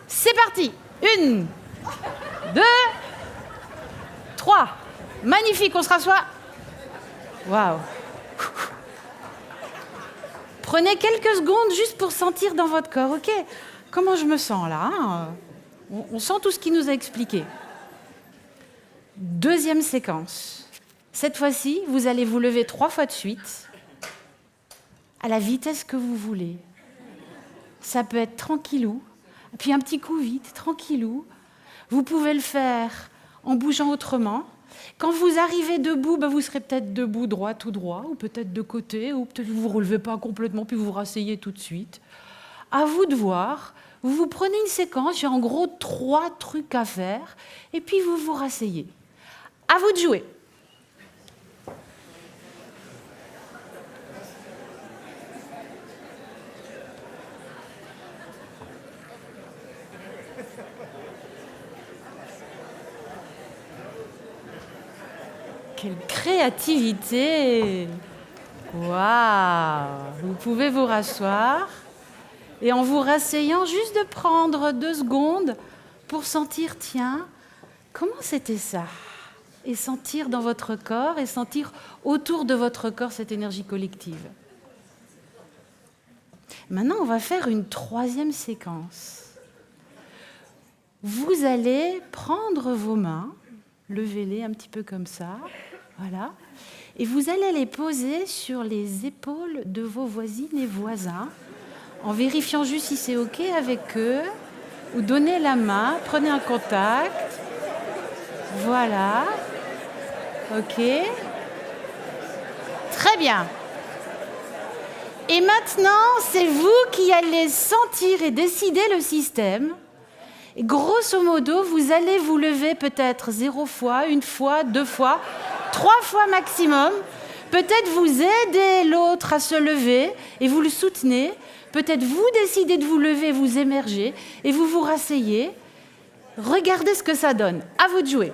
[SPEAKER 2] c'est parti. 1, 2, 3. Magnifique, on se rassoit. Waouh. Prenez quelques secondes juste pour sentir dans votre corps. OK, comment je me sens, là, hein ? On sent tout ce qu'il nous a expliqué. Deuxième séquence. Cette fois-ci, vous allez vous lever 3 fois de suite, à la vitesse que vous voulez. Ça peut être tranquillou, puis un petit coup vite, tranquillou. Vous pouvez le faire en bougeant autrement. Quand vous arrivez debout, vous serez peut-être debout droit, tout droit, ou peut-être de côté, ou peut-être vous ne vous relevez pas complètement, puis vous vous rasseyez tout de suite. À vous de voir. Vous prenez une séquence, il y a en gros 3 trucs à faire, et puis vous vous rasseyez. À vous de jouer. Quelle créativité! Waouh! Vous pouvez vous rasseoir. Et en vous rasseyant, juste de prendre 2 secondes pour sentir, tiens, comment c'était ça? Et sentir dans votre corps et sentir autour de votre corps cette énergie collective. Maintenant, on va faire une 3e séquence. Vous allez prendre vos mains, levez-les un petit peu comme ça, voilà, et vous allez les poser sur les épaules de vos voisines et voisins, en vérifiant juste si c'est OK avec eux. Vous donnez la main, prenez un contact, voilà, OK, très bien. Et maintenant, c'est vous qui allez sentir et décider le système. Et grosso modo, vous allez vous lever peut-être 0 fois, 1 fois, 2 fois, 3 fois maximum. Peut-être vous aidez l'autre à se lever et vous le soutenez. Peut-être vous décidez de vous lever, vous émergez et vous vous rasseyez. Regardez ce que ça donne. À vous de jouer.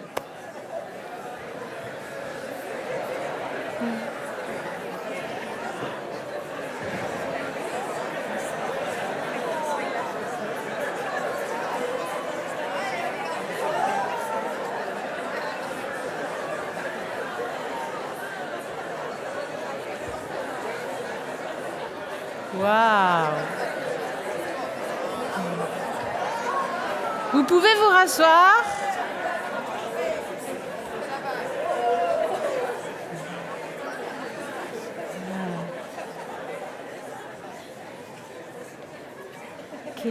[SPEAKER 2] Waouh! Vous pouvez vous rasseoir. Ok.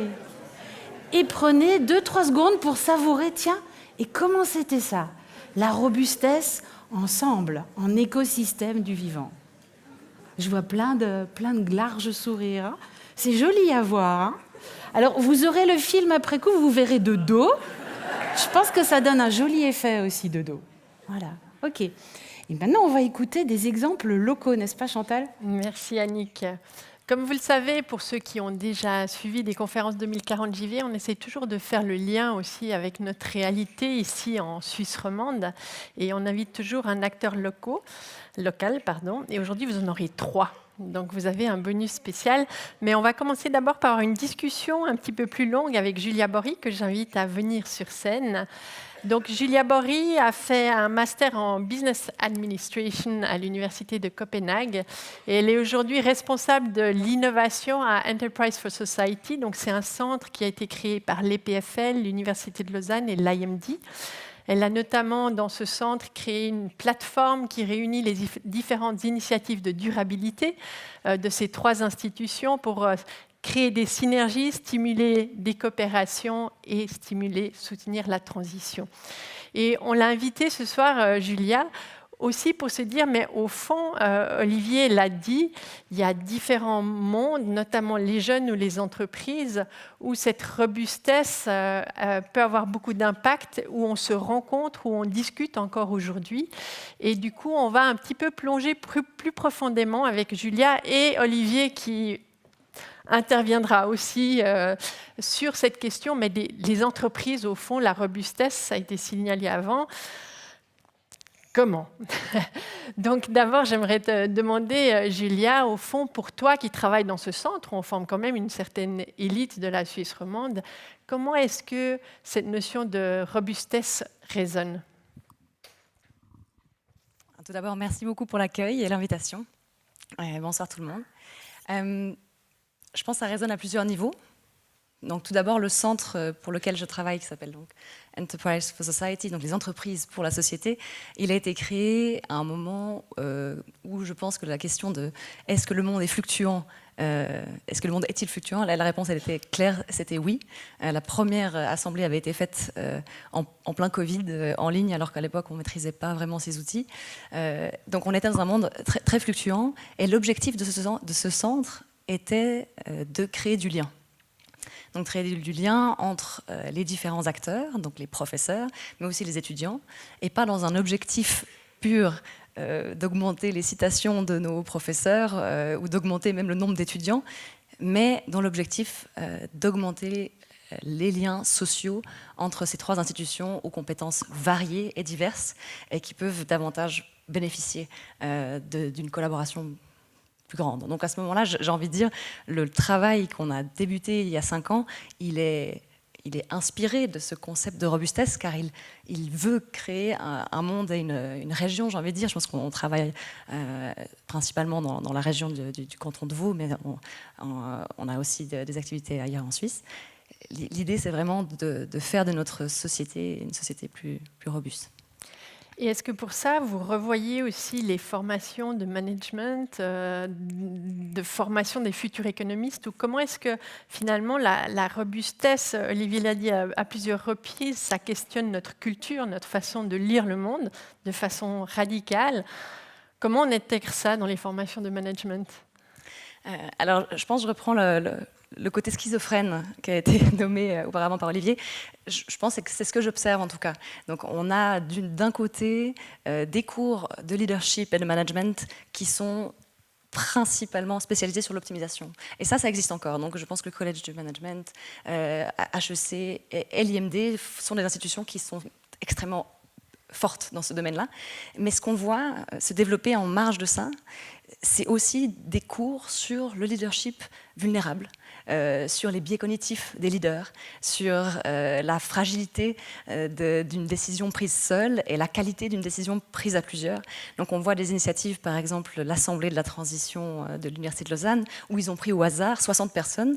[SPEAKER 2] Et prenez 2-3 secondes pour savourer, tiens, et comment c'était ça? La robustesse ensemble, en écosystème du vivant. Je vois plein de larges sourires. Hein. C'est joli à voir. Hein. Alors, vous aurez le film après coup, vous verrez de dos. Je pense que ça donne un joli effet aussi de dos. Voilà, OK. Et maintenant, on va écouter des exemples locaux, n'est-ce pas, Chantal?
[SPEAKER 1] Merci, Annick. Comme vous le savez, pour ceux qui ont déjà suivi des conférences 2040 JV, on essaie toujours de faire le lien aussi avec notre réalité ici en Suisse romande. Et on invite toujours un acteur local. Et aujourd'hui, vous en aurez 3. Donc vous avez un bonus spécial. Mais on va commencer d'abord par une discussion un petit peu plus longue avec Julia Bory, que j'invite à venir sur scène. Donc, Julia Bory a fait un master en Business Administration à l'Université de Copenhague et elle est aujourd'hui responsable de l'innovation à Enterprise for Society. Donc, c'est un centre qui a été créé par l'EPFL, l'Université de Lausanne et l'IMD. Elle a notamment, dans ce centre, créé une plateforme qui réunit les différentes initiatives de durabilité de ces 3 institutions pour créer des synergies, stimuler des coopérations et soutenir la transition. Et on l'a invitée ce soir, Julia, aussi pour se dire, mais au fond, Olivier l'a dit, il y a différents mondes, notamment les jeunes ou les entreprises, où cette robustesse peut avoir beaucoup d'impact, où on se rencontre, où on discute encore aujourd'hui. Et du coup, on va un petit peu plonger plus profondément avec Julia et Olivier qui interviendra aussi sur cette question, mais les entreprises, au fond, la robustesse, ça a été signalé avant. Comment? Donc d'abord, j'aimerais te demander, Julia, au fond, pour toi qui travailles dans ce centre, on forme quand même une certaine élite de la Suisse romande, comment est-ce que cette notion de robustesse résonne?
[SPEAKER 11] Tout d'abord, merci beaucoup pour l'accueil et l'invitation. Bonsoir tout le monde. Je pense que ça résonne à plusieurs niveaux. Donc, tout d'abord, le centre pour lequel je travaille, qui s'appelle donc Enterprise for Society, donc les entreprises pour la société, il a été créé à un moment où je pense que la question de est-ce que le monde est fluctuant, est-ce que le monde est-il fluctuant, la réponse elle était claire, c'était oui. La première assemblée avait été faite en plein Covid, en ligne, alors qu'à l'époque on ne maîtrisait pas vraiment ces outils. Donc on était dans un monde très, très fluctuant, et l'objectif de ce centre était de créer du lien. Donc créer du lien entre les différents acteurs, donc les professeurs, mais aussi les étudiants, et pas dans un objectif pur d'augmenter les citations de nos professeurs ou d'augmenter même le nombre d'étudiants, mais dans l'objectif d'augmenter les liens sociaux entre ces 3 institutions aux compétences variées et diverses et qui peuvent davantage bénéficier d'une collaboration plus grande. Donc à ce moment-là, j'ai envie de dire, le travail qu'on a débuté il y a 5 ans, il est inspiré de ce concept de robustesse, car il veut créer un monde et une région, j'ai envie de dire. Je pense qu'on travaille principalement dans la région du canton de Vaud, mais on a aussi des activités ailleurs en Suisse. L'idée, c'est vraiment de faire de notre société une société plus robuste.
[SPEAKER 1] Et est-ce que pour ça, vous revoyez aussi les formations de management, de formation des futurs économistes, ou comment est-ce que finalement la robustesse, Olivier l'a dit à plusieurs reprises, ça questionne notre culture, notre façon de lire le monde de façon radicale. Comment on intègre ça dans les formations de management ?
[SPEAKER 11] Alors, je pense que je reprends le côté schizophrène qui a été nommé auparavant par Olivier. Je pense que c'est ce que j'observe en tout cas. Donc on a d'un côté des cours de leadership et de management qui sont principalement spécialisés sur l'optimisation. Et ça existe encore. Donc je pense que le Collège du Management, HEC et l'IMD sont des institutions qui sont extrêmement fortes dans ce domaine-là. Mais ce qu'on voit se développer en marge de ça, c'est aussi des cours sur le leadership vulnérable, sur les biais cognitifs des leaders, sur la fragilité d'une décision prise seule et la qualité d'une décision prise à plusieurs. Donc on voit des initiatives, par exemple l'Assemblée de la transition de l'Université de Lausanne, où ils ont pris au hasard 60 personnes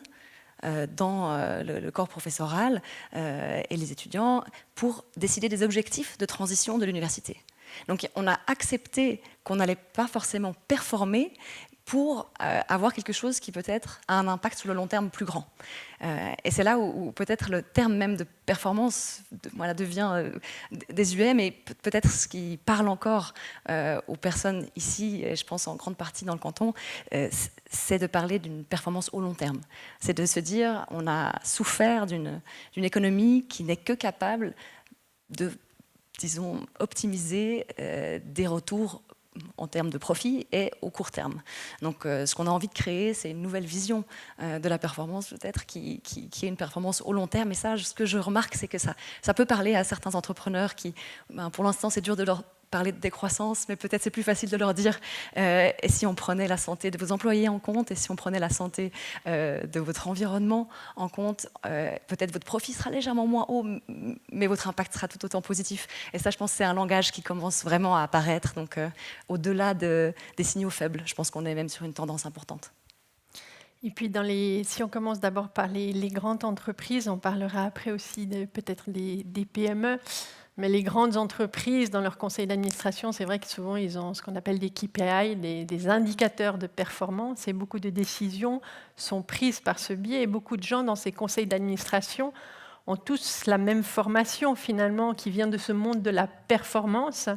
[SPEAKER 11] dans le corps professoral et les étudiants pour décider des objectifs de transition de l'université. Donc on a accepté qu'on n'allait pas forcément performer pour avoir quelque chose qui peut-être a un impact sur le long terme plus grand. Et c'est là où peut-être le terme même de performance devient désuet, mais peut-être ce qui parle encore aux personnes ici, et je pense en grande partie dans le canton, c'est de parler d'une performance au long terme. C'est de se dire, on a souffert d'une économie qui n'est que capable de, disons, optimiser des retours en termes de profit et au court terme. Donc ce qu'on a envie de créer, c'est une nouvelle vision de la performance peut-être qui est une performance au long terme. Et ça, ce que je remarque, c'est que ça peut parler à certains entrepreneurs qui, pour l'instant, c'est dur de leur parler de décroissance, mais peut-être c'est plus facile de leur dire et si on prenait la santé de vos employés en compte, et si on prenait la santé de votre environnement en compte, peut-être votre profit sera légèrement moins haut, mais votre impact sera tout autant positif. Et ça, je pense que c'est un langage qui commence vraiment à apparaître, donc au-delà des signaux faibles, je pense qu'on est même sur une tendance importante.
[SPEAKER 1] Et puis, si on commence d'abord par les grandes entreprises, on parlera après aussi peut-être des PME. Mais les grandes entreprises, dans leur conseil d'administration, c'est vrai que souvent, ils ont ce qu'on appelle des KPI, des indicateurs de performance, et beaucoup de décisions sont prises par ce biais. Et beaucoup de gens dans ces conseils d'administration ont tous la même formation, finalement, qui vient de ce monde de la performance.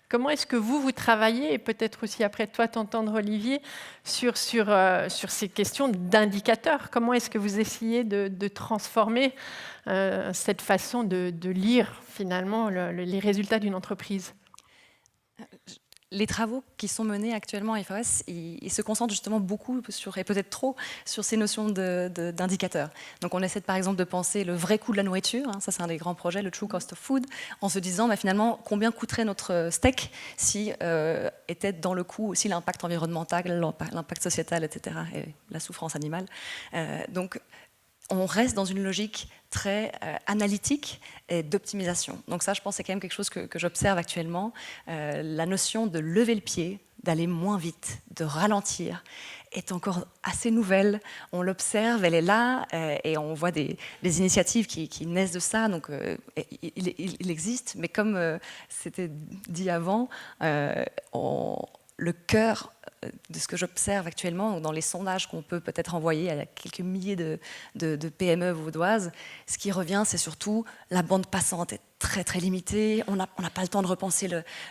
[SPEAKER 1] Comment est-ce que vous travaillez, et peut-être aussi après toi t'entendre, Olivier, sur ces questions d'indicateurs? Comment est-ce que vous essayez de transformer cette façon de lire finalement les résultats d'une entreprise?
[SPEAKER 11] Les travaux qui sont menés actuellement à FOS, ils se concentrent justement beaucoup sur, et peut-être trop, sur ces notions d'indicateurs. Donc on essaie par exemple de penser le vrai coût de la nourriture, hein, ça c'est un des grands projets, le True Cost of Food, en se disant finalement combien coûterait notre steak si était dans le coût aussi l'impact environnemental, l'impact sociétal, etc., et la souffrance animale. Donc on reste dans une logique très analytique et d'optimisation. Donc ça, je pense, c'est quand même quelque chose que j'observe actuellement. La notion de lever le pied, d'aller moins vite, de ralentir, est encore assez nouvelle. On l'observe, elle est là, et on voit des initiatives qui naissent de ça. Donc il existe, mais comme c'était dit avant, le cœur de ce que j'observe actuellement dans les sondages qu'on peut peut-être envoyer à quelques milliers de PME vaudoises, ce qui revient, c'est surtout la bande passante est très très limitée, on n'a pas le temps de repenser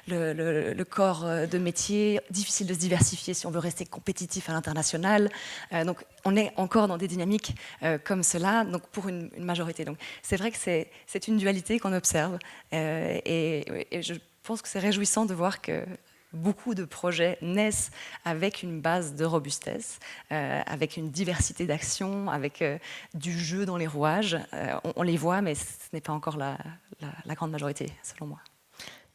[SPEAKER 11] le corps de métier, difficile de se diversifier si on veut rester compétitif à l'international. Donc on est encore dans des dynamiques comme cela, donc pour une majorité. Donc c'est vrai que c'est une dualité qu'on observe et je pense que c'est réjouissant de voir que beaucoup de projets naissent avec une base de robustesse, avec une diversité d'actions, avec du jeu dans les rouages. On les voit, mais ce n'est pas encore la grande majorité, selon moi.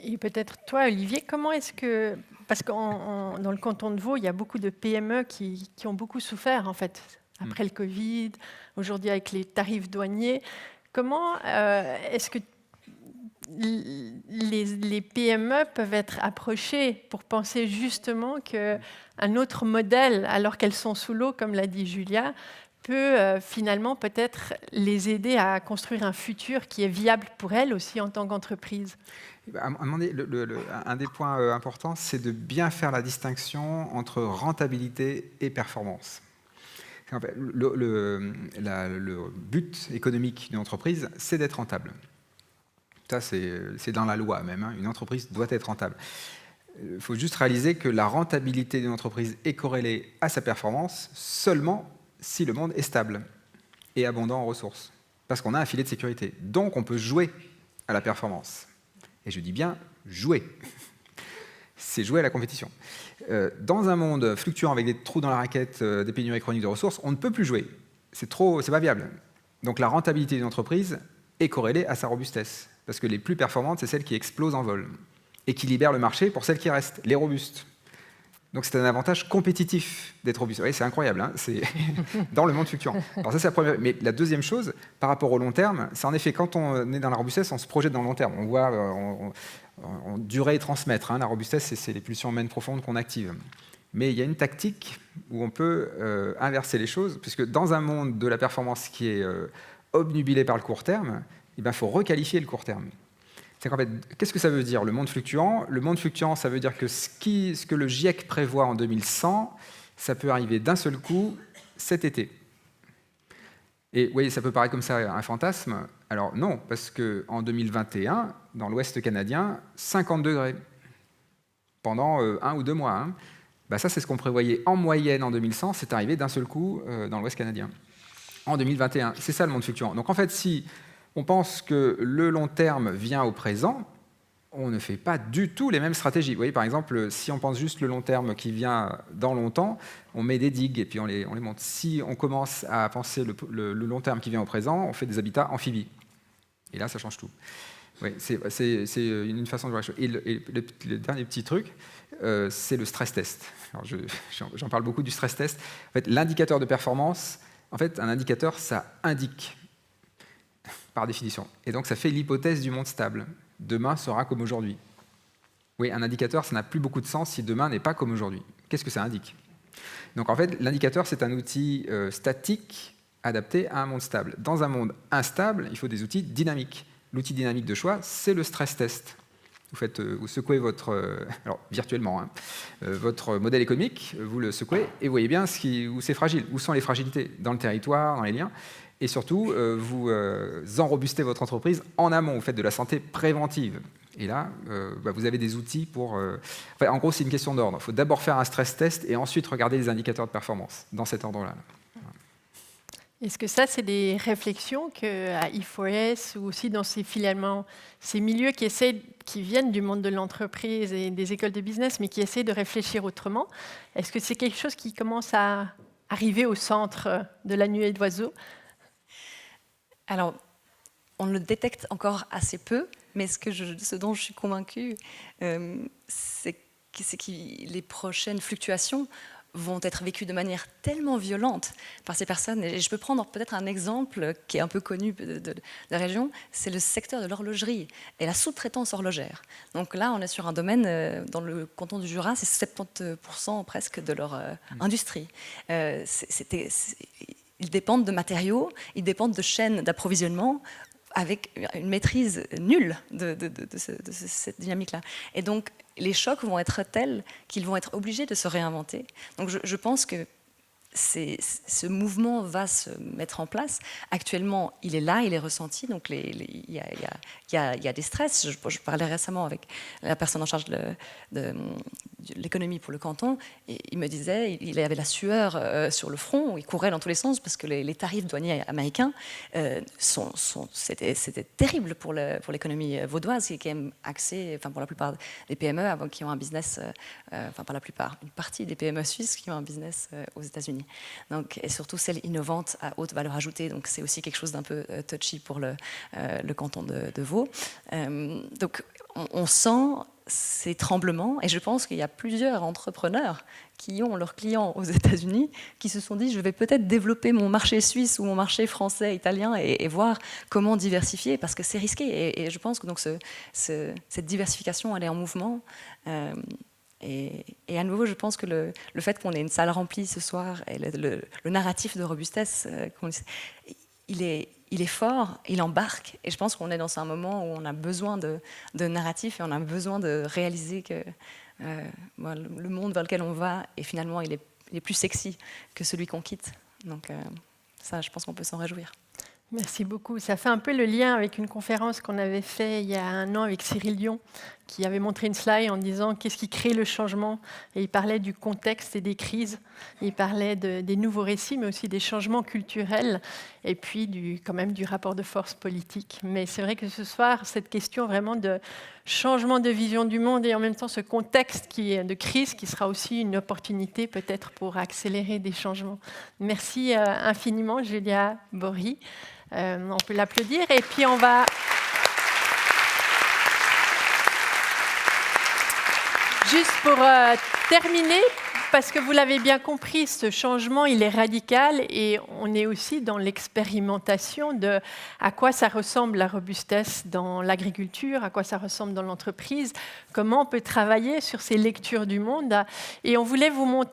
[SPEAKER 1] Et peut-être toi, Olivier, comment est-ce que... Parce que dans le canton de Vaud, il y a beaucoup de PME qui ont beaucoup souffert, en fait, après le Covid, aujourd'hui avec les tarifs douaniers. Comment est-ce que les PME peuvent être approchées pour penser justement qu'un autre modèle, alors qu'elles sont sous l'eau, comme l'a dit Julia, peut finalement peut-être les aider à construire un futur qui est viable pour elles aussi en tant qu'entreprise?
[SPEAKER 4] À un moment donné, un des points importants, c'est de bien faire la distinction entre rentabilité et performance. En fait, le but économique d'une entreprise, c'est d'être rentable. Ça, c'est dans la loi même. Une entreprise doit être rentable. Il faut juste réaliser que la rentabilité d'une entreprise est corrélée à sa performance seulement si le monde est stable et abondant en ressources. Parce qu'on a un filet de sécurité. Donc, on peut jouer à la performance. Et je dis bien jouer. C'est jouer à la compétition. Dans un monde fluctuant avec des trous dans la raquette, des pénuries chroniques de ressources, on ne peut plus jouer. C'est pas viable. Donc la rentabilité d'une entreprise est corrélée à sa robustesse. Parce que les plus performantes, c'est celles qui explosent en vol et qui libèrent le marché pour celles qui restent, les robustes. Donc c'est un avantage compétitif d'être robuste. Vous voyez, c'est incroyable, hein, c'est dans le monde fluctuant. Alors ça, c'est la première. Mais la deuxième chose, par rapport au long terme, c'est en effet, quand on est dans la robustesse, on se projette dans le long terme. On voit on durer et transmettre. Hein. La robustesse, c'est les pulsions humaines profondes qu'on active. Mais il y a une tactique où on peut inverser les choses, puisque dans un monde de la performance qui est obnubilé par le court terme, il faut requalifier le court terme. En fait, qu'est-ce que ça veut dire, le monde fluctuant? Le monde fluctuant, ça veut dire que ce que le GIEC prévoit en 2100, ça peut arriver d'un seul coup cet été. Et oui, ça peut paraître comme ça un fantasme. Alors non, parce qu'en 2021, dans l'Ouest canadien, 50 degrés pendant 1 ou 2 mois. Hein. Ça, c'est ce qu'on prévoyait en moyenne en 2100, c'est arrivé d'un seul coup dans l'Ouest canadien. En 2021, c'est ça le monde fluctuant. Donc en fait, si on pense que le long terme vient au présent, on ne fait pas du tout les mêmes stratégies. Vous voyez, par exemple, si on pense juste le long terme qui vient dans longtemps, on met des digues et puis on les monte. Si on commence à penser le long terme qui vient au présent, on fait des habitats amphibies. Et là, ça change tout. Oui, c'est une façon de voir les choses. Et le dernier petit truc, c'est le stress test. Alors j'en parle beaucoup du stress test. En fait, l'indicateur de performance, en fait, un indicateur, ça indique par définition. Et donc, ça fait l'hypothèse du monde stable. Demain sera comme aujourd'hui. Oui, un indicateur, ça n'a plus beaucoup de sens si demain n'est pas comme aujourd'hui. Qu'est-ce que ça indique? Donc, en fait, l'indicateur, c'est un outil statique adapté à un monde stable. Dans un monde instable, il faut des outils dynamiques. L'outil dynamique de choix, c'est le stress test. Vous secouez alors virtuellement, hein, votre modèle économique, vous le secouez et vous voyez bien où c'est fragile, où sont les fragilités dans le territoire, dans les liens. Et surtout, vous enrobustez votre entreprise en amont, vous faites de la santé préventive. Et là, vous avez des outils pour... en gros, c'est une question d'ordre. Il faut d'abord faire un stress test et ensuite regarder les indicateurs de performance, dans cet ordre-là.
[SPEAKER 1] Est-ce que ça, c'est des réflexions qu'à I4S ou aussi dans ces milieux qui viennent du monde de l'entreprise et des écoles de business, mais qui essaient de réfléchir autrement, est-ce que c'est quelque chose qui commence à arriver au centre de la nuée d'oiseaux?
[SPEAKER 11] Alors, on le détecte encore assez peu, mais ce dont je suis convaincue, c'est que les prochaines fluctuations vont être vécues de manière tellement violente par ces personnes. Et je peux prendre peut-être un exemple qui est un peu connu de la région, c'est le secteur de l'horlogerie et la sous-traitance horlogère. Donc là, on est sur un domaine, dans le canton du Jura, c'est 70% presque de leur industrie. Ils dépendent de matériaux, ils dépendent de chaînes d'approvisionnement avec une maîtrise nulle de cette dynamique-là. Et donc, les chocs vont être tels qu'ils vont être obligés de se réinventer. Donc, je pense que ce mouvement va se mettre en place. Actuellement, il est là, il est ressenti. Donc, il y a des stress. Je parlais récemment avec la personne en charge de l'économie pour le canton. Et il me disait il avait la sueur sur le front. Il courait dans tous les sens parce que les tarifs douaniers américains, c'était terrible pour l'économie vaudoise, qui est quand même axée, pour la plupart des PME qui ont un business, pas la plupart, une partie des PME suisses qui ont un business aux États-Unis. Donc, et surtout celles innovantes à haute valeur ajoutée. Donc c'est aussi quelque chose d'un peu touchy pour le canton de Vaud. Donc on sent ces tremblements, et je pense qu'il y a plusieurs entrepreneurs qui ont leurs clients aux États-Unis qui se sont dit je vais peut-être développer mon marché suisse ou mon marché français, italien et voir comment diversifier parce que c'est risqué. Et je pense que donc cette diversification elle est en mouvement. Et à nouveau, je pense que le fait qu'on ait une salle remplie ce soir et le narratif de robustesse, il est fort, il embarque. Et je pense qu'on est dans un moment où on a besoin de narratif et on a besoin de réaliser que le monde vers lequel on va, et finalement, il est plus sexy que celui qu'on quitte. Donc ça, je pense qu'on peut s'en réjouir.
[SPEAKER 1] Merci beaucoup. Ça fait un peu le lien avec une conférence qu'on avait fait il y a un an avec Cyril Dion, qui avait montré une slide en disant qu'est-ce qui crée le changement. Et il parlait du contexte et des crises. Il parlait des nouveaux récits, mais aussi des changements culturels, et puis quand même du rapport de force politique. Mais c'est vrai que ce soir, cette question vraiment de changement de vision du monde et en même temps ce contexte de crise qui sera aussi une opportunité peut-être pour accélérer des changements. Merci infiniment, Julia Bory. On peut l'applaudir et puis on va... Juste pour terminer, parce que vous l'avez bien compris, ce changement, il est radical et on est aussi dans l'expérimentation de à quoi ça ressemble la robustesse dans l'agriculture, à quoi ça ressemble dans l'entreprise, comment on peut travailler sur ces lectures du monde. Et on voulait vous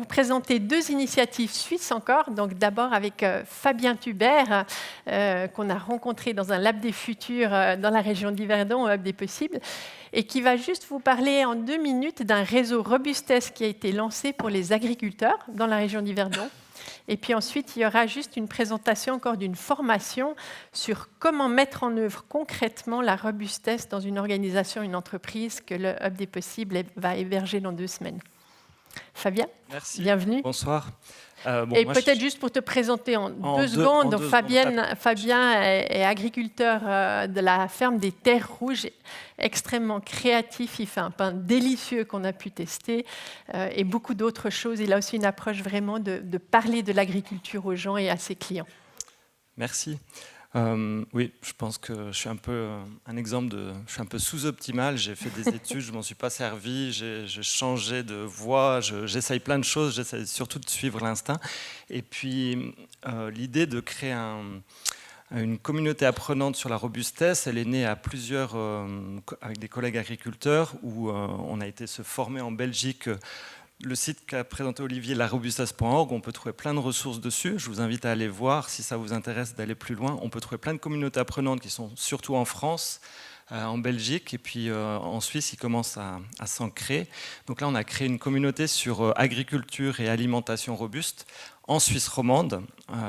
[SPEAKER 1] présenter 2 initiatives suisses encore. Donc d'abord avec Fabien Thubert, qu'on a rencontré dans un Lab des Futurs dans la région d'Yverdon, au Hub des Possibles, et qui va juste vous parler en 2 minutes d'un réseau robustesse qui a été lancé pour les agriculteurs dans la région d'Yverdon. Et puis ensuite, il y aura juste une présentation encore d'une formation sur comment mettre en œuvre concrètement la robustesse dans une organisation, une entreprise que le Hub des Possibles va héberger dans 2 semaines. Fabien,
[SPEAKER 9] merci.
[SPEAKER 1] Bienvenue.
[SPEAKER 9] Bonsoir.
[SPEAKER 1] Et peut-être juste pour te présenter en 2 secondes, donc Fabien est agriculteur de la ferme des Terres Rouges, extrêmement créatif, il fait un pain délicieux qu'on a pu tester et beaucoup d'autres choses. Il a aussi une approche vraiment de parler de l'agriculture aux gens et à ses clients.
[SPEAKER 9] Merci. Oui, je pense que je suis un peu un exemple je suis un peu sous-optimal. J'ai fait des études, je m'en suis pas servi, j'ai changé de voie, j'essaye plein de choses, j'essaie surtout de suivre l'instinct. Et puis l'idée de créer une communauté apprenante sur la robustesse, elle est née à plusieurs, avec des collègues agriculteurs, où on a été se former en Belgique. Le site qu'a présenté Olivier, larobustesse.org, on peut trouver plein de ressources dessus. Je vous invite à aller voir si ça vous intéresse d'aller plus loin. On peut trouver plein de communautés apprenantes qui sont surtout en France, en Belgique, et puis en Suisse, ils commencent à s'en créer. Donc là, on a créé une communauté sur agriculture et alimentation robuste en Suisse romande.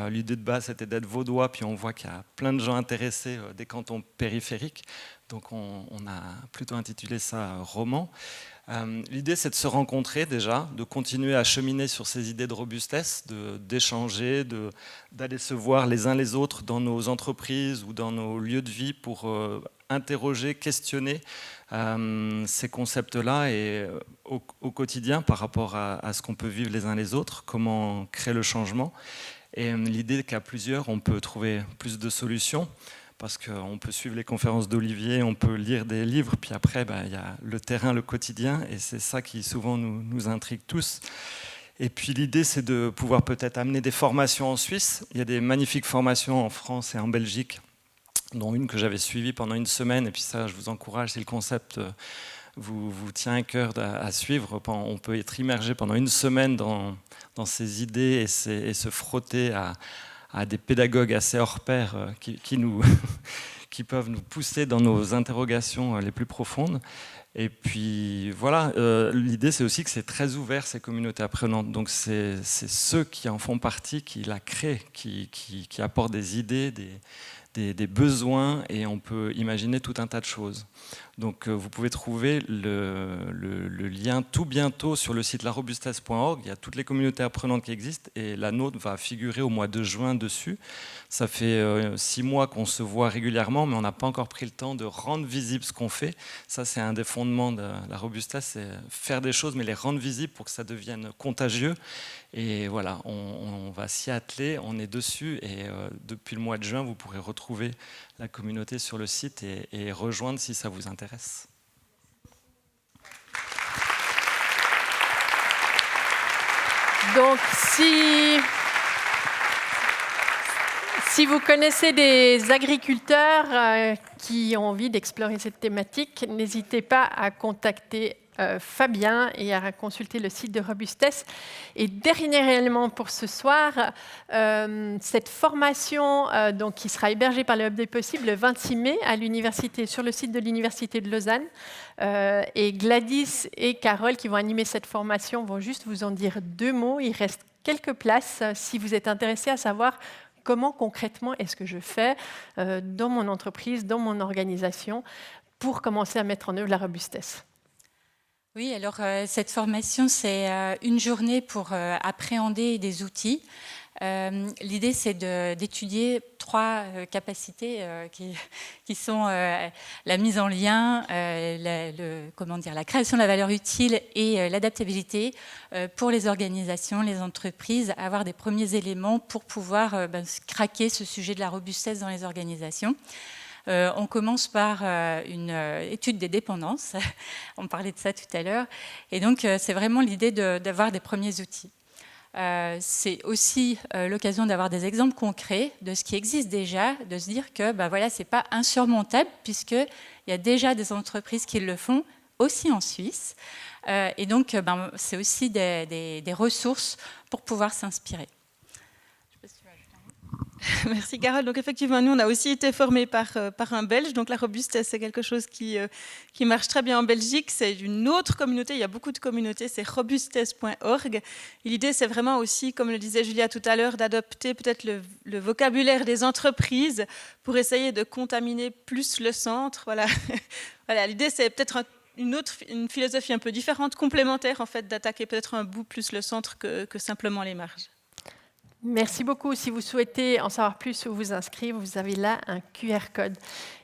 [SPEAKER 9] L'idée de base, c'était d'être vaudois, puis on voit qu'il y a plein de gens intéressés des cantons périphériques. Donc on a plutôt intitulé ça « Roman ». L'idée, c'est de se rencontrer déjà, de continuer à cheminer sur ces idées de robustesse, d'échanger, d'aller se voir les uns les autres dans nos entreprises ou dans nos lieux de vie pour interroger, questionner ces concepts-là et au quotidien par rapport à ce qu'on peut vivre les uns les autres, comment créer le changement. Et l'idée qu'à plusieurs, on peut trouver plus de solutions. Parce qu'on peut suivre les conférences d'Olivier, on peut lire des livres, puis après, il y a le terrain, le quotidien, et c'est ça qui souvent nous intrigue tous. Et puis l'idée, c'est de pouvoir peut-être amener des formations en Suisse. Il y a des magnifiques formations en France et en Belgique, dont une que j'avais suivie pendant 1 semaine, et puis ça, je vous encourage, si le concept vous tient à cœur à suivre. On peut être immergé pendant 1 semaine dans ces idées et se frotter à des pédagogues assez hors pair qui peuvent nous pousser dans nos interrogations les plus profondes. Et puis voilà, l'idée c'est aussi que c'est très ouvert ces communautés apprenantes. Donc c'est ceux qui en font partie, qui la créent, qui apportent des idées, des besoins, et on peut imaginer tout un tas de choses. Donc vous pouvez trouver le lien tout bientôt sur le site larobustesse.org. Il y a toutes les communautés apprenantes qui existent et la nôtre va figurer au mois de juin dessus. Ça fait 6 mois qu'on se voit régulièrement, mais on n'a pas encore pris le temps de rendre visible ce qu'on fait. Ça, c'est un des fondements de la robustesse, c'est faire des choses mais les rendre visibles pour que ça devienne contagieux. Et voilà, on va s'y atteler, on est dessus, et depuis le mois de juin, vous pourrez retrouver la communauté sur le site et rejoindre si ça vous intéresse.
[SPEAKER 1] Donc, si vous connaissez des agriculteurs qui ont envie d'explorer cette thématique, n'hésitez pas à contacter Fabien et à consulter le site de Robustesse. Et dernièrement pour ce soir, cette formation donc, qui sera hébergée par le Hub des Possibles le 26 mai à l'université, sur le site de l'Université de Lausanne. Et Gladys et Carole qui vont animer cette formation vont juste vous en dire 2 mots. Il reste quelques places si vous êtes intéressé à savoir comment concrètement est-ce que je fais dans mon entreprise, dans mon organisation, pour commencer à mettre en œuvre la robustesse.
[SPEAKER 12] Oui, alors cette formation, c'est une journée pour appréhender des outils. L'idée, c'est d'étudier 3 capacités qui sont la mise en lien, la création de la valeur utile et l'adaptabilité pour les organisations, les entreprises, avoir des premiers éléments pour pouvoir craquer ce sujet de la robustesse dans les organisations. On commence par une étude des dépendances. On parlait de ça tout à l'heure. Et donc, c'est vraiment l'idée d'avoir des premiers outils. C'est aussi l'occasion d'avoir des exemples concrets de ce qui existe déjà, de se dire que voilà, ce n'est pas insurmontable, puisqu'il y a déjà des entreprises qui le font, aussi en Suisse. Et donc, c'est aussi des ressources pour pouvoir s'inspirer.
[SPEAKER 13] Merci Carole. Donc effectivement, nous on a aussi été formés par un Belge. Donc la robustesse, c'est quelque chose qui marche très bien en Belgique. C'est une autre communauté. Il y a beaucoup de communautés. C'est robustesse.org. Et l'idée, c'est vraiment aussi, comme le disait Julia tout à l'heure, d'adopter peut-être le vocabulaire des entreprises pour essayer de contaminer plus le centre. Voilà. Voilà. L'idée, c'est peut-être une philosophie un peu différente, complémentaire en fait, d'attaquer peut-être un bout plus le centre que simplement les marges.
[SPEAKER 1] Merci beaucoup. Si vous souhaitez en savoir plus ou vous inscrire, vous avez là un QR code.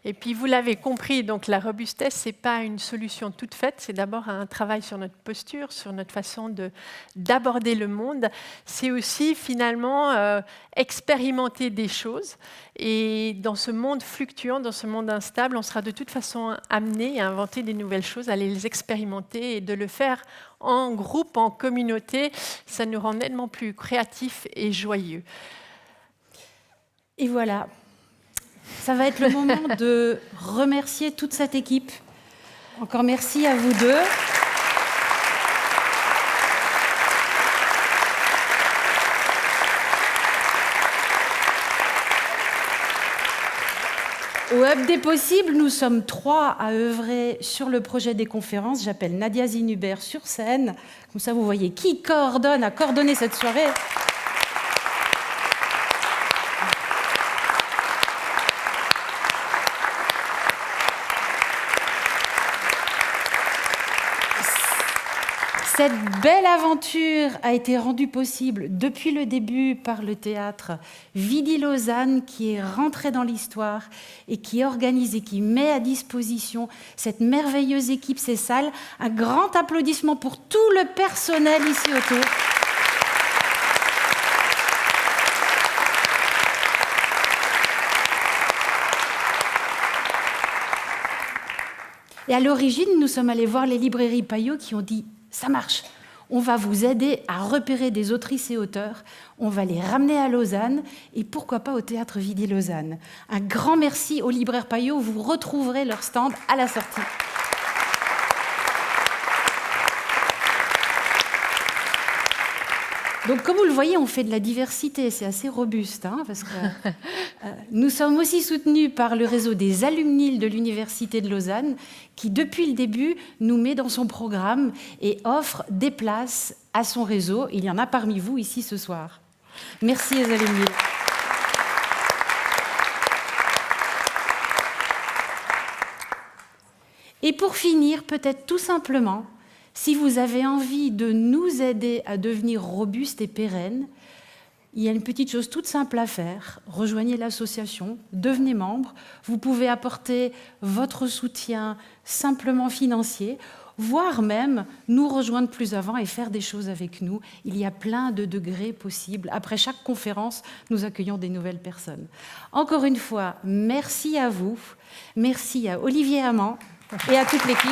[SPEAKER 1] Et puis, vous l'avez compris, donc la robustesse, ce n'est pas une solution toute faite. C'est d'abord un travail sur notre posture, sur notre façon d'aborder le monde. C'est aussi, finalement, expérimenter des choses. Et dans ce monde fluctuant, dans ce monde instable, on sera de toute façon amené à inventer des nouvelles choses, à les expérimenter et de le faire en groupe, en communauté. Ça nous rend nettement plus créatifs et joyeux.
[SPEAKER 2] Et voilà, ça va être le moment de remercier toute cette équipe. Encore merci à vous deux. Au Hub des Possibles, nous sommes 3 à œuvrer sur le projet des conférences. J'appelle Nadia Zinubert sur scène. Comme ça, vous voyez qui a coordonné cette soirée. Cette belle aventure a été rendue possible depuis le début par le théâtre Vidi Lausanne, qui est rentré dans l'histoire et qui organise et qui met à disposition cette merveilleuse équipe, ces salles. Un grand applaudissement pour tout le personnel ici autour. Et à l'origine, nous sommes allés voir les librairies Payot qui ont dit « ça marche, on va vous aider à repérer des autrices et auteurs, on va les ramener à Lausanne et pourquoi pas au Théâtre Vidi Lausanne ». Un grand merci aux libraires Payot, vous retrouverez leur stand à la sortie. Donc, comme vous le voyez, on fait de la diversité, c'est assez robuste, hein, parce que nous sommes aussi soutenus par le réseau des alumni de l'Université de Lausanne, qui, depuis le début, nous met dans son programme et offre des places à son réseau. Il y en a parmi vous ici ce soir. Merci aux alumni. Et pour finir, peut-être tout simplement, si vous avez envie de nous aider à devenir robustes et pérennes, il y a une petite chose toute simple à faire. Rejoignez l'association, devenez membre. Vous pouvez apporter votre soutien simplement financier, voire même nous rejoindre plus avant et faire des choses avec nous. Il y a plein de degrés possibles. Après chaque conférence, nous accueillons des nouvelles personnes. Encore une fois, merci à vous. Merci à Olivier Amand et à toute l'équipe.